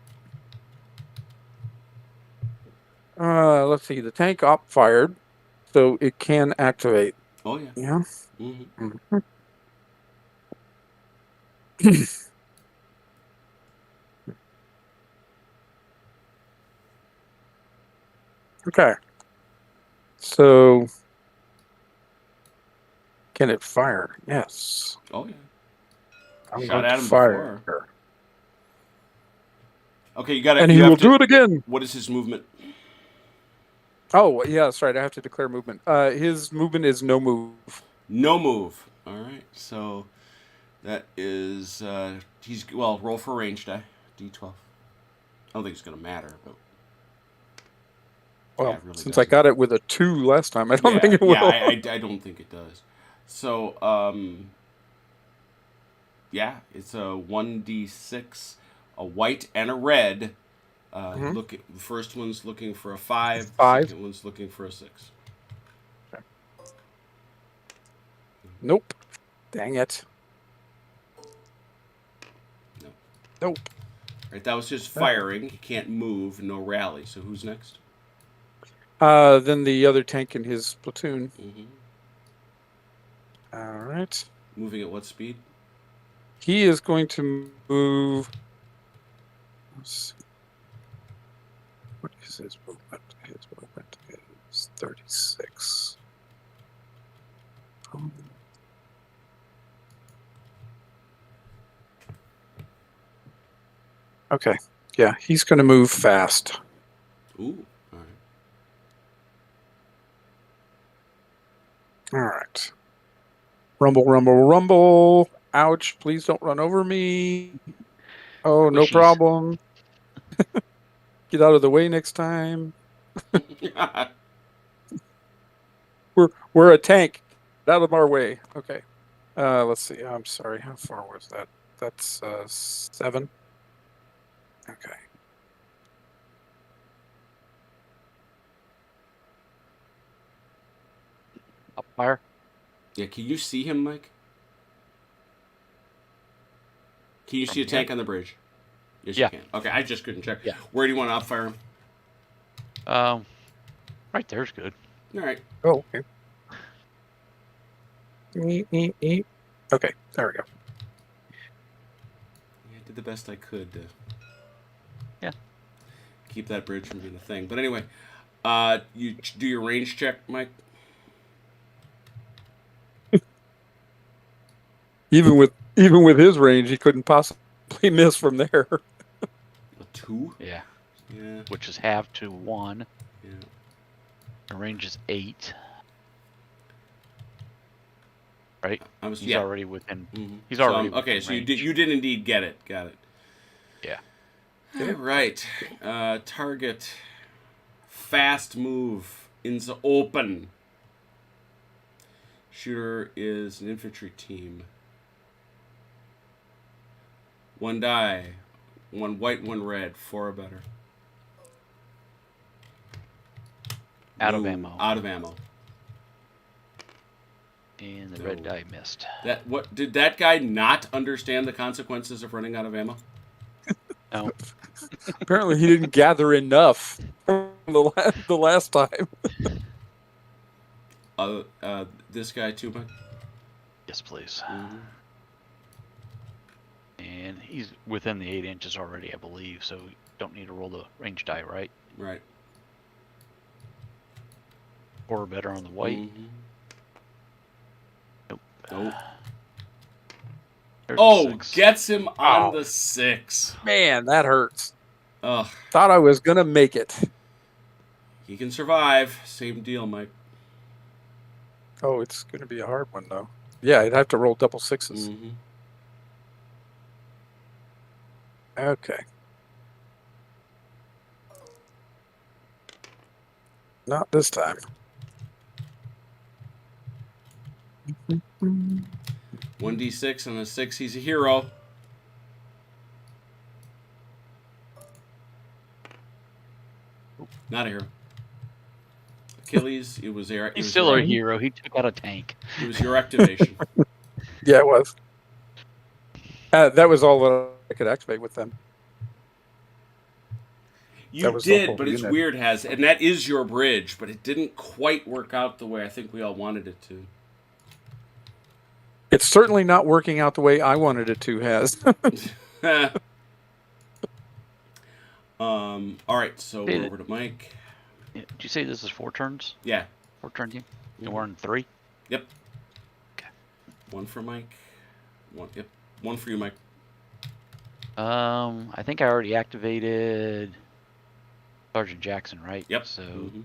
Let's see. The tank op fired, so it can activate. Oh yeah. Yeah. Mm-hmm. Okay. So, can it fire? Yes. Oh yeah. I'm Shot going at to him fire. before. Okay, you got to. And he will do it again. What is his movement? Oh, yeah, that's right. I have to declare movement. His movement is no move. No move. All right. So that is roll for range die. D12. I don't think it's gonna matter, but. Well, Yeah, really since doesn't. I got it with a 2 last time, I don't think it will. Yeah, I don't think it does. So, yeah, it's a 1d6, a white and a red. The first one's looking for a 5. The second one's looking for a 6. Okay. Nope. Dang it. No. Nope. Right, that was just firing. He can't move. No rally. So who's next? Then the other tank in his platoon. Mm-hmm. All right. Moving at what speed? He is going to move. Let's see. What is his movement? His movement is 36. Okay. Yeah, he's going to move fast. Ooh. All right. Rumble, rumble, rumble. Ouch. Please don't run over me. Oh, no problem. Get out of the way next time. We're We're a tank. Get out of our way. Okay. Let's see. I'm sorry. How far was that? That's 7. Okay. Up fire. Yeah, can you see him, Mike? Can you From see a here? tank on the bridge? Yes, Yeah. you can. Okay, I just couldn't check. Yeah. Where do you want to upfire him? Right there's good. All right. Oh, okay. Okay, there we go. Yeah, I did the best I could to Yeah. keep that bridge from being a thing. But anyway, you do your range check, Mike. Even with his range, he couldn't possibly miss from there. A 2. Yeah. Yeah. Which is half to 1. Yeah. The range is 8. Right? He's yeah. already within. Mm-hmm. He's already okay. So you did indeed get it. Got it. Yeah. All right. Target. Fast move in the open. Shooter is an infantry team. 1 die. 1 white, 1 red. 4 or better. Out of No, ammo. Out of ammo. And the red die missed. What did that guy not understand the consequences of running out of ammo? No. Apparently, he didn't gather enough from the last time. This guy too, Mike? Yes, please. Mm-hmm. And he's within the 8 inches already, I believe, so you don't need to roll the range die, right? Right. 4 or better on the white. Mm-hmm. Nope. Nope. There's a Oh, 6. gets him on Oh. the 6. Man, that hurts. Ugh. Thought I was gonna make it. He can survive. Same deal, Mike. Oh, it's gonna be a hard one though. Yeah, I'd have to roll double 6s. Mm-hmm. Okay. Not this time. 1d6 on a 6. He's a hero. Not a hero. Achilles, it was there. He's still a hero. He took out a tank. It was your activation. Yeah, it was. That was all that I could activate with them. You did, but it's weird, and that is your bridge, but it didn't quite work out the way I think we all wanted it to. It's certainly not working out the way I wanted it to, has. All right, so we're over to Mike. Yeah, did you say this is 4 turns? Yeah. 4 turn game? Mm-hmm. And we're in 3? Yep. Okay. 1 for Mike. 1 for you, Mike. I think I already activated Sergeant Jackson, right? Yep. So, mm-hmm.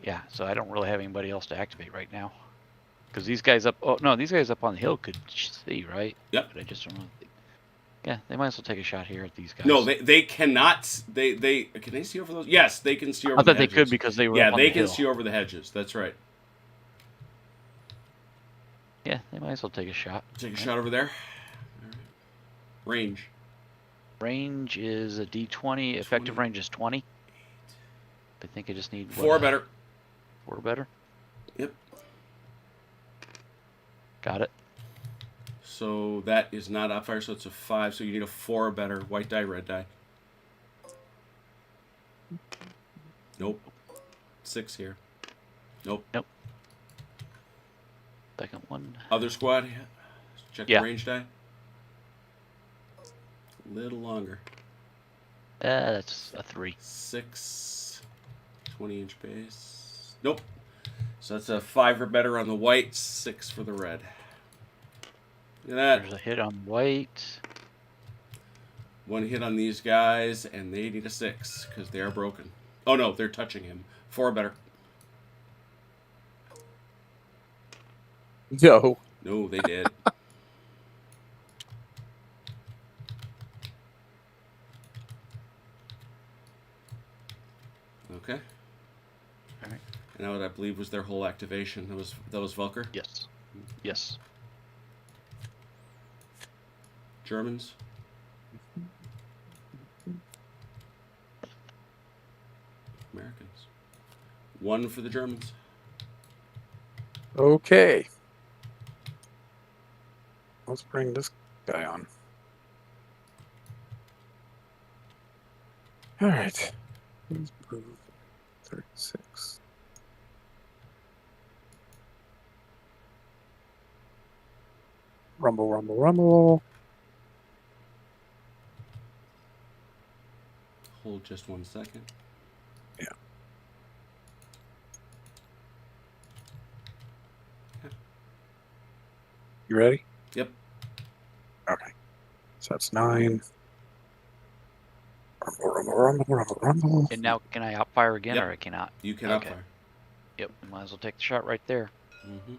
Yeah, so I don't really have anybody else to activate right now. Because these guys up, these guys up on the hill could see, right? Yep. But I just don't know. Yeah, they might as well take a shot here at these guys. No, they cannot. They can they see over those? Yes, they can see over. I thought the they hedges. could because they were. Yeah, up on they the can hill. see over the hedges. That's right. Yeah, they might as well take a shot. Take a shot over there. All right. Range. Range is a D20. Effective range is 20. I think I just need 4 better. 4 better. Yep. Got it. So that is not up fire, so it's a 5. So you need a 4 or better. White die, red die. Nope. 6 here. Nope. Nope. Second one. Other squad. Check Yeah. the range die. A little longer. That's a 3. 6. 20-inch base. Nope. So that's a 5 or better on the white, 6 for the red. Look at that. There's a hit on white. 1 hit on these guys, and they need a 6 because they are broken. Oh no, they're touching him. 4 or better. No. No, they did. Okay. All right. And now that believe, was their whole activation. That was Volker. Yes. Yes. Germans. Americans. 1 for the Germans. Okay. Let's bring this guy on. All right. Let's move 36. Rumble, rumble, rumble. Hold just 1 second. Yeah. You ready? Yep. Okay. So that's 9. Rumble, rumble, rumble, rumble, rumble. And now, can I outfire again, Yep. or I cannot? You can Okay. outfire. Yep. Might as well take the shot right there Mm-hmm.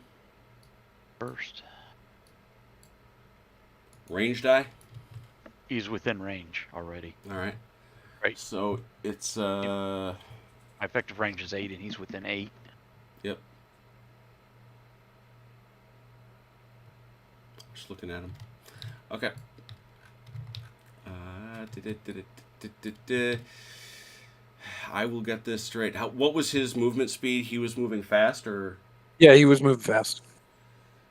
first. Range die. He's within range already. All right. Right. So it's My effective range is 8, and he's within 8. Yep. Just looking at him. Okay. I will get this straight. What was his movement speed? He was moving fast, or Yeah, he was moving fast.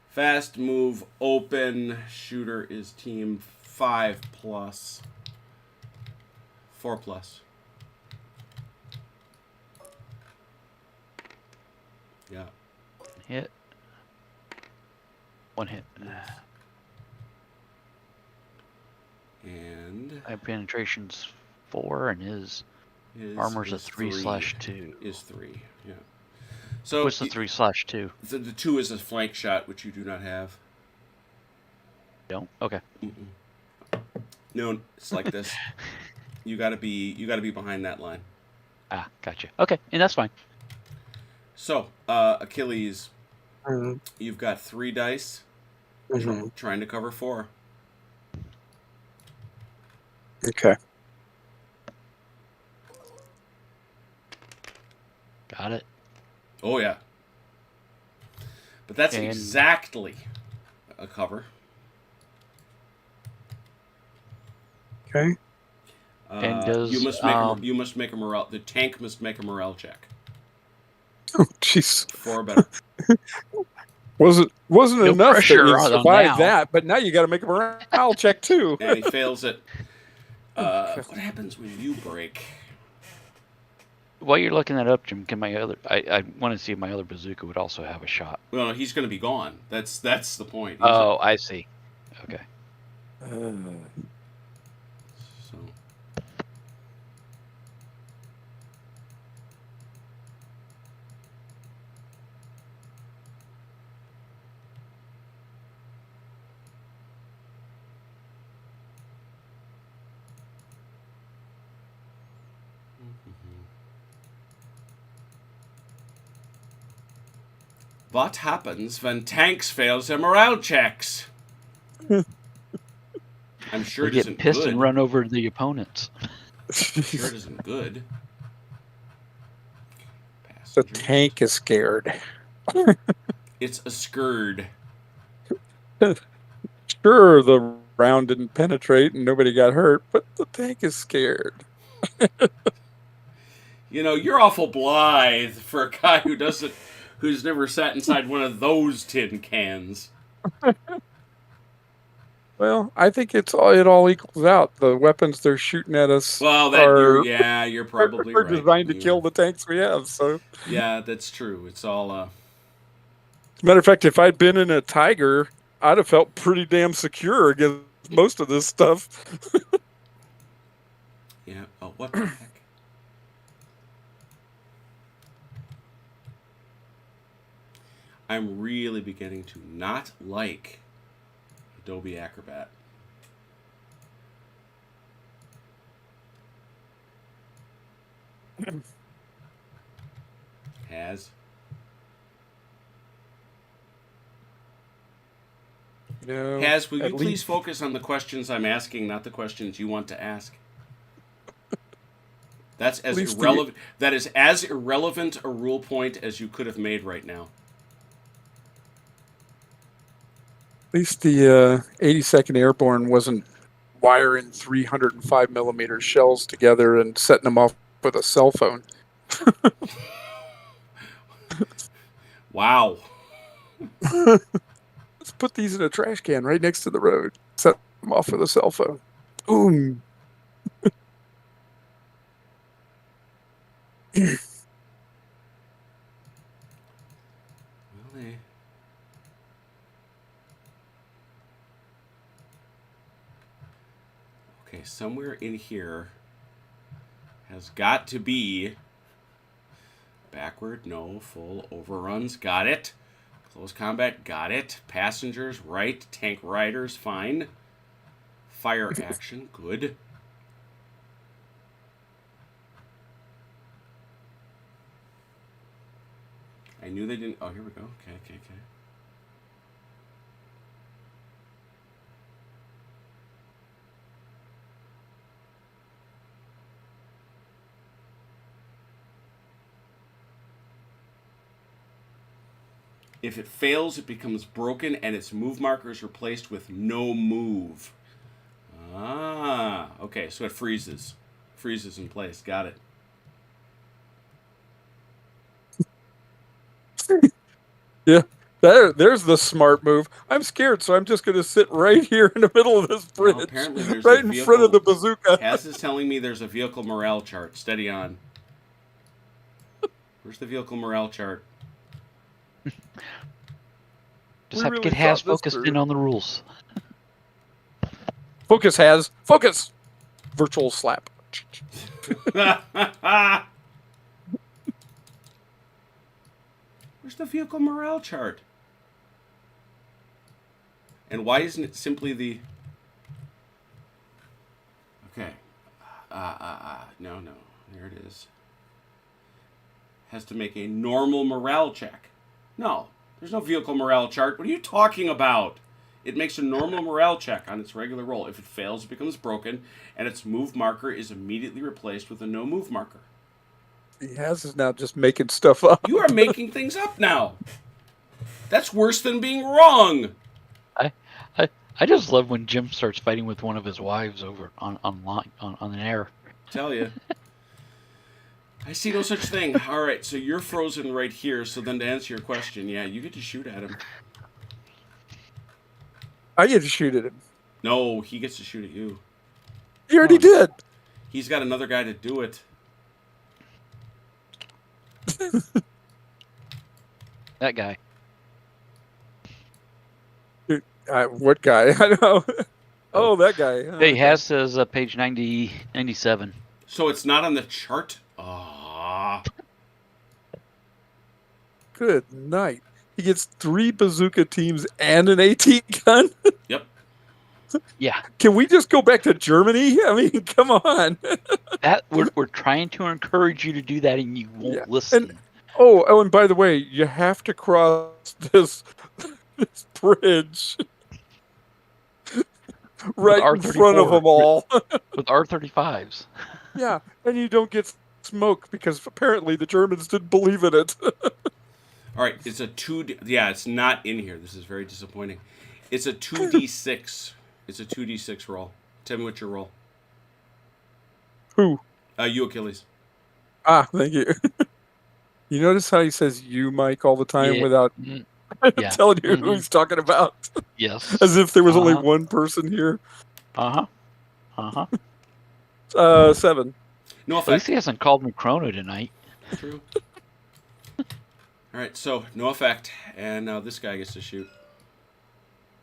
fast move open. Shooter is team 5 plus 4 plus. Yeah. Hit. 1 hit. And My penetration's 4, and his armor's a 3/2. Is 3, yeah. So What's the 3/2? the 2 is a flank shot, which you do not have. Don't? Okay. Mm-mm. No, it's like this. You gotta be behind that line. Ah, gotcha. Okay, and that's fine. So Achilles, Mhm. you've got 3 dice, Mhm. trying to cover 4. Okay. Got it. Oh yeah. But that's And- exactly a cover. Okay. And does, you must make a morale. The tank must make a morale check. Oh, jeez. 4 or better. Wasn't No enough that pressure you on survived now. that, but now you got to make a morale check too. And he fails it. Okay. What happens when you break? While you're looking that up, Jim, can my other... I want to see if my other bazooka would also have a shot. Well, he's going to be gone. That's the point. Oh, I see. Okay. So. What happens when tanks fail their morale checks? I'm sure They it get isn't pissed good. and run over the opponents. I'm sure it isn't good. The Passenger. tank is scared. It's a skird. Sure, the round didn't penetrate and nobody got hurt, but the tank is scared. You know, you're awful blithe for a guy who's never sat inside one of those tin cans. Well, I think it all equals out. The weapons they're shooting at us Well, you're probably are right. designed to kill the tanks we have. So, Yeah, that's true. It's all as a matter of fact, if I'd been in a Tiger, I'd have felt pretty damn secure against most of this stuff. yeah. Oh, what the heck? I'm really beginning to not like Adobe Acrobat. Has. No, Has, will at you please least- focus on the questions I'm asking, not the questions you want to ask? That's as least irrelevant. That is as irrelevant a rule point as you could have made right now. At least the 82nd Airborne wasn't wiring 305 millimeter shells together and setting them off with a cell phone. Wow. Let's put these in a trash can right next to the road. Set them off with a cell phone. Boom. Really? Okay, somewhere in here has got to be backward, no, full overruns, got it. Close combat, got it. Passengers, right. Tank riders, fine. Fire action, good. I knew they didn't. Oh, here we go. Okay. If it fails, it becomes broken and its move marker is replaced with no move. Ah, okay, so it freezes. Freezes in place. Got it. Yeah, there's the smart move. I'm scared, so I'm just going to sit right here in the middle of this bridge, Well, apparently there's right a in vehicle. front of the bazooka. Haz is telling me there's a vehicle morale chart. Steady on. Where's the vehicle morale chart? Just We have to really get Haz thought this focused through. in on the rules. Focus, Haz. Focus. Virtual slap. Where's the vehicle morale chart? And why isn't it simply the... Okay. No. There it is. Has to make a normal morale check. No. There's no vehicle morale chart. What are you talking about? It makes a normal morale check on its regular roll. If it fails, it becomes broken, and its move marker is immediately replaced with a no move marker. Haz is now just making stuff up. You are making things up now. That's worse than being wrong. I just love when Jim starts fighting with one of his wives over on an air. Tell you. I see no such thing. All right, so you're frozen right here. So then to answer your question, yeah, you get to shoot at him. I get to shoot at him. No, he gets to shoot at you. He already did. He's got another guy to do it. That guy. What guy? I know. Oh, that guy. Hey, Haz says page 97. So it's not on the chart? Ah. Good night. He gets 3 bazooka teams and an AT gun. Yep. Yeah. Can we just go back to Germany? I mean, come on. That we're trying to encourage you to do that, and you won't listen. And, and by the way, you have to cross this bridge right in front of them all. With R-35s. Yeah, and you don't get smoke because apparently the Germans didn't believe in it. All right, it's a 2D... Yeah, it's not in here. This is very disappointing. It's a 2D6. It's a 2D6 roll. Tell me what your roll. Who? You, Achilles. Ah, thank you. You notice how he says you, Mike, all the time without telling you who he's talking about? Yes. As if there was only one person here. 7. No effect. At least he hasn't called me Chrono tonight. True. All right, so no effect, and now this guy gets to shoot.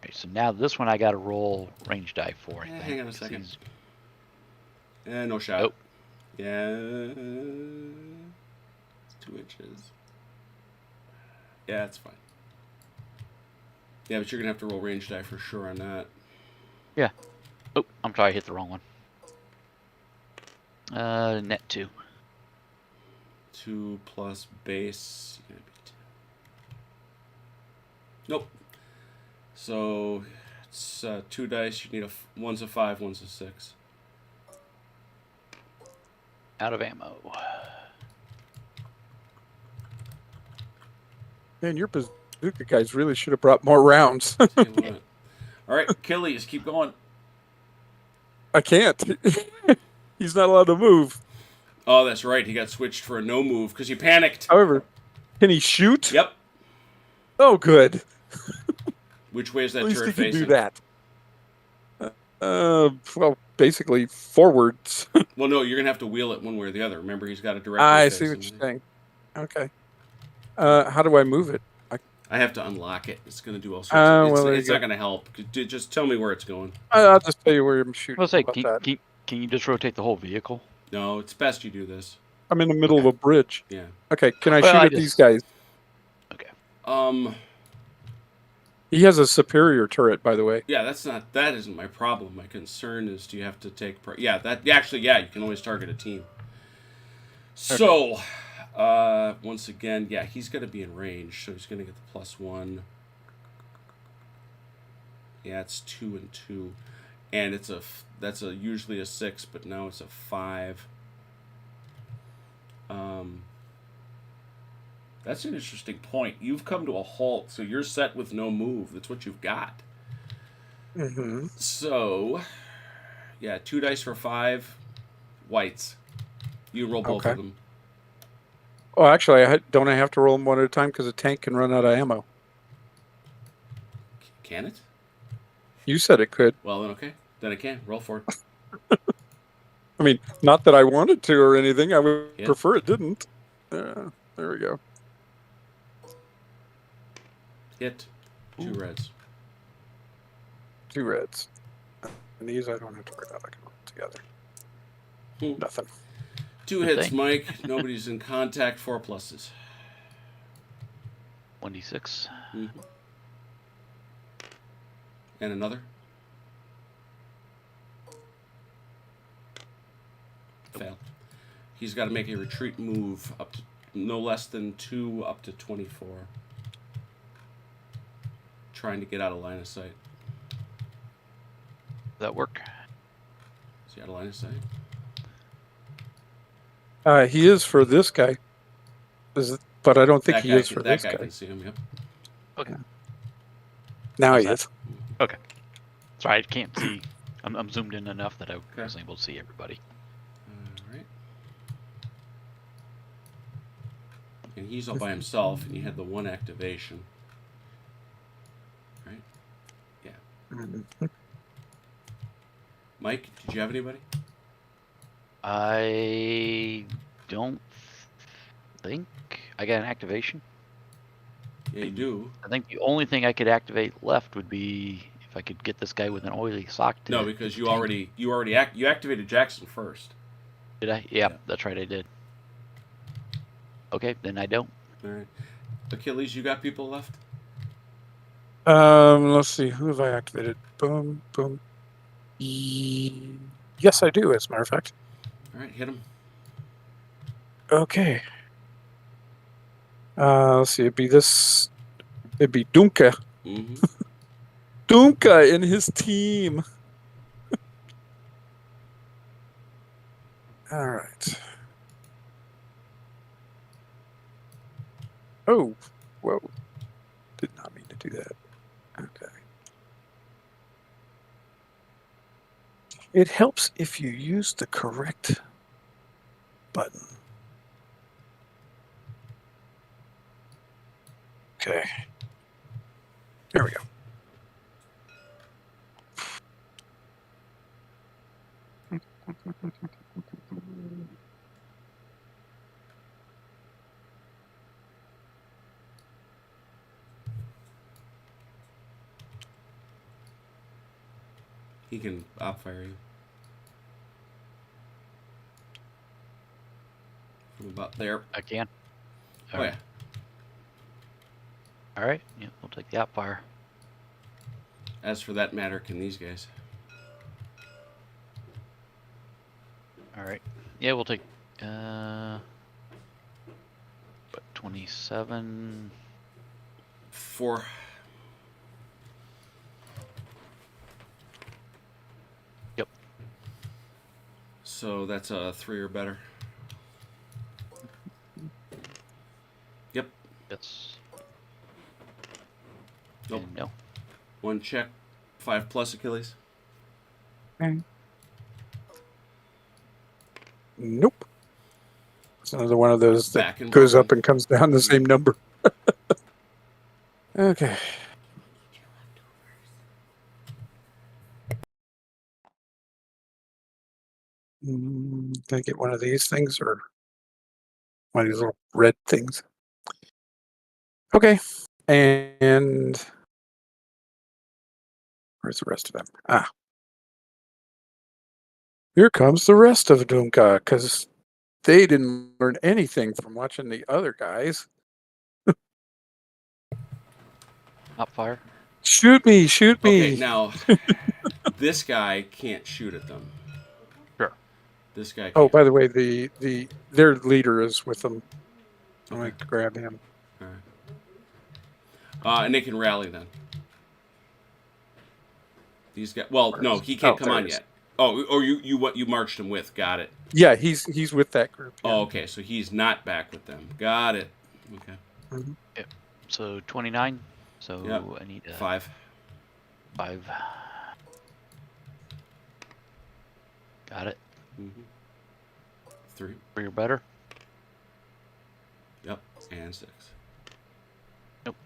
Okay, so now this one I got to roll range die for. I think. Hang on a second. No shot. Nope. Yeah, it's 2 inches. Yeah, it's fine. Yeah, but you're gonna have to roll range die for sure on that. Yeah. Oh, I'm sorry, I hit the wrong one. Net 2. 2 plus base. Nope. So it's 2 dice. You need one's a 5, one's a 6. Out of ammo. Man, your bazooka guys really should have brought more rounds. Tell you what. All right, Achilles, keep going. I can't. He's not allowed to move. Oh, that's right. He got switched for a no move because you panicked. However, can he shoot? Yep. Oh, good. Which way is At that least turret he can facing? do that. Well, basically forwards. Well, no, you're gonna have to wheel it one way or the other. Remember, he's got a directly I facing. see what you're saying. Okay. How do I move it? I have to unlock it. It's gonna do all sorts of. Well, there It's you not go. gonna help. Just tell me where it's going. I'll just tell you where I'm shooting. I'll say, How about that? can you just rotate the whole vehicle? No, it's best you do this. I'm in the middle of a bridge. Yeah. Okay, can I Well, shoot I at these just- guys? Okay. He has a superior turret, by the way. Yeah, that isn't my problem. My concern is, do you have to take? Yeah, you can always target a team. So, once again, yeah, he's gonna be in range, so he's gonna get the +1. Yeah, it's 2 and 2, and that's usually a 6, but now it's a 5. That's an interesting point. You've come to a halt, so you're set with no move. That's what you've got. Mm-hmm. So, yeah, 2 dice for 5 whites. You roll both of them. Oh, actually, don't I have to roll them one at a time because a tank can run out of ammo? Can it? You said it could. Well, then okay. Then it can. Roll for it. I mean, not that I wanted to or anything. I would Yeah. prefer it didn't. There we go. Hit. 2 reds. 2 reds. And these I don't have to worry about. I can roll together. Nothing. 2 hits, Mike. Nobody's in contact. 4 pluses. 1d6. Mm-hmm. And another. Fail. He's got to make a retreat move up to no less than 2 up to 24. Trying to get out of line of sight. Does that work? Is he out of line of sight? He is for this guy. But I don't think he is for this That guy guy. can see him, yep. Okay. Now How's he that? is. Okay. Sorry, I can't see. I'm zoomed in enough that I was able to see everybody. All right. And he's all by himself, and he had the 1 activation. Right? Yeah. Mhm. Mike, did you have anybody? I don't think I got an activation. Yeah, you do. I think the only thing I could activate left would be if I could get this guy with an oily sock. No, because you activated Jackson first. Did I? Yeah, that's right, I did. Okay, then I don't. All right. Achilles, you got people left? Let's see. Who have I activated? Boom, boom. Yes, I do, as a matter of fact. All right, hit him. Okay. Let's see. It'd be Dunka. Mm-hmm. Dunka and his team. All right. Oh, whoa. Did not mean to do that. Okay. It helps if you use the correct button. Okay. There we go. He can op-fire you. From about there. I can. Oh, All yeah. right. All right. Yeah, we'll take the outfire. As for that matter, can these guys? All right. Yeah, we'll take. But 27. 4. Yep. So that's a 3 or better. one check 5+ Achilles. Okay. Nope. It's another one of those that Back and goes broken. up and comes down the same number. Okay. Can I get one of these things or one of these little red things? Okay. And where's the rest of them? Ah. Here comes the rest of Doomka, because they didn't learn anything from watching the other guys. Not fire. Shoot me, shoot me. Okay, now this guy can't shoot at them. Sure. This guy can't. Oh, by the way, their leader is with them. I'm Okay. going to grab him. All right. And they can rally then. These guys. Well, no, he can't come on yet. Oh, or you marched him with. Got it. Yeah, he's with that group. Yeah. Oh, okay. So he's not back with them. Got it. Okay. Mm-hmm. Yep. So 29. So Yep. I need 5. 5. Got it. 3. 3 or better. Yep. And 6. Nope.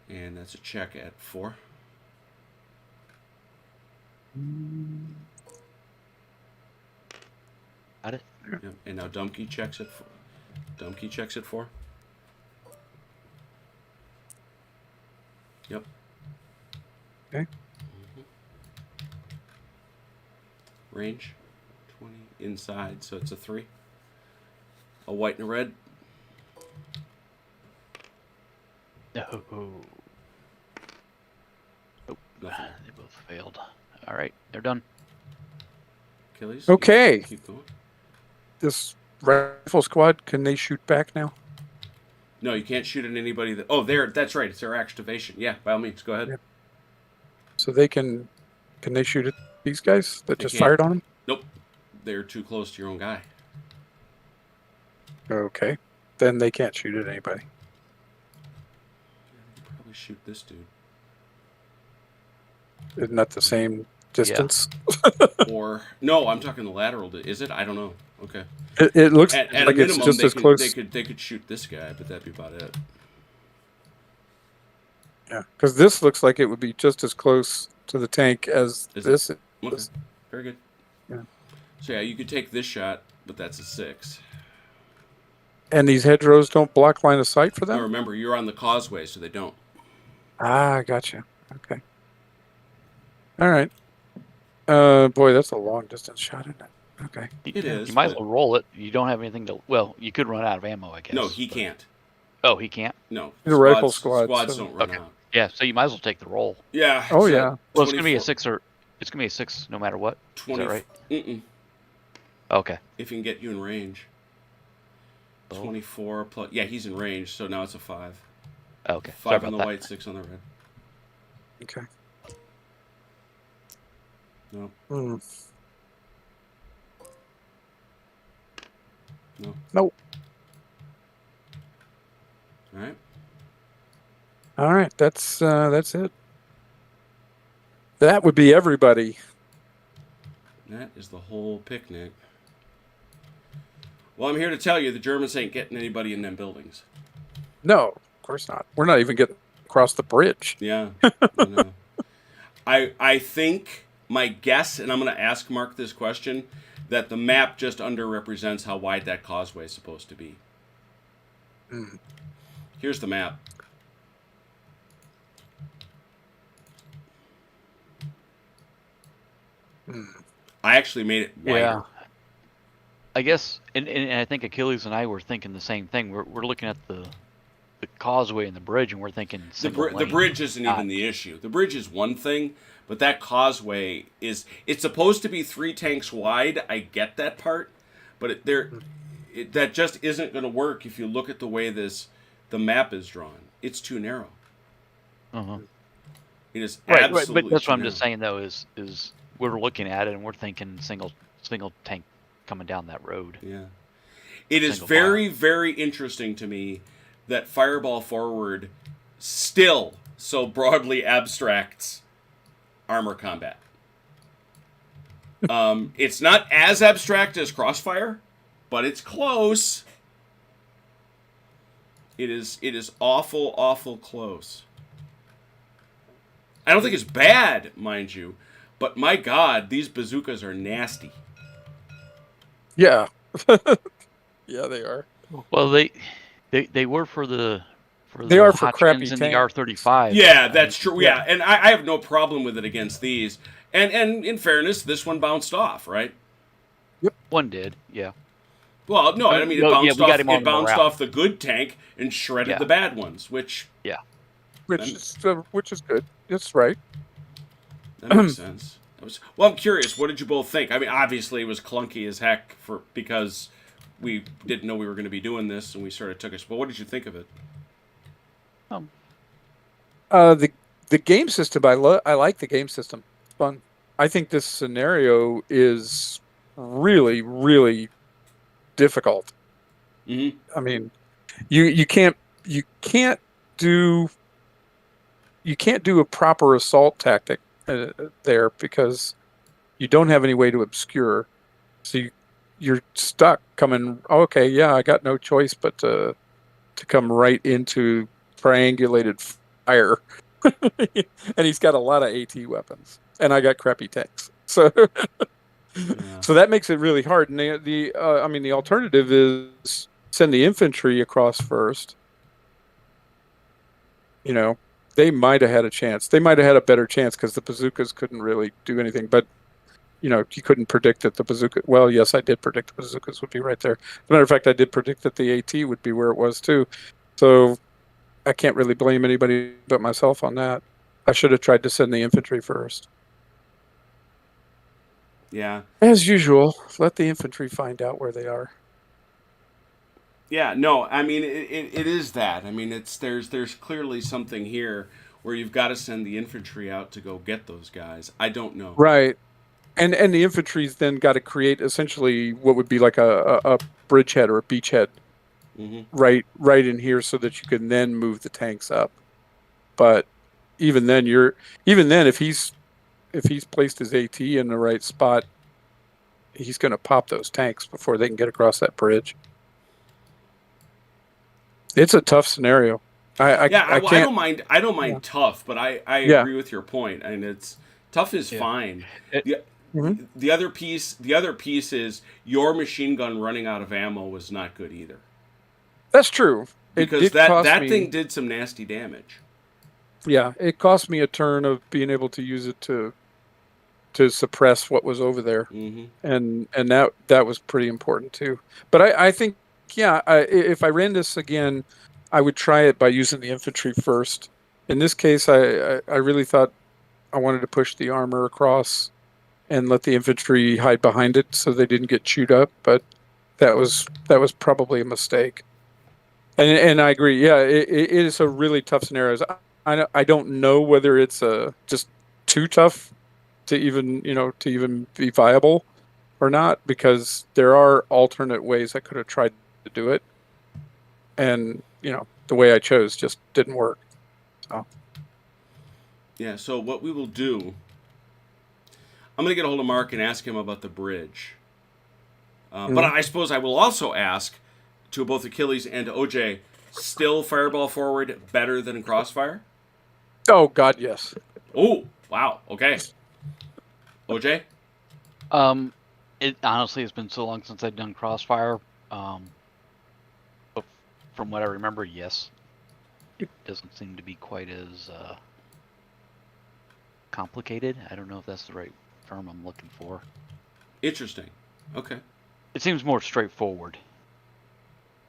And that's a check at 4. Got it. Yep. And now Dumpkey checks at 4. Dumpkey checks at 4. Yep. Okay. Range 20 inside, so it's a 3. A white and a red. No. Nope. Nothing. They both failed. All right, they're done. Achilles. Okay. Keep going. This rifle squad, can they shoot back now? No, you can't shoot at anybody that. Oh, that's right. It's their activation. Yeah, by all means, go ahead. Yep. So they can they shoot at these guys that They just can't. fired on them? Nope. They're too close to your own guy. Okay. Then they can't shoot at anybody. You could probably shoot this dude. Isn't that the same distance? Or no, I'm talking the lateral. Is it? I don't know. Okay. It looks At like a it's minimum, just they as could, close. They could shoot this guy, but that'd be about it. Yeah, because this looks like it would be just as close to the tank as Is this. Okay. Very good. Yeah. So yeah, you could take this shot, but that's a 6. And these hedgerows don't block line of sight for them? Now remember, you're on the causeway, so they don't. Ah, gotcha. Okay. All right. Boy, that's a long distance shot, isn't it? Okay. It is. You might as well roll it. You don't have anything to. Well, you could run out of ammo, I guess. No, he can't. Oh, he can't. No. He's a rifle squad, Squads so- don't run Okay. out. Yeah, so you might as well take the roll. Yeah. Oh, so yeah. Well, it's gonna be a 24 6 or it's gonna be a 6 no matter what. 20, Is that right? Mm-mm. Okay. If he can get you in range. Oh. 24 plus. Yeah, he's in range, so now it's a 5. Okay. Sorry 5 on about the that. white, 6 on the red. Okay. No. Hmm. No. Nope. All right. All right. That's it. That would be everybody. That is the whole picnic. Well, I'm here to tell you the Germans ain't getting anybody in them buildings. No, of course not. We're not even getting across the bridge. Yeah. I know. I think my guess, and I'm going to ask Mark this question, that the map just underrepresents how wide that causeway is supposed to be. Mm. Here's the map. Mm. I actually made it wider. Yeah. I guess, and I think Achilles and I were thinking the same thing. We're looking at the causeway and the bridge, and we're thinking The bridge isn't even the issue. The bridge is one thing, but that causeway is. It's supposed to be 3 tanks wide. I get that part, but that just isn't going to work if you look at the way the map is drawn. It's too narrow. Uh-huh. It is Right, absolutely. but that's too what I'm just narrow. saying though is we're looking at it and we're thinking single tank coming down that road. Yeah. It is Single very, very interesting to me that Fireball Forward still so broadly abstracts armor combat. It's not as abstract as Crossfire, but it's close. It is awful, awful close. I don't think it's bad, mind you, but my God, these bazookas are nasty. Yeah. Yeah, they are. Well, they were for the They are for Hotchkins crappy and the tanks. R35. Yeah, that's true. Yeah. Yeah, and I have no problem with it against these. And in fairness, this one bounced off, right? One did, yeah. Well, no, I mean it No, yeah, bounced we got off. him on It bounced morale. off the good tank and shredded Yeah. the bad ones, which Which is good. That's right. that makes sense. Well, I'm curious. What did you both think? I mean, obviously it was clunky as heck because we didn't know we were going to be doing this, and we sort of took us. But what did you think of it? The game system, I like the game system. It's fun. I think this scenario is really, really difficult. Mm-hmm. I mean, you can't do a proper assault tactic there because you don't have any way to obscure. So you're stuck coming. Okay, yeah, I got no choice but to come right into triangulated fire. And he's got a lot of AT weapons, and I got crappy tanks. So, Yeah. so that makes it really hard. And the alternative is send the infantry across first. You know, they might have had a chance. They might have had a better chance because the bazookas couldn't really do anything. But you couldn't predict that the bazooka. Well, yes, I did predict the bazookas would be right there. As a matter of fact, I did predict that the AT would be where it was too. So I can't really blame anybody but myself on that. I should have tried to send the infantry first. Yeah. As usual, let the infantry find out where they are. Yeah, no, I mean it is that. I mean there's clearly something here where you've got to send the infantry out to go get those guys. I don't know. Right. And the infantry's then got to create essentially what would be like a bridgehead or a beachhead right in here so that you can then move the tanks up. But even then if he's placed his AT in the right spot, he's going to pop those tanks before they can get across that bridge. It's a tough scenario. I don't mind tough, but I agree with your point. I mean, it's tough is fine. The other piece is your machine gun running out of ammo was not good either. That's true. Because that thing did some nasty damage. Yeah, it cost me a turn of being able to use it to suppress what was over there, and that was pretty important too. But I think if I ran this again, I would try it by using the infantry first. In this case, I really thought I wanted to push the armor across and let the infantry hide behind it so they didn't get chewed up. But that was probably a mistake. And I agree. Yeah, it is a really tough scenario. I don't know whether it's just too tough to even be viable or not, because there are alternate ways I could have tried to do it, and the way I chose just didn't work. So. Yeah. So what we will do, I'm going to get a hold of Mark and ask him about the bridge. But I suppose I will also ask to both Achilles and to OJ, still Fireball Forward better than Crossfire? Oh God, yes. Oh wow. Okay. OJ? It honestly has been so long since I've done Crossfire. But from what I remember, yes. It doesn't seem to be quite as complicated. I don't know if that's the right term I'm looking for. Interesting. Okay. It seems more straightforward.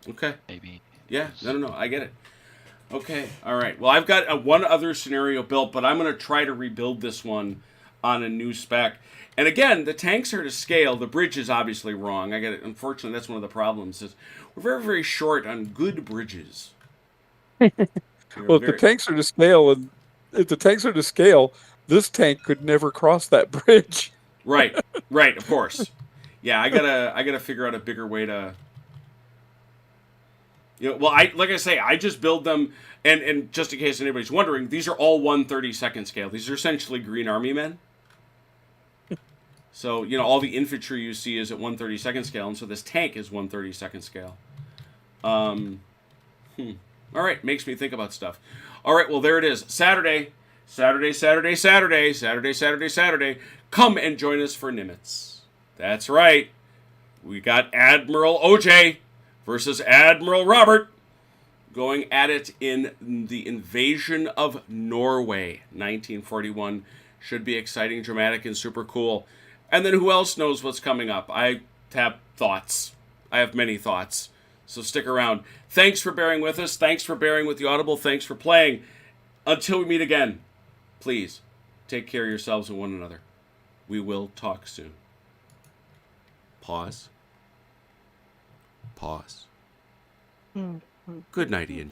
Okay. Maybe. Yeah. No. I get it. Okay. All right. Well, I've got one other scenario built, but I'm going to try to rebuild this one on a new spec. And again, the tanks are to scale. The bridge is obviously wrong. I get it. Unfortunately, that's one of the problems. Is we're very, very short on good bridges. Well, if the tanks are to scale, this tank could never cross that bridge. Right. Of course. Yeah, I gotta figure out a bigger way to You know, well, like I say, I just build them, and just in case anybody's wondering, these are all 1/32nd scale. These are essentially Green Army men. So, you know, all the infantry you see is at 1/32nd scale, and so this tank is 1/32nd scale. All right, makes me think about stuff. All right, well, there it is. Saturday. Come and join us for Nimitz. That's right. We got Admiral OJ versus Admiral Robert going at it in the invasion of Norway, 1941. Should be exciting, dramatic, and super cool. And then who else knows what's coming up? I have thoughts. I have many thoughts. So stick around. Thanks for bearing with us. Thanks for bearing with the Audible. Thanks for playing. Until we meet again, please take care of yourselves and one another. We will talk soon. Pause. Good night, Ian.